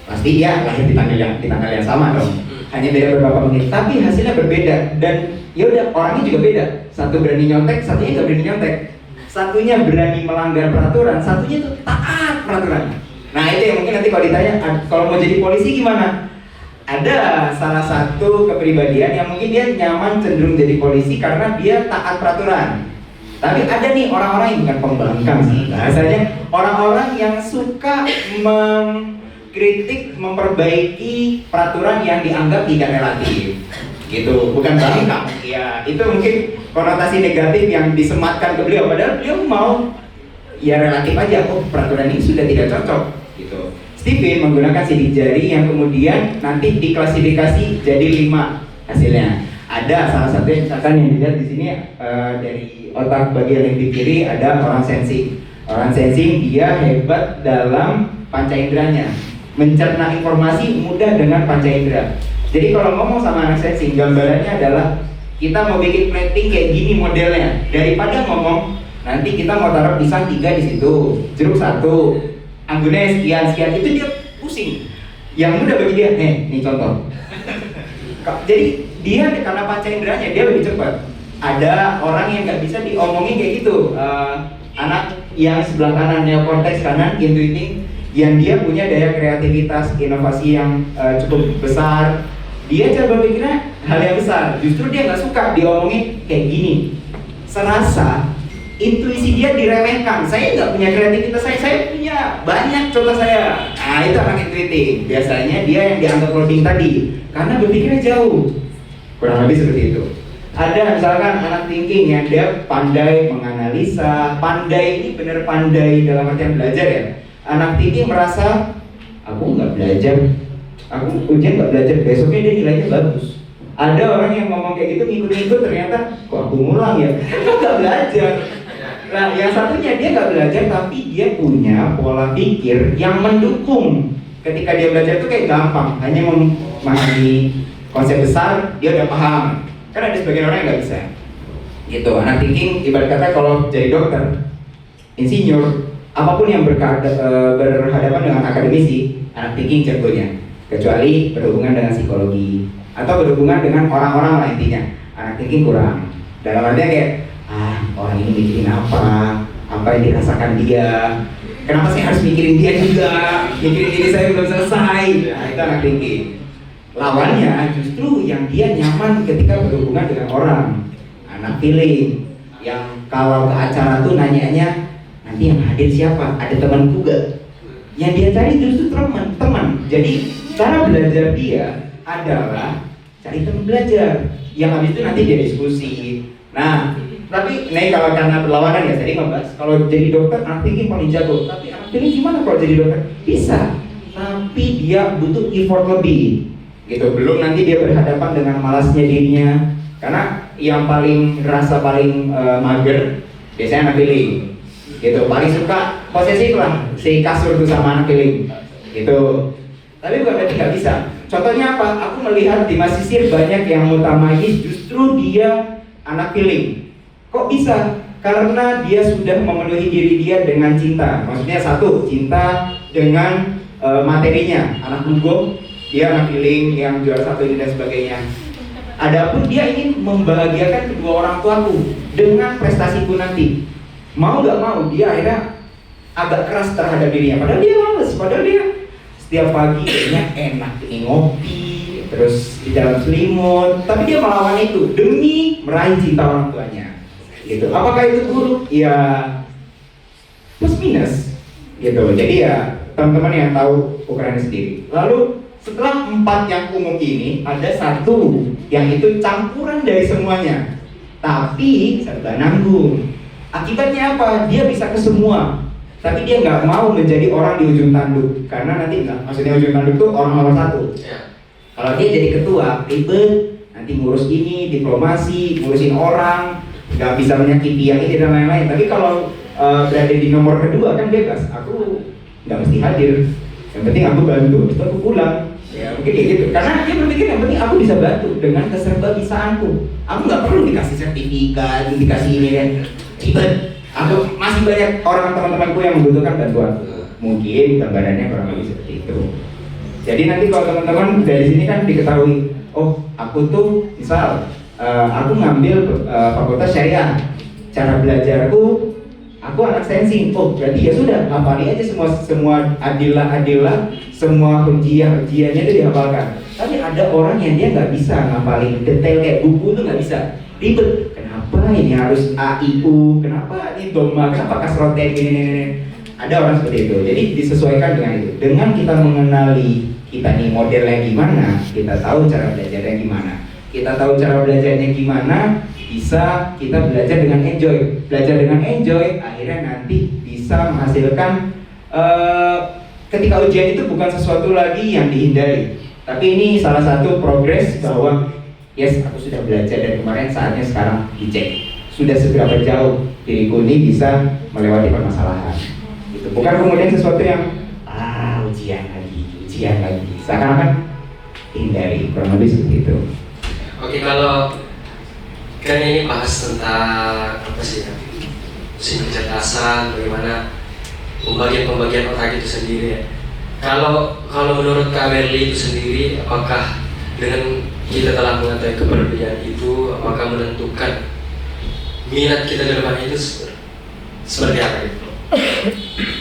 pasti dia lahir di tanggal yang sama dong. Hanya beda beberapa menit, tapi hasilnya berbeda. Dan ya udah, orangnya juga beda. Satu berani nyontek, satunya nggak berani nyontek. Satunya berani melanggar peraturan, satunya itu taat peraturan. Nah itu yang mungkin nanti kalau ditanya, kalau mau jadi polisi gimana? Ada salah satu kepribadian yang mungkin dia nyaman cenderung jadi polisi karena dia taat peraturan. Tapi ada nih orang-orang yang bukan pembangkang sih, bahasanya orang-orang yang suka mengkritik, memperbaiki peraturan yang dianggap tidak relatif. Gitu, bukan bangkang. Ya, itu mungkin konotasi negatif yang disematkan ke beliau. Padahal beliau mau ya relatif aja. Oh, peraturan ini sudah tidak cocok. Gitu. Steven menggunakan sidik jari yang kemudian nanti diklasifikasi jadi 5 hasilnya. Ada salah satu misalkan yang dilihat di sini dari otak bagian yang di kiri ada orang sensing. Orang sensing dia hebat dalam panca inderanya, mencerna informasi mudah dengan panca indera. Jadi kalau ngomong sama anak sensing, gambarannya adalah kita mau bikin plating kayak gini modelnya. Daripada ngomong nanti kita mau taruh pisang 3 di situ, jeruk 1, anggurnya sekian, itu dia pusing. Yang mudah bagi dia, nih contoh. Jadi dia karena panca inderanya dia lebih cepat. Ada orang yang nggak bisa diomongin kayak gitu. Anak yang sebelah kanan neokortex kanan intuiting, yang dia punya daya kreativitas inovasi yang cukup besar. Dia cara berpikirnya hal yang besar. Justru dia nggak suka diomongin kayak gini. Serasa intuisi dia diremehkan. Saya nggak punya kreativitas, saya punya banyak contoh saya. Nah itu anak intuiting. Biasanya dia yang dianggap loading tadi karena berpikirnya jauh. Kurang lebih seperti itu. Ada misalkan anak thinking yang dia pandai menganalisa. Pandai ini bener pandai dalam artian belajar ya. Anak thinking merasa aku nggak belajar, aku ujian nggak belajar, besoknya dia nilainya bagus. Ada orang yang ngomong kayak gitu ngikut-ngikut, ternyata kok aku ngulang ya, aku nggak belajar. Nah yang satunya dia nggak belajar tapi dia punya pola pikir yang mendukung. Ketika dia belajar itu kayak gampang, hanya memahami konsep besar dia udah paham. Kan ada sebagian orang yang nggak bisa. Gitu, anak thinking ibarat kata kalau jadi dokter, insinyur, apapun yang berhadapan dengan akademisi, anak thinking jagonya. Kecuali berhubungan dengan psikologi atau berhubungan dengan orang-orang lah intinya. Anak thinking kurang. Dalam artinya kayak, orang ini mikirin apa yang dirasakan dia, kenapa saya harus mikirin dia juga, mikirin diri saya belum selesai. Nah itu anak thinking. Lawannya justru yang dia nyaman ketika berhubungan dengan orang, anak feeling, yang kalau ke acara tuh nanyanya nanti yang hadir siapa, ada temanku gak? Yang dia cari justru teman. Jadi cara belajar dia adalah cari teman belajar, yang habis itu nanti dia diskusi. Nah, tapi ini kalau karena berlawanan ya, tadi ngebahas kalau jadi dokter anak thinking paling jago, tapi anak feeling gimana kalau jadi dokter? Bisa, tapi dia butuh effort lebih. Gitu, belum nanti dia berhadapan dengan malasnya dirinya, karena yang paling mager biasanya anak feeling. Gitu, paling suka posesif lah si kasur tuh sama anak feeling. Gitu, tapi bukan berarti nggak bisa. Contohnya apa? Aku melihat di Masisir banyak yang utamais justru dia anak feeling. Kok bisa? Karena dia sudah memenuhi diri dia dengan cinta. Maksudnya satu, cinta dengan materinya. Anak Lugo, dia anak feeling yang juara 1 ini dan sebagainya. Adapun dia ingin membahagiakan kedua orang tuaku dengan prestasiku nanti. Mau gak mau dia akhirnya agak keras terhadap dirinya. Padahal dia males, padahal dia setiap pagi kayaknya enak ini ngopi, terus di dalam selimut. Tapi dia melawan itu demi meraih cinta orang tuanya. Gitu. Apakah itu buruk? Ya plus minus. Gitu. Jadi ya teman-teman yang tahu ukurannya sendiri. Lalu setelah 4 yang umum ini, ada 1 yang itu campuran dari semuanya, tapi serba nanggung. Akibatnya apa? Dia bisa ke semua, tapi dia nggak mau menjadi orang di ujung tanduk, karena nanti nggak, maksudnya ujung tanduk itu orang nomor 1. Kalau dia jadi ketua, ribet, nanti ngurus ini, diplomasi, ngurusin orang, nggak bisa menyakiti yang ini dan lain-lain. Tapi kalau berada di nomor kedua kan bebas, aku nggak mesti hadir, yang penting aku bantu, terus aku pulang. Ya mungkin kayak gitu, karena dia berpikir yang penting aku bisa bantu dengan keserbabisaanku. Aku nggak perlu dikasih sertifikat, dikasih ini dan ribet. Aku masih banyak orang teman-temanku yang membutuhkan bantuan. Mungkin gambarannya kurang lebih seperti itu. Jadi nanti kalau teman-teman dari sini kan diketahui, oh aku tuh misal aku ngambil fakultas syariah, cara belajarku aku anak sensing. Oh berarti ya sudah, hafalin aja semua adilah, semua ujiannya itu dihafalkan. Tapi ada orang yang dia nggak bisa ngapalin detail kayak buku tuh nggak bisa, ribet. Kenapa ini harus A I U? Kenapa ini doma? Kenapa kasroten ini? Ada orang seperti itu. Jadi disesuaikan dengan itu. Dengan kita mengenali kita nih modelnya gimana, kita tahu cara belajarnya gimana. Kita tahu cara belajarnya gimana, bisa kita belajar dengan enjoy. Belajar dengan enjoy, akhirnya nanti bisa menghasilkan ketika ujian itu bukan sesuatu lagi yang dihindari. Tapi ini salah satu progres bahwa yes, aku sudah belajar dari kemarin, saatnya sekarang dicek. Sudah seberapa jauh diriku ini bisa melewati permasalahan. Gitu. Bukan kemudian sesuatu yang ujian lagi. Seakan-akan hindari, kurang lebih seperti itu. Oke, kalau kan ini bahas tentang apa sih ya? Kecerdasan, bagaimana pembagian otak itu sendiri ya. Kalau menurut Kak Berli itu sendiri, apakah dengan kita telah mengetahui keperbedaan itu, apakah menentukan minat kita ke depan itu seperti apa gitu?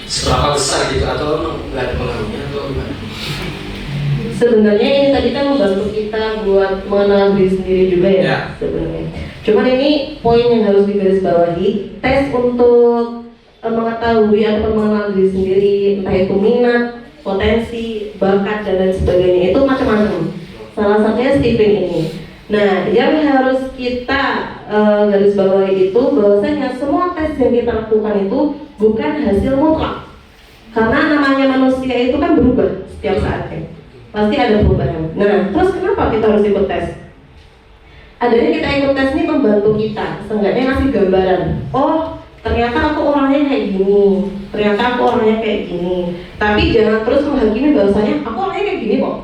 Seberapa besar gitu, atau emang nggak ada pengaruhnya atau gimana? Sebenarnya ini tadi kan membantu kita buat mengenal diri sendiri juga ya. Sebenarnya. Cuman ini poin yang harus digarisbawahi, tes untuk mengetahui atau mengenal diri sendiri, entah itu minat, potensi, bakat dan lain sebagainya itu macam-macam. Salah satunya Stephen ini. Nah, yang harus kita garisbawahi itu bahwasanya semua tes yang kita lakukan itu bukan hasil mutlak. Karena namanya manusia itu kan berubah setiap saatnya. Pasti ada perubahan. Nah, terus kenapa kita harus ikut tes? Adanya kita ikut tes ini membantu kita, seenggaknya ngasih gambaran. Oh, ternyata aku orangnya kayak gini. Ternyata aku orangnya kayak gini. Tapi jangan terus menghakimi bahwasanya aku orangnya kayak gini kok.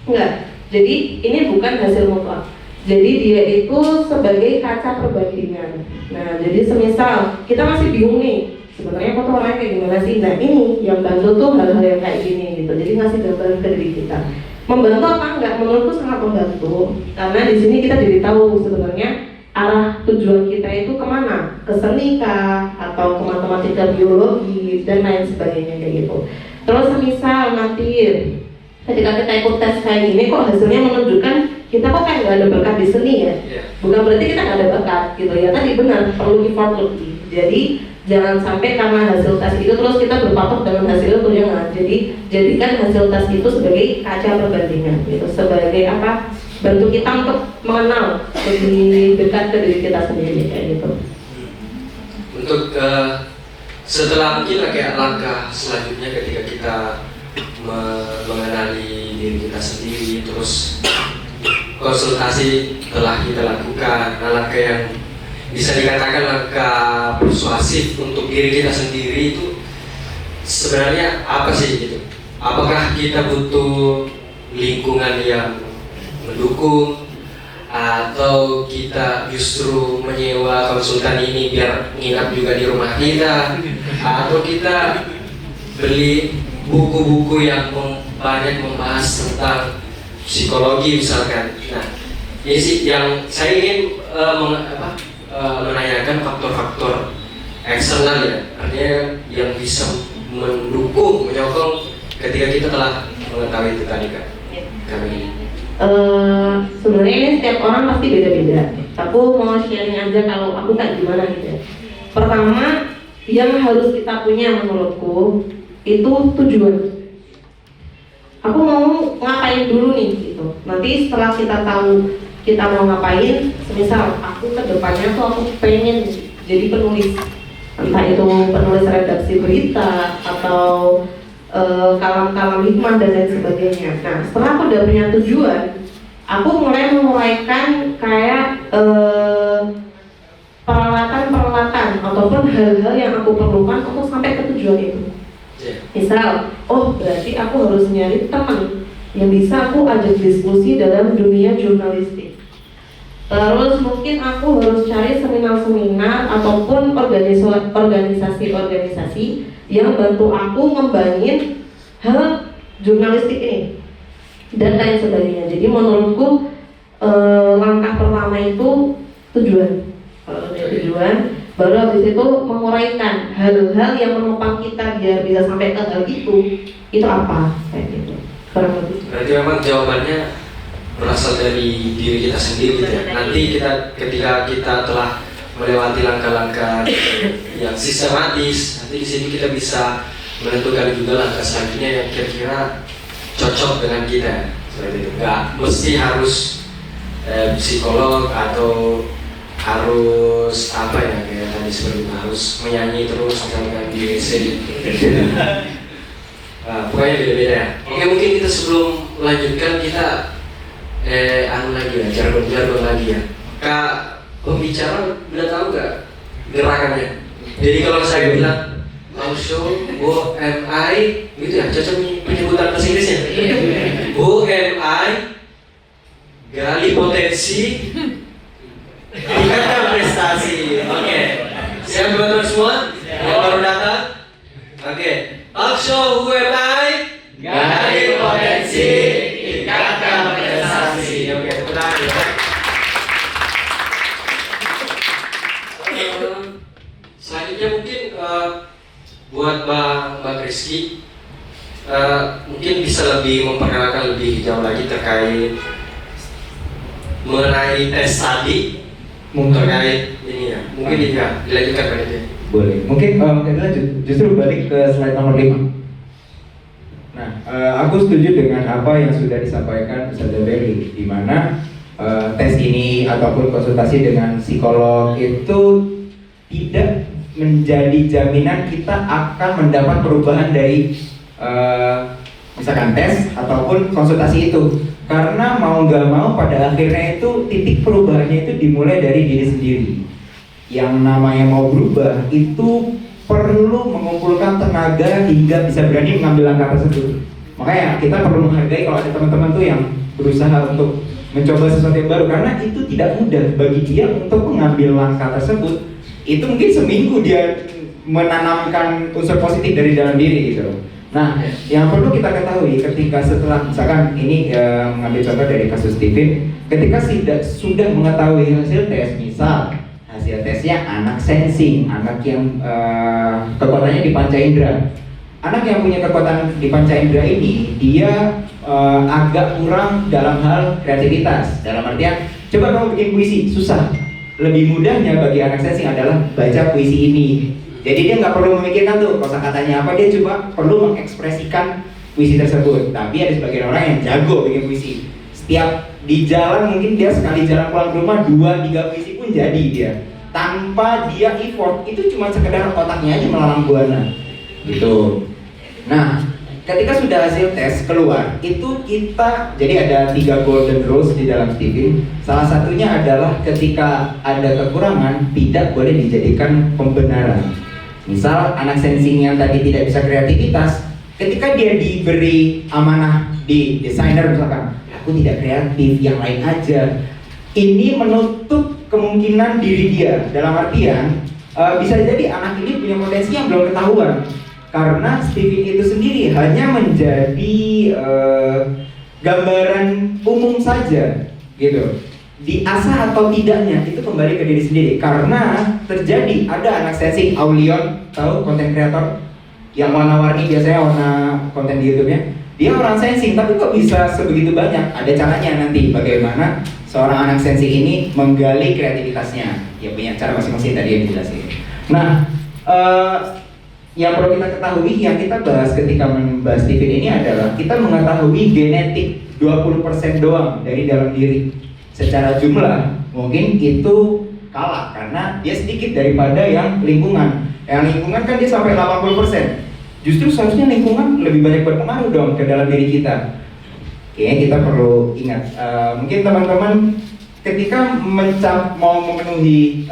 Enggak. Jadi ini bukan hasil mutlak. Jadi dia itu sebagai kaca perbandingan. Nah, jadi semisal kita masih bingung nih, sebenarnya aku tuh orangnya kayak gimana sih? Nah, ini yang bantu tuh hal-hal yang kayak gini gitu. Jadi ngasih gambaran ke diri kita. Membantu apa enggak? Menurutku sangat membantu. Karena di sini kita jadi tahu sebenarnya arah tujuan kita itu kemana? Ke seni kah? Atau ke matematika, biologi dan lain sebagainya kayak gitu. Terus semisal nanti ketika kita ikut tes kayak gini kok hasilnya menunjukkan kita kok kayak nggak ada bakat di seni ya. Bukan berarti kita nggak ada bakat gitu ya. Tadi benar, perlu effort lebih. Jadi jangan sampai karena hasil tes itu terus kita berpatok dengan hasil itu, jangan. Jadi jadikan hasil tes itu sebagai kaca perbandingan gitu, sebagai apa? Bantu kita untuk mengenal lebih dekat ke diri kita sendiri kayak gitu. Untuk setelah mungkin kayak langkah selanjutnya ketika kita mengenali diri kita sendiri, terus konsultasi telah kita lakukan, langkah yang bisa dikatakan langkah persuasif untuk diri kita sendiri itu sebenarnya apa sih gitu? Apakah kita butuh lingkungan yang mendukung, atau kita justru menyewa konsultan ini biar nginap juga di rumah kita, atau kita beli buku-buku yang banyak membahas tentang psikologi misalkan. Nah, ini sih yang saya ingin menanyakan faktor-faktor eksternal ya, artinya yang bisa mendukung, menyokong ketika kita telah mengetahui itu tadi kan. Kami sebenarnya ini setiap orang pasti beda-beda. Aku mau sharing aja kalau aku kayak gimana gitu. Pertama, yang harus kita punya menurutku itu tujuan. Aku mau ngapain dulu nih gitu. Nanti setelah kita tahu kita mau ngapain, semisal aku ke depannya tuh aku pengen jadi penulis, entah itu penulis redaksi berita atau kalam-kalam hikmah dan lain sebagainya. Nah, setelah aku udah punya tujuan, aku mulai menguraikan kayak ataupun hal-hal yang aku perlukan untuk sampai ke tujuan itu. Misal, oh berarti aku harus nyari teman yang bisa aku ajak diskusi dalam dunia jurnalistik. Terus mungkin aku harus cari seminar-seminar ataupun organisasi-organisasi yang bantu aku ngembangin hal jurnalistik ini dan lain sebagainya. Jadi menurutku langkah pertama itu tujuan. Kalau udah tujuan, baru habis itu menguraikan hal-hal yang menopang kita biar bisa sampai ke hal itu apa kayak gitu. Kurang lebih. Berarti memang jawabannya berasal dari diri kita sendiri gitu ya. Nanti ketika kita telah melewati langkah-langkah yang sistematis, nanti di sini kita bisa menentukan juga langkah selanjutnya yang kira-kira cocok dengan kita. Seperti itu. Nggak mesti harus psikolog atau harus apa ya, kayak tadi seperti itu, harus menyanyi terus misalkan di WC. Pokoknya beda-beda ya. Oke, mungkin kita sebelum lanjutkan kita anu lagi ya, jargon-jargon lagi ya. Kak pembicara udah tahu nggak gerakannya? Jadi kalau saya bilang also who am I gitu ya, cocok penyebutan bahasa Inggrisnya. Who am I, gali potensi, tingkatkan prestasi. Oke, siap teman-teman semua yang baru datang? Oke, also who am I, gali potensi, tingkatkan prestasi. Oke, tepuk tangan ya. Selanjutnya mungkin buat Mbak Rizky, mungkin bisa lebih memperkenalkan lebih jauh lagi terkait mengenai tes tadi, terkait ini ya. Mungkin dilanjutkan Pak Dede. Boleh. Mungkin kita lanjut, justru balik ke slide nomor 5. Nah, aku setuju dengan apa yang sudah disampaikan Ustazah Berli, di mana tes ini ataupun konsultasi dengan psikolog itu tidak menjadi jaminan kita akan mendapat perubahan dari misalkan tes ataupun konsultasi itu, karena mau nggak mau pada akhirnya itu titik perubahannya itu dimulai dari diri sendiri. Yang namanya mau berubah itu perlu mengumpulkan tenaga hingga bisa berani mengambil langkah tersebut. Makanya kita perlu menghargai kalau ada teman-teman tuh yang berusaha untuk mencoba sesuatu yang baru, karena itu tidak mudah bagi dia untuk mengambil langkah tersebut. Itu mungkin seminggu dia menanamkan unsur positif dari dalam diri gitu. Nah, yang perlu kita ketahui ketika setelah misalkan ini mengambil contoh dari kasus Steven, ketika sudah mengetahui hasil tes, misal hasil tesnya anak sensing, anak yang kekuatannya di panca indera. Anak yang punya kekuatan di panca indera ini dia agak kurang dalam hal kreativitas. Dalam artian, coba kamu bikin puisi, susah. Lebih mudahnya bagi anak sensing adalah baca puisi ini. Jadi dia nggak perlu memikirkan tuh kosakatanya apa, dia cuma perlu mengekspresikan puisi tersebut. Tapi ada sebagian orang yang jago bikin puisi. Setiap di jalan mungkin dia sekali jalan pulang ke rumah 2-3 puisi pun jadi dia. Tanpa dia effort, itu cuma sekedar otaknya aja melalang buana. Gitu. Nah, ketika sudah hasil tes keluar, itu kita jadi ada 3 golden rules di dalam Steven. Salah satunya adalah ketika ada kekurangan tidak boleh dijadikan pembenaran. Misal anak sensing yang tadi tidak bisa kreativitas, ketika dia diberi amanah di desainer misalkan, aku tidak kreatif, yang lain aja. Ini menutup kemungkinan diri dia. Dalam artian bisa jadi anak ini punya potensi yang belum ketahuan. Karena Steven itu sendiri hanya menjadi gambaran umum saja, gitu. Diasah atau tidaknya itu kembali ke diri sendiri. Karena terjadi ada anak sensing, Aulion, tahu konten kreator yang warna-warni biasanya warna konten di YouTube-nya. Dia orang sensing, tapi kok bisa sebegitu banyak? Ada caranya nanti bagaimana seorang anak sensing ini menggali kreativitasnya. Ya punya cara masing-masing tadi yang dijelasin. Nah, yang perlu kita ketahui, yang kita bahas ketika membahas Steven ini adalah kita mengetahui genetik 20% doang dari dalam diri. Secara jumlah mungkin itu kalah karena dia sedikit daripada yang lingkungan. Yang lingkungan kan dia sampai 80%. Justru seharusnya lingkungan lebih banyak berpengaruh dong ke dalam diri kita. Kayaknya kita perlu ingat. Mungkin teman-teman ketika mau memenuhi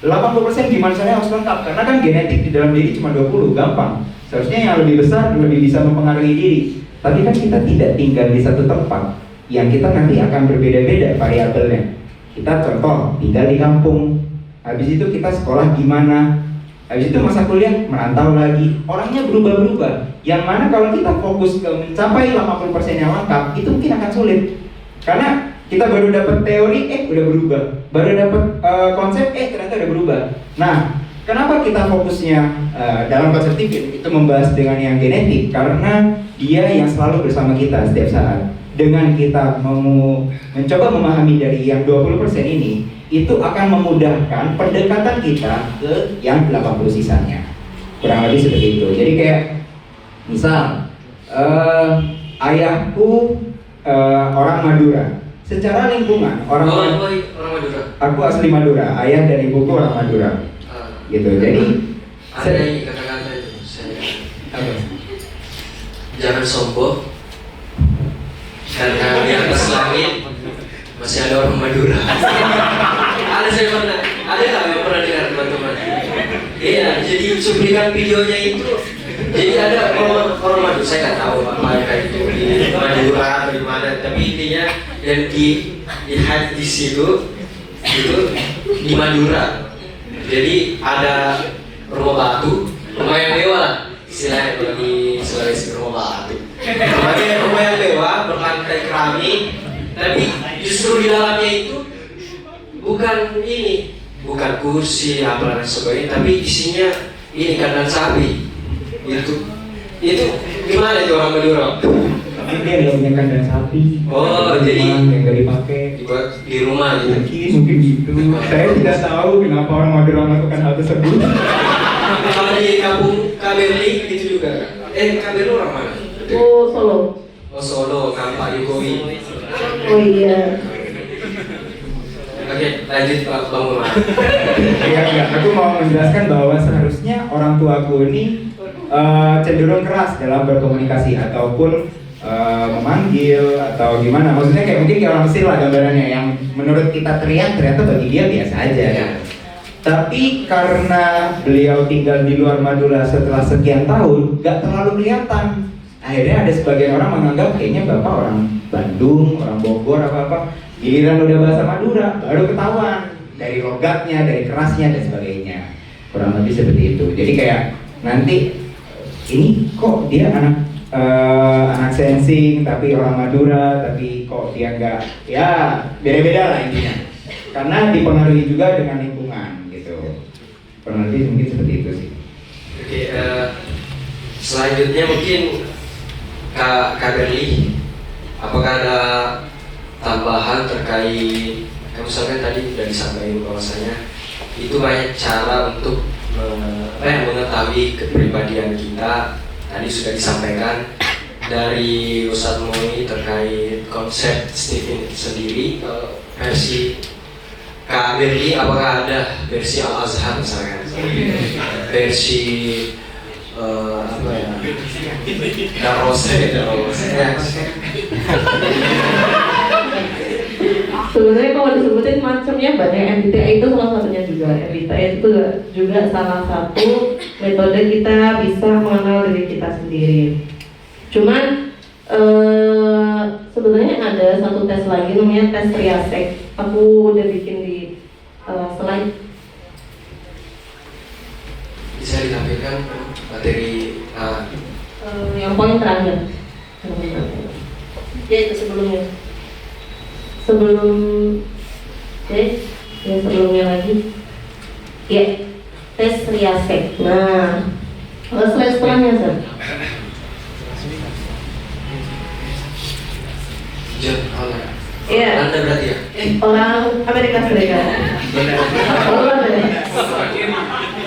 80% gimana caranya harus lengkap, karena kan genetik di dalam diri cuma 20, gampang. Seharusnya yang lebih besar lebih bisa mempengaruhi diri. Tapi kan kita tidak tinggal di satu tempat, yang kita nanti akan berbeda-beda variabelnya. Kita contoh tinggal di kampung, habis itu kita sekolah gimana, habis itu masa kuliah merantau lagi, orangnya berubah-berubah. Yang mana kalau kita fokus ke mencapai 80% yang lengkap, itu mungkin akan sulit. Karena kita baru dapat teori, udah berubah. Baru dapat konsep, ternyata udah berubah. Nah, kenapa kita fokusnya dalam konsep itu membahas dengan yang genetik? Karena dia yang selalu bersama kita setiap saat. Dengan kita mencoba memahami dari yang 20% ini, itu akan memudahkan pendekatan kita ke yang 80 sisanya. Kurang lebih seperti itu. Jadi kayak misal ayahku orang Madura. Secara lingkungan orang Madura. Aku asli Madura, ayah dan ibuku orang Madura. Gitu. Jadi ada yang kata-kata itu saya jangan sombong karena di atas langit masih ada orang Madura. Ada saya pernah, ada nggak yang pernah dengar teman-teman? Iya, jadi cuplikan videonya itu, jadi ada orang Madura, saya nggak tahu apa kayak itu di Madura atau di mana, tapi intinya yang di hadis itu di Madura. Jadi ada rumah batu, rumah yang mewah lah, istilahnya kalau di Sulawesi rumah batu. Rumah yang mewah berlantai keramik, tapi justru di dalamnya itu bukan kursi apa dan sebagainya, tapi isinya ini kandang sapi. Itu gimana itu orang Madura? Tapi dia nggak punya kandang sapi. Oh, jadi yang nggak dipakai. dibuat di rumah gitu. Mungkin gitu. Saya tidak tahu kenapa orang Madura melakukan hal tersebut. Kalau di kampung Kaberli gitu juga. Kaberli orang mana? Oh, Solo. Oh, Solo, Kampak Jokowi. Oh iya. Oke, lanjut Pak Bang Umar. Enggak, aku mau menjelaskan bahwa seharusnya orang tuaku ini cenderung keras dalam berkomunikasi ataupun memanggil atau gimana. Maksudnya kayak mungkin kayak orang Mesir lah gambarannya, yang menurut kita teriak ternyata bagi dia biasa aja. Ya. Tapi karena beliau tinggal di luar Madura setelah sekian tahun, gak terlalu kelihatan. Akhirnya ada sebagian orang menganggap kayaknya bapak orang Bandung, orang Bogor apa-apa. Giliran udah bahasa Madura, baru ketahuan dari logatnya, dari kerasnya dan sebagainya. Kurang lebih seperti itu. Jadi kayak nanti ini kok dia anak sensing tapi orang Madura, tapi kok dia enggak, ya beda-beda lah intinya. Karena dipengaruhi juga dengan lingkungan gitu. Kurang lebih mungkin seperti itu sih. Oke, selanjutnya mungkin Kak Berli, apakah ada tambahan terkait, misalkan tadi sudah disampaikan bahwasanya itu banyak cara untuk mengetahui kepribadian kita. Tadi sudah disampaikan dari Ustadz Moi terkait konsep Stephen itu sendiri. Versi Kak Berli, apakah ada versi Al Azhar misalkan, versi apa ya, Darose. Sebenarnya kalau disebutin macamnya banyak, MBTI itu salah satunya juga. MBTI itu juga salah satu metode kita bisa mengenal diri kita sendiri. Cuman sebenarnya ada satu tes lagi namanya tes Riasek. Aku udah bikin di slide. Bisa ditampilkan materi Yang poin terakhir. Ya itu sebelumnya. Sebelumnya lagi. Ya, tes Riasek. Nah, slide setelahnya, Sir. John Holland. Iya. Anda berarti ya? Orang Amerika Serikat. Holland ya?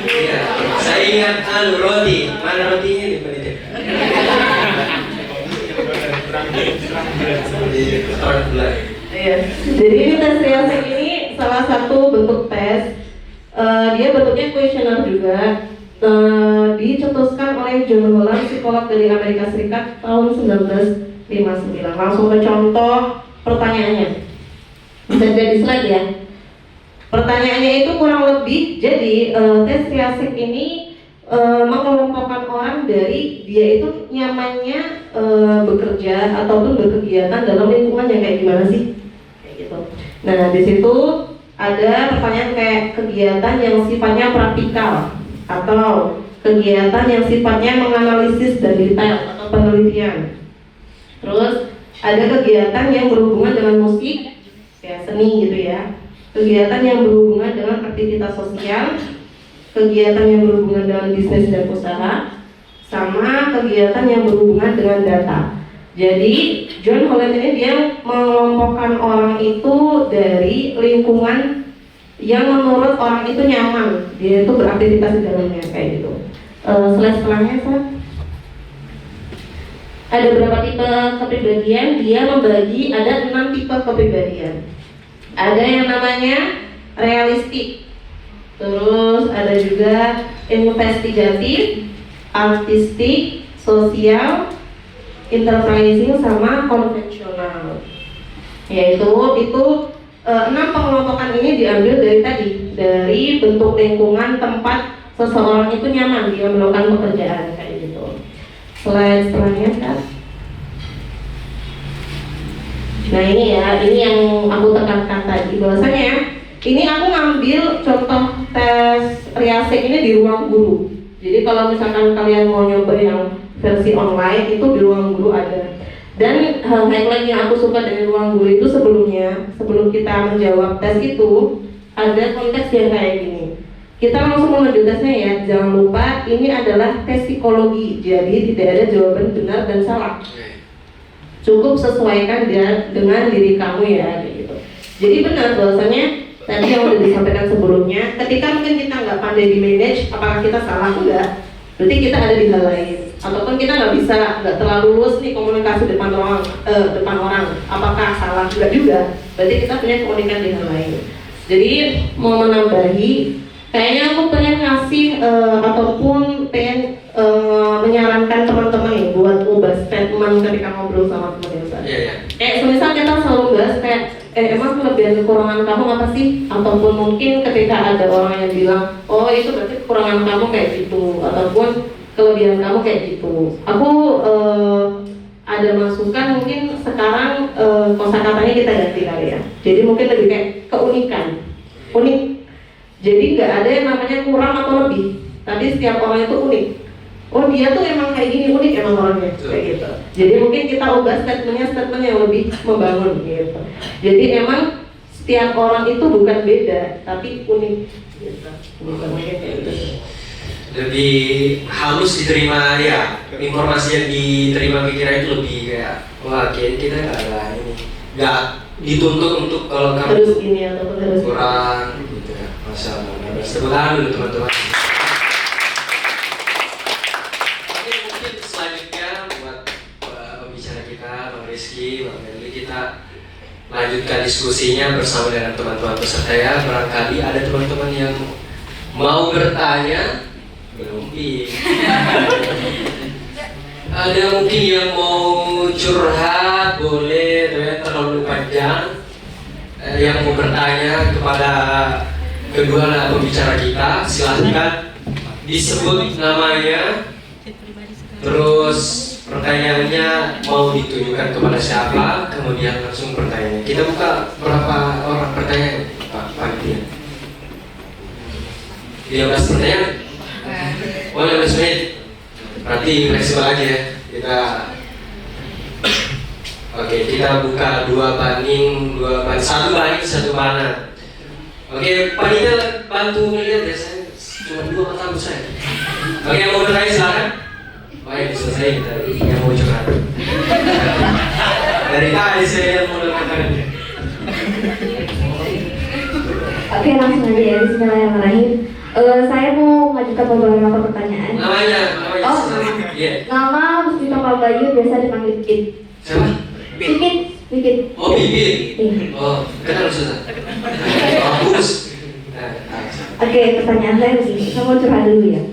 Iya. Saya ingat roti. Mana rotinya nih pendidik? Terang bulan. Iya. Jadi ini tes Riasek ini salah satu bentuk tes. Dia bentuknya kuesioner juga. Dicetuskan oleh John Holland, psikolog dari Amerika Serikat tahun 1959. Langsung ke contoh pertanyaannya. Bisa jadi slide ya. Pertanyaannya itu kurang lebih, jadi tes Triasik ini mengelompokkan orang dari dia itu nyamannya bekerja ataupun berkegiatan dalam lingkungan yang kayak gimana sih, kayak gitu. Nah di situ ada pertanyaan kayak kegiatan yang sifatnya praktikal atau kegiatan yang sifatnya menganalisis dan detail atau penelitian. Terus ada kegiatan yang berhubungan dengan musik, ya seni gitu ya. Kegiatan yang berhubungan dengan aktivitas sosial, kegiatan yang berhubungan dengan bisnis dan usaha, sama kegiatan yang berhubungan dengan data. Jadi John Holland ini dia mengelompokkan orang itu dari lingkungan yang menurut orang itu nyaman, dia itu beraktivitas di dalamnya kayak gitu. Slide setelahnya Pak. Ada berapa tipe kepribadian? Dia membagi ada 6 tipe kepribadian. Ada yang namanya realistik, terus ada juga investigatif, artistik, sosial, enterprising, sama konvensional. Yaitu itu 6 pengelompokan ini diambil dari tadi, dari bentuk lingkungan tempat seseorang itu nyaman dia melakukan pekerjaan kayak gitu. Slide setelahnya Kak. Nah ini ya, ini yang aku tekankan tadi bahwasanya ini aku ngambil contoh tes Triasik ini di ruang guru. Jadi kalau misalkan kalian mau nyoba yang versi online itu di ruang guru ada. Dan highlight yang aku suka dari ruang guru itu sebelum kita menjawab tes itu ada konteks yang kayak gini. Kita langsung menuju tesnya ya. Jangan lupa ini adalah tes psikologi. Jadi tidak ada jawaban benar dan salah. Cukup sesuaikan dia dengan diri kamu ya gitu. Jadi benar bahwasanya tadi yang udah disampaikan sebelumnya, ketika mungkin kita nggak pandai di manage, apakah kita salah? Enggak. Berarti kita ada di hal lain. Ataupun kita nggak terlalu lulus nih komunikasi depan orang. Apakah salah? Enggak juga. Berarti kita punya komunikasi di hal lain. Jadi mau menambahi, kayaknya aku pengen ngasih ataupun pengen menyarankan teman-teman nih buat ubah statement ketika ngobrol sama teman yang saya. Semisal kita selalu bahas kayak emang kelebihan kekurangan kamu apa sih? Ataupun mungkin ketika ada orang yang bilang, oh itu berarti kekurangan kamu kayak gitu, ataupun kelebihan kamu kayak gitu. Aku ada masukan mungkin sekarang kosakatanya kita ganti kali ya. Jadi mungkin lebih kayak keunikan, unik. Jadi nggak ada yang namanya kurang atau lebih, tapi setiap orang itu unik. Oh dia tuh emang kayak gini, unik emang orangnya kayak gitu. Jadi mungkin kita ubah statement yang lebih membangun gitu. Jadi emang setiap orang itu bukan beda, tapi unik gitu. Bukan kayak gitu. Lebih halus diterima ya, informasi yang diterima pikiran itu lebih kayak wah kita nggak ada ini, nggak dituntut untuk kalau kamu harus ini ataupun harus kurang gitu ya. Masya Allah. Tepuk tangan dulu teman-teman. Oke, mungkin selanjutnya buat pembicara kita, Bang Rizky, Bang Melly, kita lanjutkan diskusinya bersama dengan teman-teman peserta ya. Barangkali ada teman-teman yang mau bertanya, belum. Ada mungkin yang mau curhat, boleh, terlalu panjang. Yang mau bertanya kepada kedua pembicara kita, silahkan disebut namanya, terus pertanyaannya mau ditujukan kepada siapa, kemudian langsung bertanya. Kita buka berapa orang pertanyaan, Pak Panitia? 15 pertanyaan? Boleh 15 menit. Berarti fleksibel aja ya. Kita buka 2 banding 1 banding 1 mana. Oke, panitia bantu melihat ya, saya cuma 2 mata saya. Oke, yang mau bertanya silakan. Baik, selesai kita. Yang mau curhat. Dari tadi saya yang mau bertanya. Oke, langsung aja ya. Bismillahirrahmanirrahim. Saya mau mengajukan beberapa pertanyaan. Namanya. Oh, Iya. nama Puspita Pabayu biasa dipanggil Pipit. Siapa? Pipit. Oh, Pipit. Oh, kenal Ustaz. Bagus. Oke, pertanyaan saya begini. Saya mau curhat dulu ya.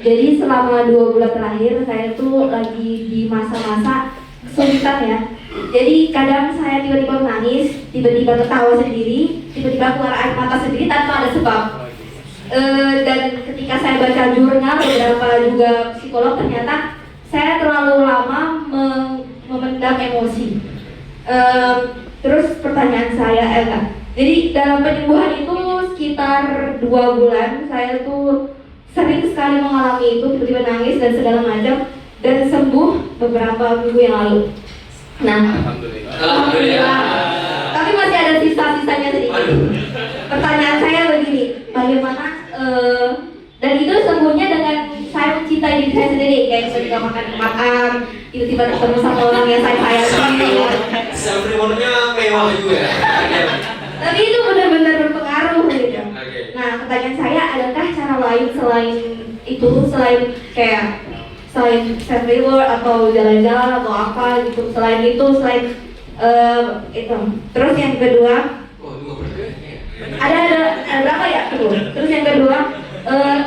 Jadi selama 2 bulan terakhir saya tuh lagi di masa-masa kesulitan ya. Jadi kadang saya tiba-tiba menangis, tiba-tiba ketawa sendiri, tiba-tiba keluar air mata sendiri tanpa ada sebab. Dan ketika saya baca jurnal beberapa juga psikolog, ternyata saya terlalu lama memendam emosi. Terus pertanyaan saya, jadi dalam penyembuhan itu sekitar 2 bulan saya tuh sering sekali mengalami itu, tiba-tiba nangis dan segala macam, dan sembuh beberapa minggu yang lalu. Nah, Alhamdulillah. Tapi masih ada sisa-sisanya sedikit. Pertanyaan saya begini, bagaimana dan itu sembuhnya dengan saya mencintai diri saya sendiri, kayak ketika makan, tiba-tiba ketemu sama orang yang saya sayangi. Self-rewardnya mewah juga. Tapi itu benar-benar berpengaruh gitu. Oke. Nah, pertanyaan saya, adakah cara lain selain itu, selain self reward atau jalan-jalan atau apa gitu, selain itu, selain itu. Terus yang kedua, Oh, 2 berdua. ada berapa ya? Terus yang kedua,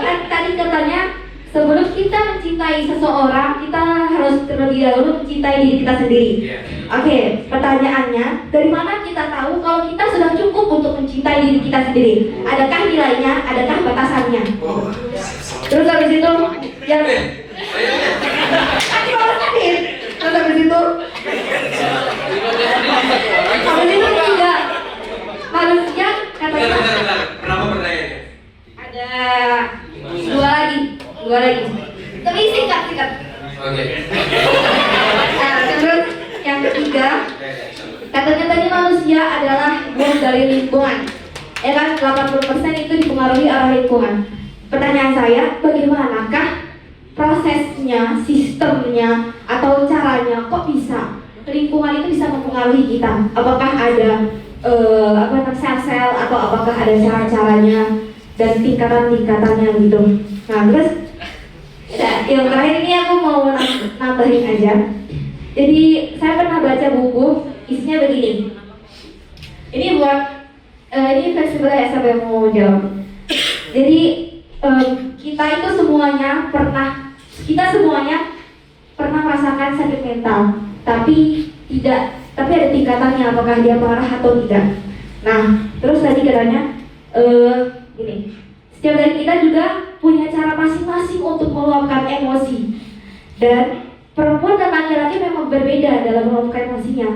kan tadi katanya sebelum kita mencintai seseorang, kita harus terlebih dahulu mencintai diri kita sendiri. Iya. Oke, pertanyaannya, dari mana kita tahu kalau kita sudah cukup untuk mencintai diri kita sendiri? Adakah nilainya? Adakah batasannya? Oh. Terus habis itu, yang sakit. Terus habis itu juga manusia katanya Bentar. Berapa pertanyaannya? ada dua lagi. Tapi singkat. Oke. Nah, terus yang ketiga, katanya tadi manusia adalah buah dari lingkungan. Ya kan, 80% itu dipengaruhi oleh lingkungan. Pertanyaan saya, bagaimanakah prosesnya, sistemnya, atau caranya kok bisa lingkungan itu bisa mempengaruhi kita? Apakah ada sel-sel atau apakah ada cara-caranya dan tingkatan-tingkatannya gitu? Nah, terus yang terakhir ini aku mau nambahin aja. Jadi saya pernah baca buku, isinya begini. Ini buat ini fleksibel ya, siapa yang mau jawab? Jadi kita semuanya pernah merasakan sakit mental, tapi ada tingkatannya, apakah dia parah atau tidak. Nah, terus tadi katanya gini, setiap dari kita juga punya cara masing-masing untuk meluapkan emosi, dan perempuan dan laki-laki memang berbeda dalam meluapkan emosinya.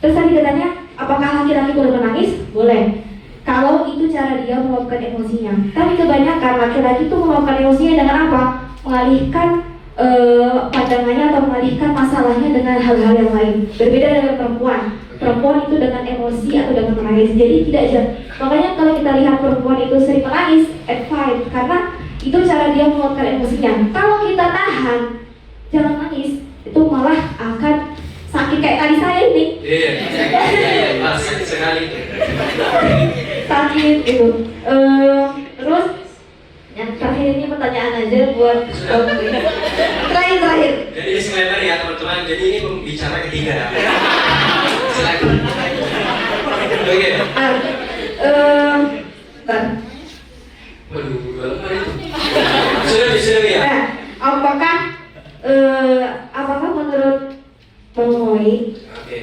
Terus tadi katanya, apakah laki-laki boleh menangis? Boleh, kalau itu cara dia meluapkan emosinya. Tapi kebanyakan laki-laki itu meluapkan emosinya dengan apa? Mengalihkan pandangannya atau mengalihkan masalahnya dengan hal-hal yang lain. Berbeda dengan perempuan. Perempuan itu dengan emosi atau dengan menangis. Jadi tidak aja. Makanya kalau kita lihat perempuan itu sering menangis, fine, karena itu cara dia meluapkan emosinya. Kalau kita tahan, jangan nangis, itu malah akan sakit kayak tadi saya ini. Iya. Sakit sekali. Sakit gitu. Terus yang terakhir ini pertanyaan aja buat terakhir. Jadi disclaimer ya teman-teman, jadi ini pembicara ketiga. Silakan. Oke. Bentar. Waduh, apa itu? Sudah ya. Nah, apakah menurut Bang Moi? Oke.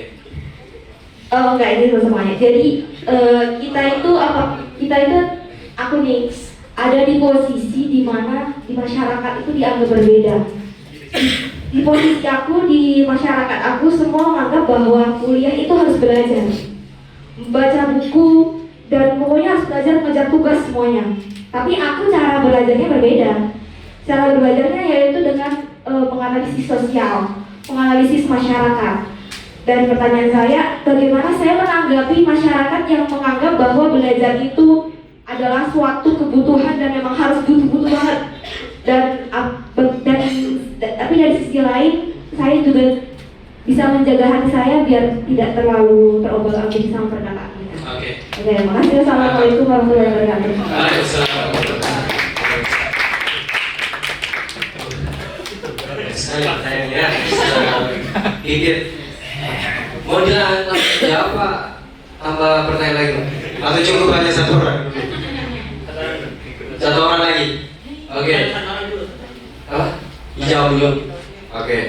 Oh enggak, ini dulu semuanya. Jadi kita itu aku nih ada di posisi di mana di masyarakat itu dianggap berbeda. Di posisi aku, di masyarakat aku, semua menganggap bahwa kuliah itu harus belajar, membaca buku, dan pokoknya harus belajar mengejar tugas semuanya. Tapi aku cara belajarnya berbeda. Cara belajarnya yaitu dengan menganalisis sosial, menganalisis masyarakat. Dan pertanyaan saya, bagaimana saya menanggapi masyarakat yang menganggap bahwa belajar itu adalah suatu kebutuhan dan memang harus butuh-butuh banget. Tapi dari sisi lain, saya juga bisa menjaga hati saya biar tidak terlalu terobos-abis sama perkataan kita. Oke. Oke, makasih. Assalamualaikum warahmatullahi wabarakatuh. Waalaikumsalam. Sekali pertanyaannya. Dikit. Mau jawab Pak? Tambah pertanyaan lagi? Atau cukup hanya satu orang? Satu orang lagi? Oke. Apa? Dijawab dulu. Oke.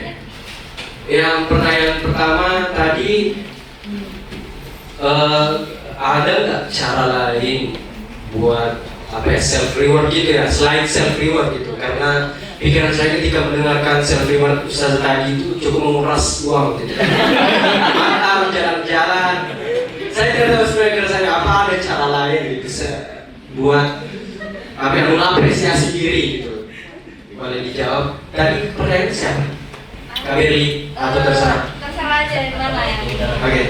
Yang pertanyaan pertama tadi, ada nggak cara lain buat self reward gitu ya, selain self reward gitu? Karena pikiran saya ketika mendengarkan self reward Ustaz tadi itu cukup menguras uang gitu. Mantap jalan-jalan. Saya tidak tahu sebenarnya rasanya apa, ada cara lain gitu buat mengapresiasi diri gitu. Boleh dijawab. Tadi pertanyaan siapa? Kabiri atau terserah? Terserah aja yang mana ya. Oke.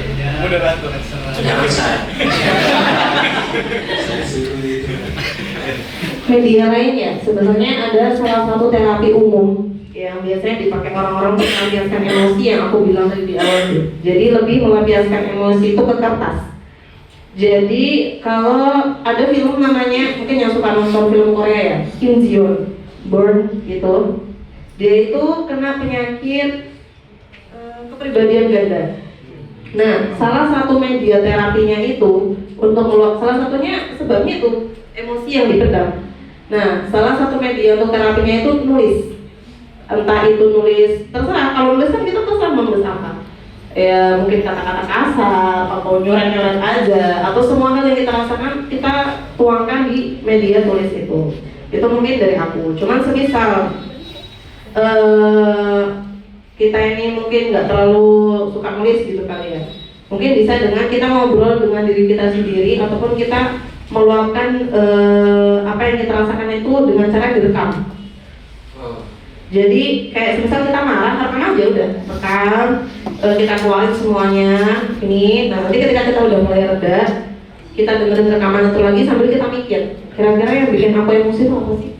Udah bantu. Jangan saya. Saya suruh itu. Media lain ya, sebenarnya ada salah satu terapi umum yang biasanya dipakai orang-orang untuk melampiaskan emosi yang aku bilang tadi di awal. Jadi lebih melampiaskan emosi itu ke kertas. Jadi kalau ada film namanya, mungkin yang suka nonton film Korea ya, Kim Ji Burn gitu. Dia itu kena penyakit kepribadian ganda. Nah, salah satu media terapinya itu untuk salah satunya sebabnya itu emosi yang dipendam. Nah, salah satu media untuk terapinya itu nulis. Entah itu nulis, terserah. Kalau nulis kan kita terserah mau nulis apa. Ya mungkin kata-kata kasar atau nyoret-nyoret aja, atau semua hal yang kita rasakan kita tuangkan di media tulis itu. Itu mungkin dari aku. Cuman semisal kita ini mungkin nggak terlalu suka nulis gitu kali ya. Mungkin bisa dengan kita ngobrol dengan diri kita sendiri, ataupun kita meluapkan apa yang kita rasakan itu dengan cara direkam. Jadi kayak misal kita marah, rekam aja udah, rekam, kita keluarin semuanya ini. Nah nanti ketika kita udah mulai reda, kita dengerin rekaman itu lagi sambil kita mikir, kira-kira yang bikin aku emosi itu apa sih?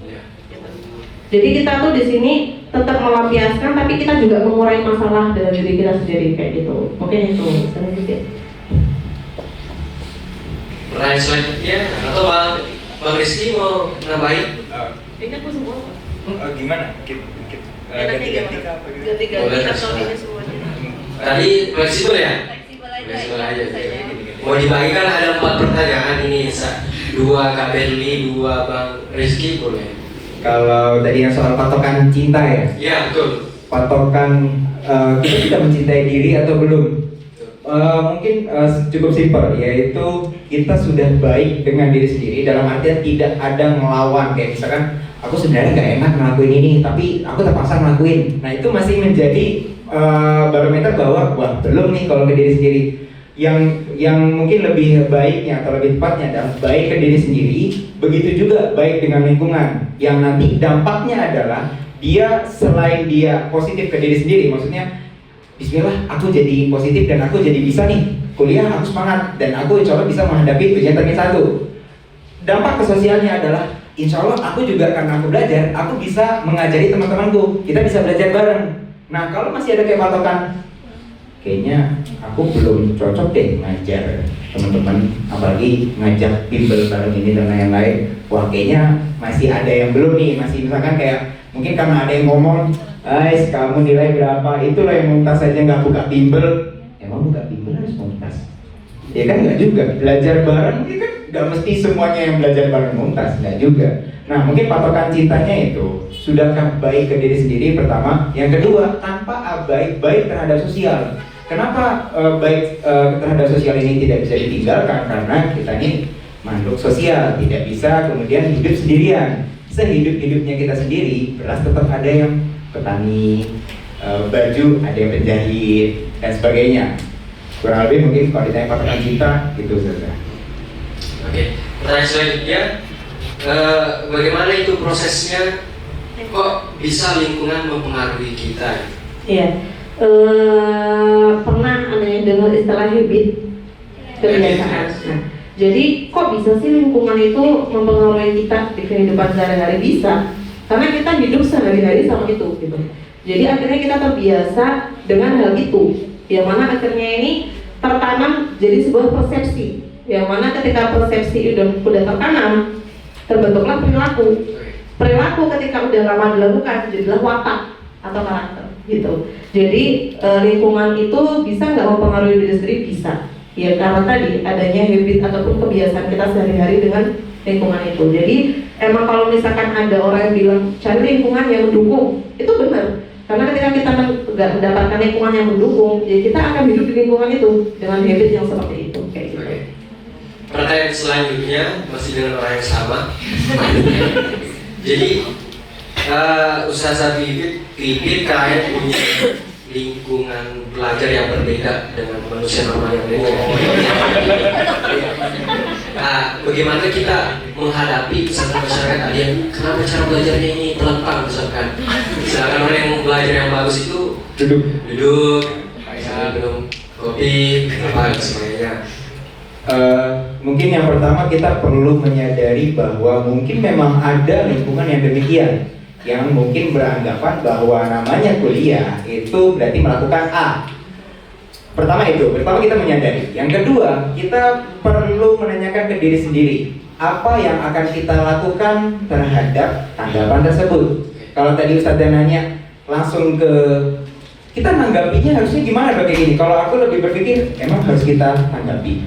Jadi kita tuh di sini tetap melampiaskan, tapi kita juga mengurangi masalah dalam diri kita sendiri kayak gitu. Mungkin itu sedikit. Pertanyaan selanjutnya, atau Bang Rizky mau nambahin? Ini aku semua. Gimana? Ganti-ganti apa gitu? Ganti-ganti atau ini semuanya. Tadi fleksibel ya? Fleksibel aja. Mau dibagikan ada 4 pertanyaan ini, 2 Kak Berli, 2 Bang Rizky boleh? Kalau tadi yang soal patokan cinta ya, Iya betul. patokan kita sudah mencintai diri atau belum? Mungkin cukup simpel, yaitu kita sudah baik dengan diri sendiri dalam artian tidak ada ngelawan. Kayak misalkan aku sebenarnya nggak enak ngelakuin ini, tapi aku terpaksa ngelakuin. Nah itu masih menjadi barometer bahwa wah belum nih kalau ke diri sendiri. Yang mungkin lebih baiknya atau lebih tepatnya adalah baik ke diri sendiri, begitu juga baik dengan lingkungan. Yang nanti dampaknya adalah dia selain dia positif ke diri sendiri, maksudnya bismillah aku jadi positif dan aku jadi bisa nih kuliah, aku semangat dan aku insya Allah bisa menghadapi ujian termin 1. Dampak ke sosialnya adalah insya Allah aku juga karena aku belajar, aku bisa mengajari teman-temanku, kita bisa belajar bareng. Nah kalau masih ada kayak patokan, kayaknya aku belum cocok deh ngajar teman-teman, apalagi ngajak bimbel bareng ini dan lain-lain. Wah kayaknya masih ada yang belum nih, masih misalkan kayak mungkin karena ada yang ngomong, guys kamu nilai berapa, itulah yang muntas aja nggak buka bimbel. Emang buka bimbel harus muntas? Ya kan nggak juga, belajar bareng ya kan nggak mesti semuanya yang belajar bareng muntas, nggak juga. Nah mungkin patokan cintanya itu, sudahkah baik ke diri sendiri pertama, yang kedua tanpa baik terhadap sosial. Kenapa baik terhadap sosial ini tidak bisa ditinggalkan? Karena kita ini makhluk sosial, tidak bisa kemudian hidup sendirian. Sehidup-hidupnya kita sendiri, beras tetap ada yang petani, baju ada yang penjahit dan sebagainya. Kurang lebih mungkin kalau ditanya patokan cinta gitu saja. Oke, pertanyaan selanjutnya, bagaimana itu prosesnya? Kok bisa lingkungan mempengaruhi kita? Iya. Pernah ada yang dengar istilah habit, kebiasaan. Nah, jadi kok bisa sih lingkungan itu mempengaruhi kita di kehidupan sehari-hari? Bisa, karena kita hidup sehari-hari sama itu gitu. Jadi akhirnya kita terbiasa dengan hal itu, yang mana akhirnya ini tertanam jadi sebuah persepsi, yang mana ketika persepsi udah tertanam, terbentuklah perilaku ketika udah lama dilakukan jadilah watak atau karakter gitu. Jadi lingkungan itu bisa nggak mempengaruhi diri sendiri? Bisa ya, karena tadi adanya habit ataupun kebiasaan kita sehari-hari dengan lingkungan itu. Jadi emang kalau misalkan ada orang yang bilang cari lingkungan yang mendukung, itu benar. Karena ketika kita nggak mendapatkan lingkungan yang mendukung, ya kita akan hidup di lingkungan itu dengan habit yang seperti itu, kayak gitu. Oke. Pertanyaan selanjutnya masih dengan orang yang sama. Jadi Ustazah Pipit kalian punya lingkungan belajar yang berbeda dengan manusia normal yang lainnya. Nah, bagaimana kita menghadapi misalkan masyarakat ada yang kenapa cara belajarnya ini telentang misalkan orang yang belajar yang bagus itu duduk minum kopi apa sebagainya. Mungkin yang pertama kita perlu menyadari bahwa mungkin memang ada lingkungan yang demikian, yang mungkin beranggapan bahwa namanya kuliah itu berarti melakukan A. Pertama kita menyadari. Yang kedua, kita perlu menanyakan ke diri sendiri, apa yang akan kita lakukan terhadap tanggapan tersebut. Kalau tadi Ustadzah nanya langsung ke kita nanggapinya harusnya gimana kayak gini. Kalau aku lebih berpikir emang harus kita tanggapi.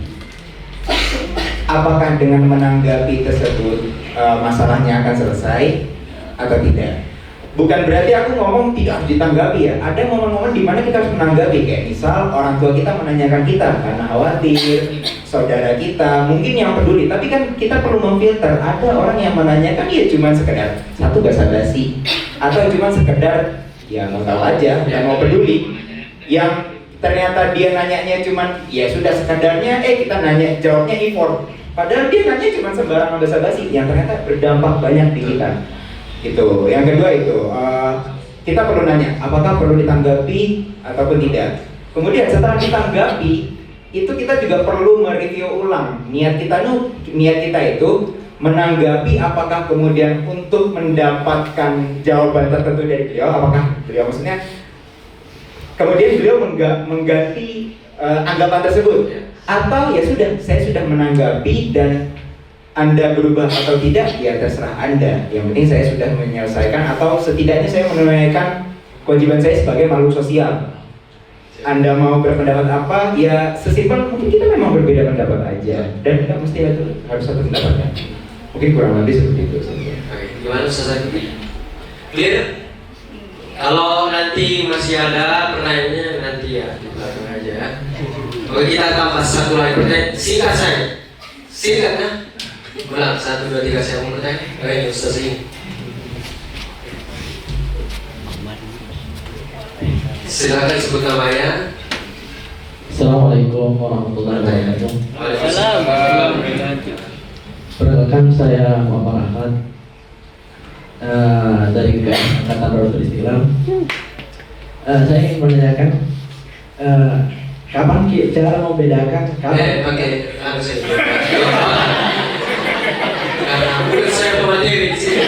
Apakah dengan menanggapi tersebut masalahnya akan selesai atau tidak? Bukan berarti aku ngomong tidak harus ditanggapi ya. Ada momen-momen di mana kita harus menanggapi, kayak misal orang tua kita menanyakan kita karena khawatir, saudara kita mungkin yang peduli, tapi kan kita perlu memfilter. Ada orang yang menanyakan ya cuma sekedar satu basa-basi atau cuma sekedar ya mau tahu aja dan mau peduli. Yang ternyata dia nanyanya cuma ya sudah sekadarnya kita nanya jawabnya import. Padahal dia nanya cuma sembarangan basa-basi yang ternyata berdampak banyak di kita. Itu. Yang kedua itu kita perlu nanya apakah perlu ditanggapi ataupun tidak. Kemudian setelah ditanggapi itu kita juga perlu mereview ulang niat kita itu menanggapi apakah kemudian untuk mendapatkan jawaban tertentu dari beliau, apakah beliau maksudnya kemudian beliau mengganti anggapan tersebut, atau ya sudah saya sudah menanggapi dan Anda berubah atau tidak ya terserah Anda. Yang penting saya sudah menyelesaikan atau setidaknya saya menunaikan kewajiban saya sebagai makhluk sosial. Anda mau berpendapat apa ya sesimpel mungkin kita memang berbeda pendapat aja dan tidak mesti harus satu pendapat kan. Mungkin kurang lebih seperti itu. Oke, gimana Ustazah Pipit? Clear? Kalau nanti masih ada pertanyaannya nanti ya di belakang aja. Oke, kita tambah satu lagi pertanyaan singkat saja. Singkat kan? Ulang 1, 2, 3 saya mau bertanya. Oke, Ustaz ini. Silakan sebut namanya. Assalamualaikum warahmatullahi wabarakatuh. Waalaikumsalam. Perkenalkan saya Muhammad Ahmad dari Angkatan Darul Istiqlal. Saya ingin menanyakan kapan cara membedakan Pakai harus saya karena mungkin saya pemateri di sini.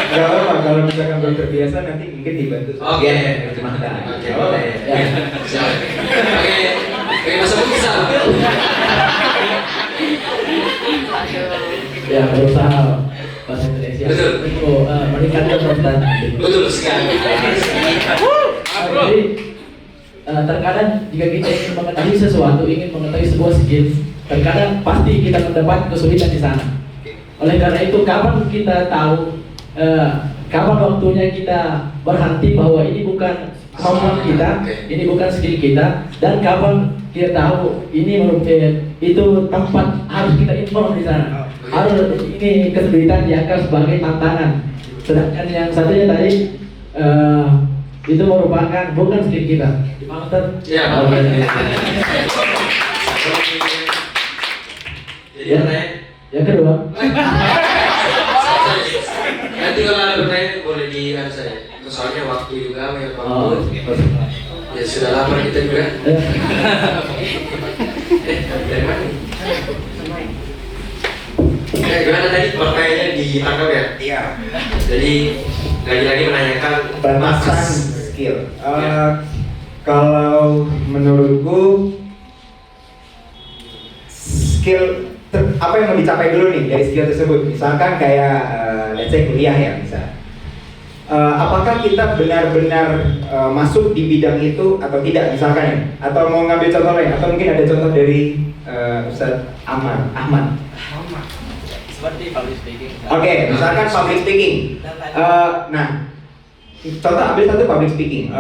Gak apa-apa, kalau misalkan belum terbiasa nanti mungkin dibantu. Oke. Terjemahkan. Oke, boleh. Siap. Oke, masa bisa. Ya berusaha bahasa Indonesia Betul. untuk meningkatkan pengetahuan. Betul sekali. Jadi terkadang jika kita ingin mengetahui sesuatu, ingin mengetahui sebuah skill, terkadang pasti kita mendapat kesulitan di sana. Oleh karena itu, kapan kita tahu, kapan waktunya kita berhenti bahwa ini bukan kemampuan kita, ini bukan skill kita, dan kapan kita tahu ini itu tempat harus kita improve di sana. Harus ini kesulitan dianggap sebagai tantangan. Sedangkan yang satunya tadi itu merupakan bukan skill kita. Ya. Jadi yang kedua, nanti kalau ada pertanyaan boleh di saya. Soalnya waktu juga banyak waktu. Ya sudah lapar kita juga. Dari mana? Gimana tadi pertanyaannya ditangkap ya? Iya. Jadi lagi-lagi menanyakan Batasan skill. Kalau menurutku skill apa yang mau dicapai dulu nih dari skill tersebut? Misalkan kayak let's say kuliah ya misal. Apakah kita benar-benar masuk di bidang itu atau tidak misalkan ya? Atau mau ngambil contoh lain? Atau mungkin ada contoh dari Ustadz Ahmad. Seperti public speaking. Oke, misalkan public speaking. Nah, contoh ambil satu public speaking.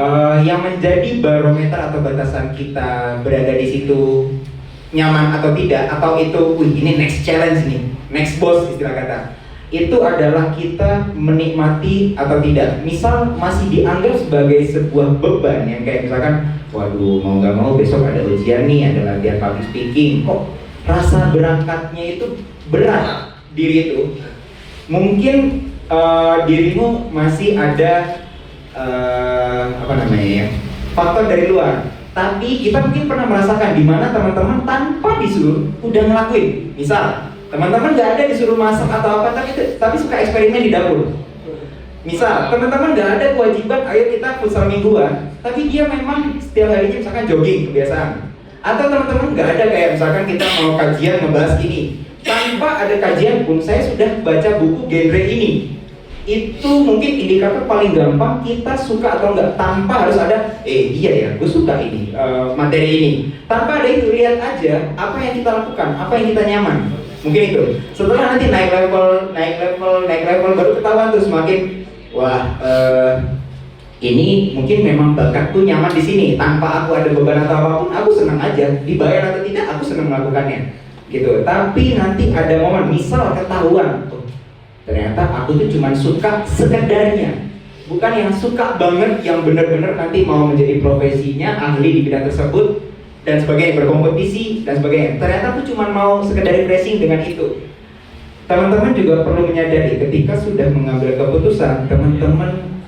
Yang menjadi barometer atau batasan kita berada di situ nyaman atau tidak, atau itu, wih ini next challenge nih, next boss istilah kata. Itu adalah kita menikmati atau tidak. Misal masih dianggap sebagai sebuah beban yang kayak misalkan, waduh mau nggak mau besok ada ujian nih, ada latihan public speaking, kok rasa berangkatnya itu berat diri itu. Mungkin dirimu masih ada faktor dari luar. Tapi kita mungkin pernah merasakan di mana teman-teman tanpa disuruh udah ngelakuin. Misal teman-teman nggak ada disuruh masak atau apa, tapi suka eksperimen di dapur. Misal teman-teman nggak ada kewajiban, ayo kita futsal mingguan, tapi dia memang setiap harinya misalkan jogging kebiasaan. Atau teman-teman nggak ada kayak misalkan kita mau kajian ngebahas ini, tanpa ada kajian pun saya sudah baca buku genre ini. Itu mungkin indikator paling gampang kita suka atau enggak, tanpa harus ada iya ya gue suka ini materi ini. Tanpa ada itu, lihat aja apa yang kita lakukan, apa yang kita nyaman. Mungkin itu. Setelah nanti naik level baru ketahuan tuh semakin wah ini mungkin memang bakatku nyaman di sini, tanpa aku ada beban atau apapun aku senang aja, dibayar atau tidak aku senang melakukannya gitu. Tapi nanti ada momen misal ketahuan ternyata aku tuh cuma suka sekedarnya, bukan yang suka banget, yang benar-benar nanti mau menjadi profesinya, ahli di bidang tersebut dan sebagainya, berkompetisi dan sebagainya. Ternyata aku cuma mau sekedar refreshing dengan itu. Teman-teman juga perlu menyadari ketika sudah mengambil keputusan, teman-teman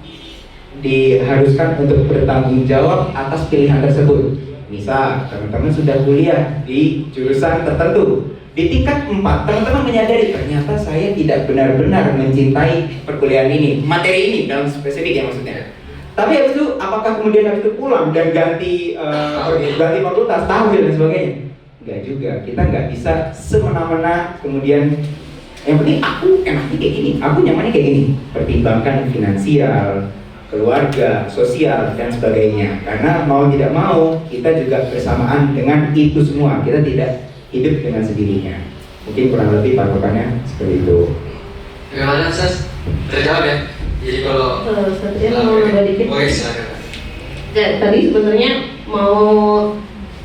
diharuskan untuk bertanggung jawab atas pilihan tersebut. Misal teman-teman sudah kuliah di jurusan tertentu, di tingkat 4, teman-teman menyadari ternyata saya tidak benar-benar mencintai perkuliahan ini, materi ini dalam spesifik ya maksudnya. Tapi habis itu, apakah kemudian habis itu pulang dan ganti fakultas, tahwil dan sebagainya? Enggak juga, kita nggak bisa semena-mena kemudian yang penting aku enaknya kayak gini, aku nyamannya kayak gini. Pertimbangkan finansial, keluarga, sosial dan sebagainya. Karena mau tidak mau kita juga bersamaan dengan itu semua, kita tidak hidup dengan sendirinya. Mungkin kurang lebih patokannya seperti itu. Bagaimana Sas? Terjawab ya? Jadi kalau Satria mau nambah dikit. Oke, silakan. Tadi sebenarnya mau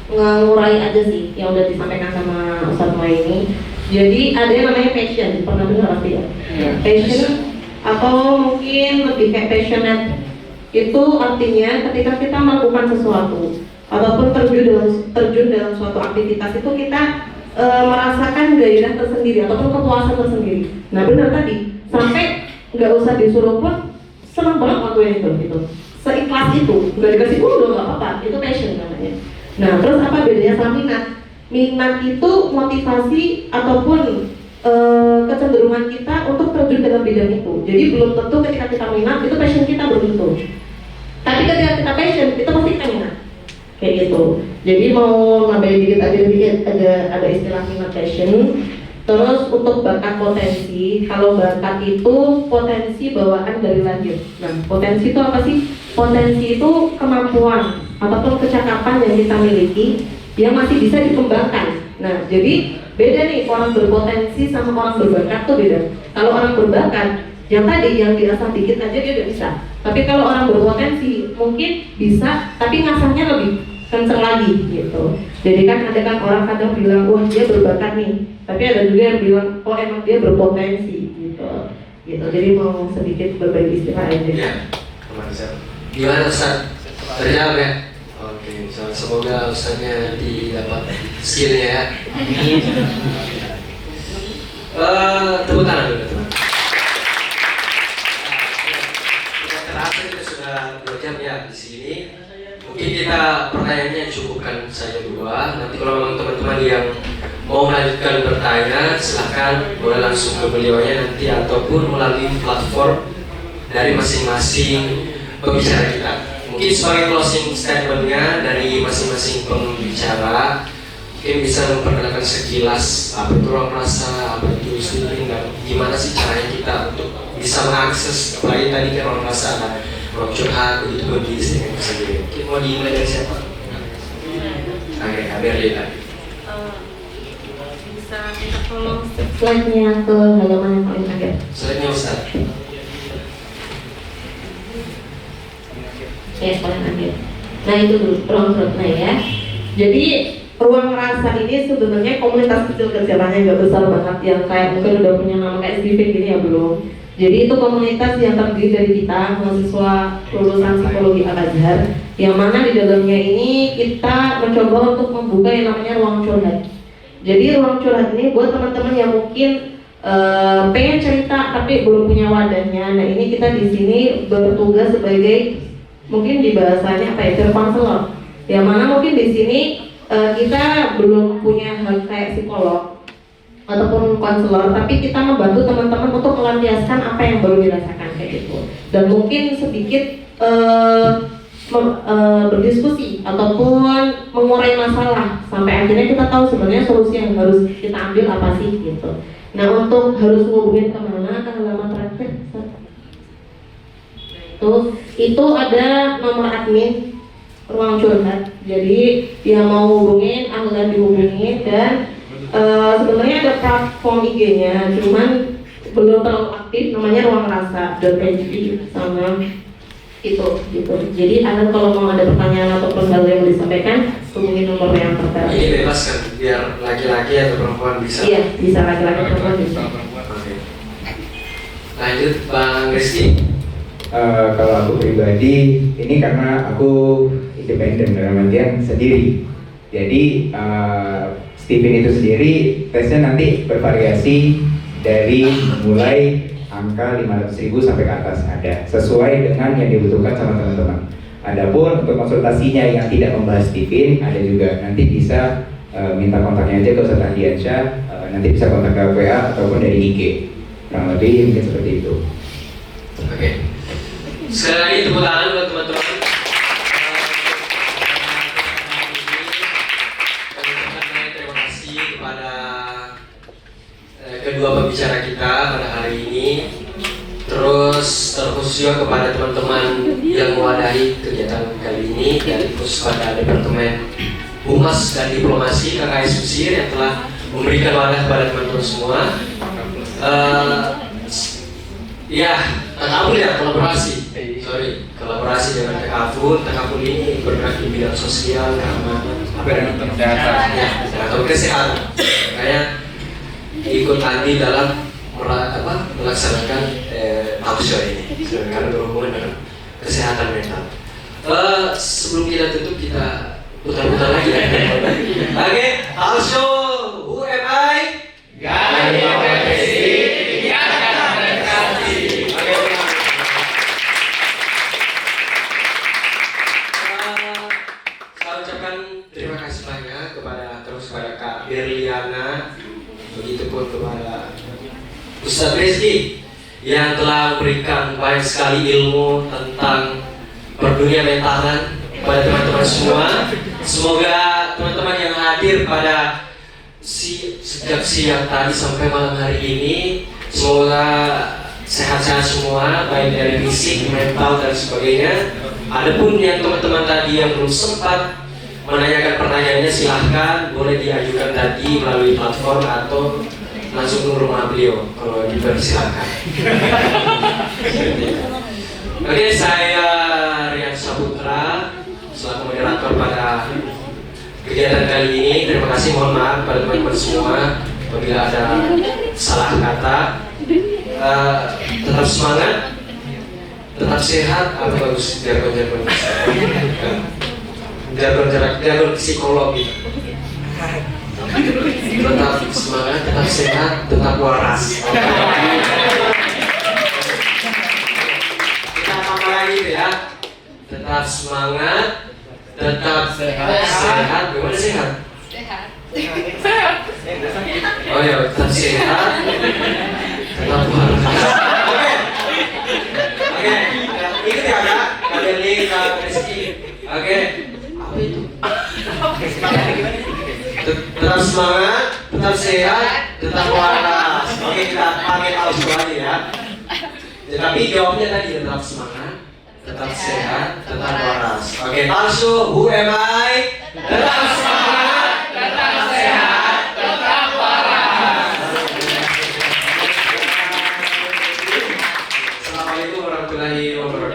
ngurai aja sih yang udah disampaikan sama Ustadz Mai ini. Jadi ada yang namanya passion, pernah dengar pasti ya? Passion atau mungkin lebih kayak passionate. Itu artinya ketika kita melakukan sesuatu ataupun terjun dalam suatu aktivitas itu kita merasakan gairah tersendiri ataupun kepuasan tersendiri. Nah benar tadi, sampai nggak usah disuruh pun senang banget waktu itu gitu. Seikhlas itu, nggak dikasih udah nggak apa-apa, itu passion namanya. Nah terus apa bedanya sama minat? Minat itu motivasi ataupun kecenderungan kita untuk terjun dalam bidang itu. Jadi belum tentu ketika kita minat itu passion kita belum tentu. Tapi ketika kita passion itu pasti kita minat. Kayak gitu. Jadi mau nambahin dikit aja dikit, ada istilah minat passion. Terus untuk bakat potensi, kalau bakat itu potensi bawaan dari lahir. Nah, potensi itu apa sih? Potensi itu kemampuan ataupun kecakapan yang kita miliki yang masih bisa dikembangkan. Nah, jadi beda nih orang berpotensi sama orang berbakat tuh beda. Kalau orang berbakat, yang tadi yang diasah dikit aja dia udah bisa. Tapi kalau orang berpotensi mungkin bisa, tapi ngasahnya lebih kenceng lagi gitu. Jadi kan ada kan orang kadang bilang, wah dia berbakat nih. Tapi ada juga yang bilang, oh emang dia berpotensi gitu. Jadi mau sedikit berbagi istilah aja. Ya, teman saya. Gimana Ustaz? Terjawab ya? Oke, semoga Ustaznya dapat skillnya ya. Tepuk tangan dulu teman. Terasa kita sudah 2 jam ya di sini. Mungkin kita pertanyaannya cukupkan saja 2. Nanti kalau memang teman-teman yang mau melanjutkan bertanya, silahkan boleh langsung ke beliaunya nanti ataupun melalui platform dari masing-masing pembicara kita. Mungkin sebagai closing statementnya dari masing-masing pembicara, mungkin bisa memperkenalkan sekilas apa itu ruang rasa, apa itu streaming, dan gimana sih caranya kita untuk bisa mengakses. Apalagi tadi kan ruang rasa ada ruang curhat, begitu begitu dengan sendiri. Mungkin mau dimulai dari siapa? Oke, Berli tadi. Bisa minta tolong slide-nya ke halaman yang paling akhir. Slide-nya Ustaz. Ya, paling akhir. Nah itu dulu ruang curhat ya. Jadi ruang rasa ini sebenarnya komunitas kecil-kecilannya nggak besar banget yang kayak mungkin udah punya nama kayak Steven gini ya, belum. Jadi itu komunitas yang terdiri dari kita mahasiswa lulusan psikologi Al-Azhar, yang mana di dalamnya ini kita mencoba untuk membuka yang namanya ruang curhat. Jadi ruang curhat ini buat teman-teman yang mungkin pengen cerita tapi belum punya wadahnya. Nah ini kita di sini bertugas sebagai mungkin di bahasanya apa ya, peer counselor. Yang mana mungkin di sini kita belum punya hal kayak psikolog ataupun konselor, tapi kita membantu teman-teman untuk melampiaskan apa yang baru dirasakan kayak gitu. Dan mungkin sedikit berdiskusi ataupun mengurai masalah sampai akhirnya kita tahu sebenarnya solusi yang harus kita ambil apa sih gitu. Nah untuk harus ngubungin kemana ke halaman terakhir, itu ada nomor admin ruang curhat. Jadi yang mau hubungin akan dihubungin, dan sebenarnya ada platform IG-nya, cuman belum terlalu aktif, namanya ruang rasa .pg sama itu gitu. Jadi Anda kalau mau ada pertanyaan atau hal yang mau disampaikan, hubungi nomor yang tertera. Ini bebas kan, biar laki-laki atau perempuan bisa. Iya, bisa laki-laki atau perempuan bisa. Oke. Lanjut Bang Rizky. Kalau aku pribadi, ini karena aku independen dalam artian sendiri. Jadi Steven itu sendiri tesnya nanti bervariasi dari mulai angka 500.000 sampai ke atas, ada sesuai dengan yang dibutuhkan sama teman-teman. Adapun untuk konsultasinya yang tidak membahas Steven, ada juga nanti bisa minta kontaknya aja ke Ustaz Ardiansyah, nanti bisa kontak ke WA ataupun dari IG. Kurang lebih mungkin seperti itu. Oke. Sekali lagi tepuk tangan buat teman-teman. Terima kasih kepada kedua pembicara kita pada hari ini. Terus terkhusus juga kepada teman-teman yang mewadahi kegiatan kali ini, dari khusus pada Departemen Humas dan Diplomasi KKS Mesir yang telah memberikan wadah kepada teman-teman semua. Ya, Takaful ya, kolaborasi. Kolaborasi dengan Takaful. Takaful ini bergerak di bidang sosial, keamanan, kesehatan. ya, atau kesehatan. Kayak ikut andil dalam melaksanakan talk show ini, karena berhubungan dengan kesehatan mental. Sebelum kita tutup, kita putar-putar lagi ya. Oke, talk show Who Am I? Gali Profesi. Saya ucapkan terima kasih banyak kepada Kak Berliana, begitupun kepada Ustaz Rizky yang telah memberikan banyak sekali ilmu tentang perdunia mentalan kepada teman-teman semua. Semoga teman-teman yang hadir pada sejak siang tadi sampai malam hari ini, semoga sehat-sehat semua, baik dari fisik, mental dan sebagainya. Adapun yang teman-teman tadi yang belum sempat menanyakan pertanyaannya, silahkan boleh diajukan tadi melalui platform atau langsung ke rumah beliau kalau dipersilakan. Oke, saya Rian Saputra selaku moderator pada kegiatan kali ini. Terima kasih, mohon maaf pada teman-teman semua apabila ada salah kata. Tetap semangat, tetap sehat, atau bagus jargon psikolog gitu. Tetap semangat, tetap sehat, tetap waras. Kita apa lagi ya? Tetap semangat, tetap sehat. Gimana sehat? Oh ya, tetap sehat, tetap waras. Oke, ini ya Kak, Kak Berli, Kak Rizky. Oke, apa itu? Tetap semangat, tetap sehat, tetap waras. Oke, kita pakai tahu aja ya. Tetapi jawabnya tadi tetap semangat, tetap sehat, tetap waras. Oke, palsu. Who am I? Tetap semangat, tetap sehat, tetap waras. Assalamualaikum warahmatullahi wabarakatuh.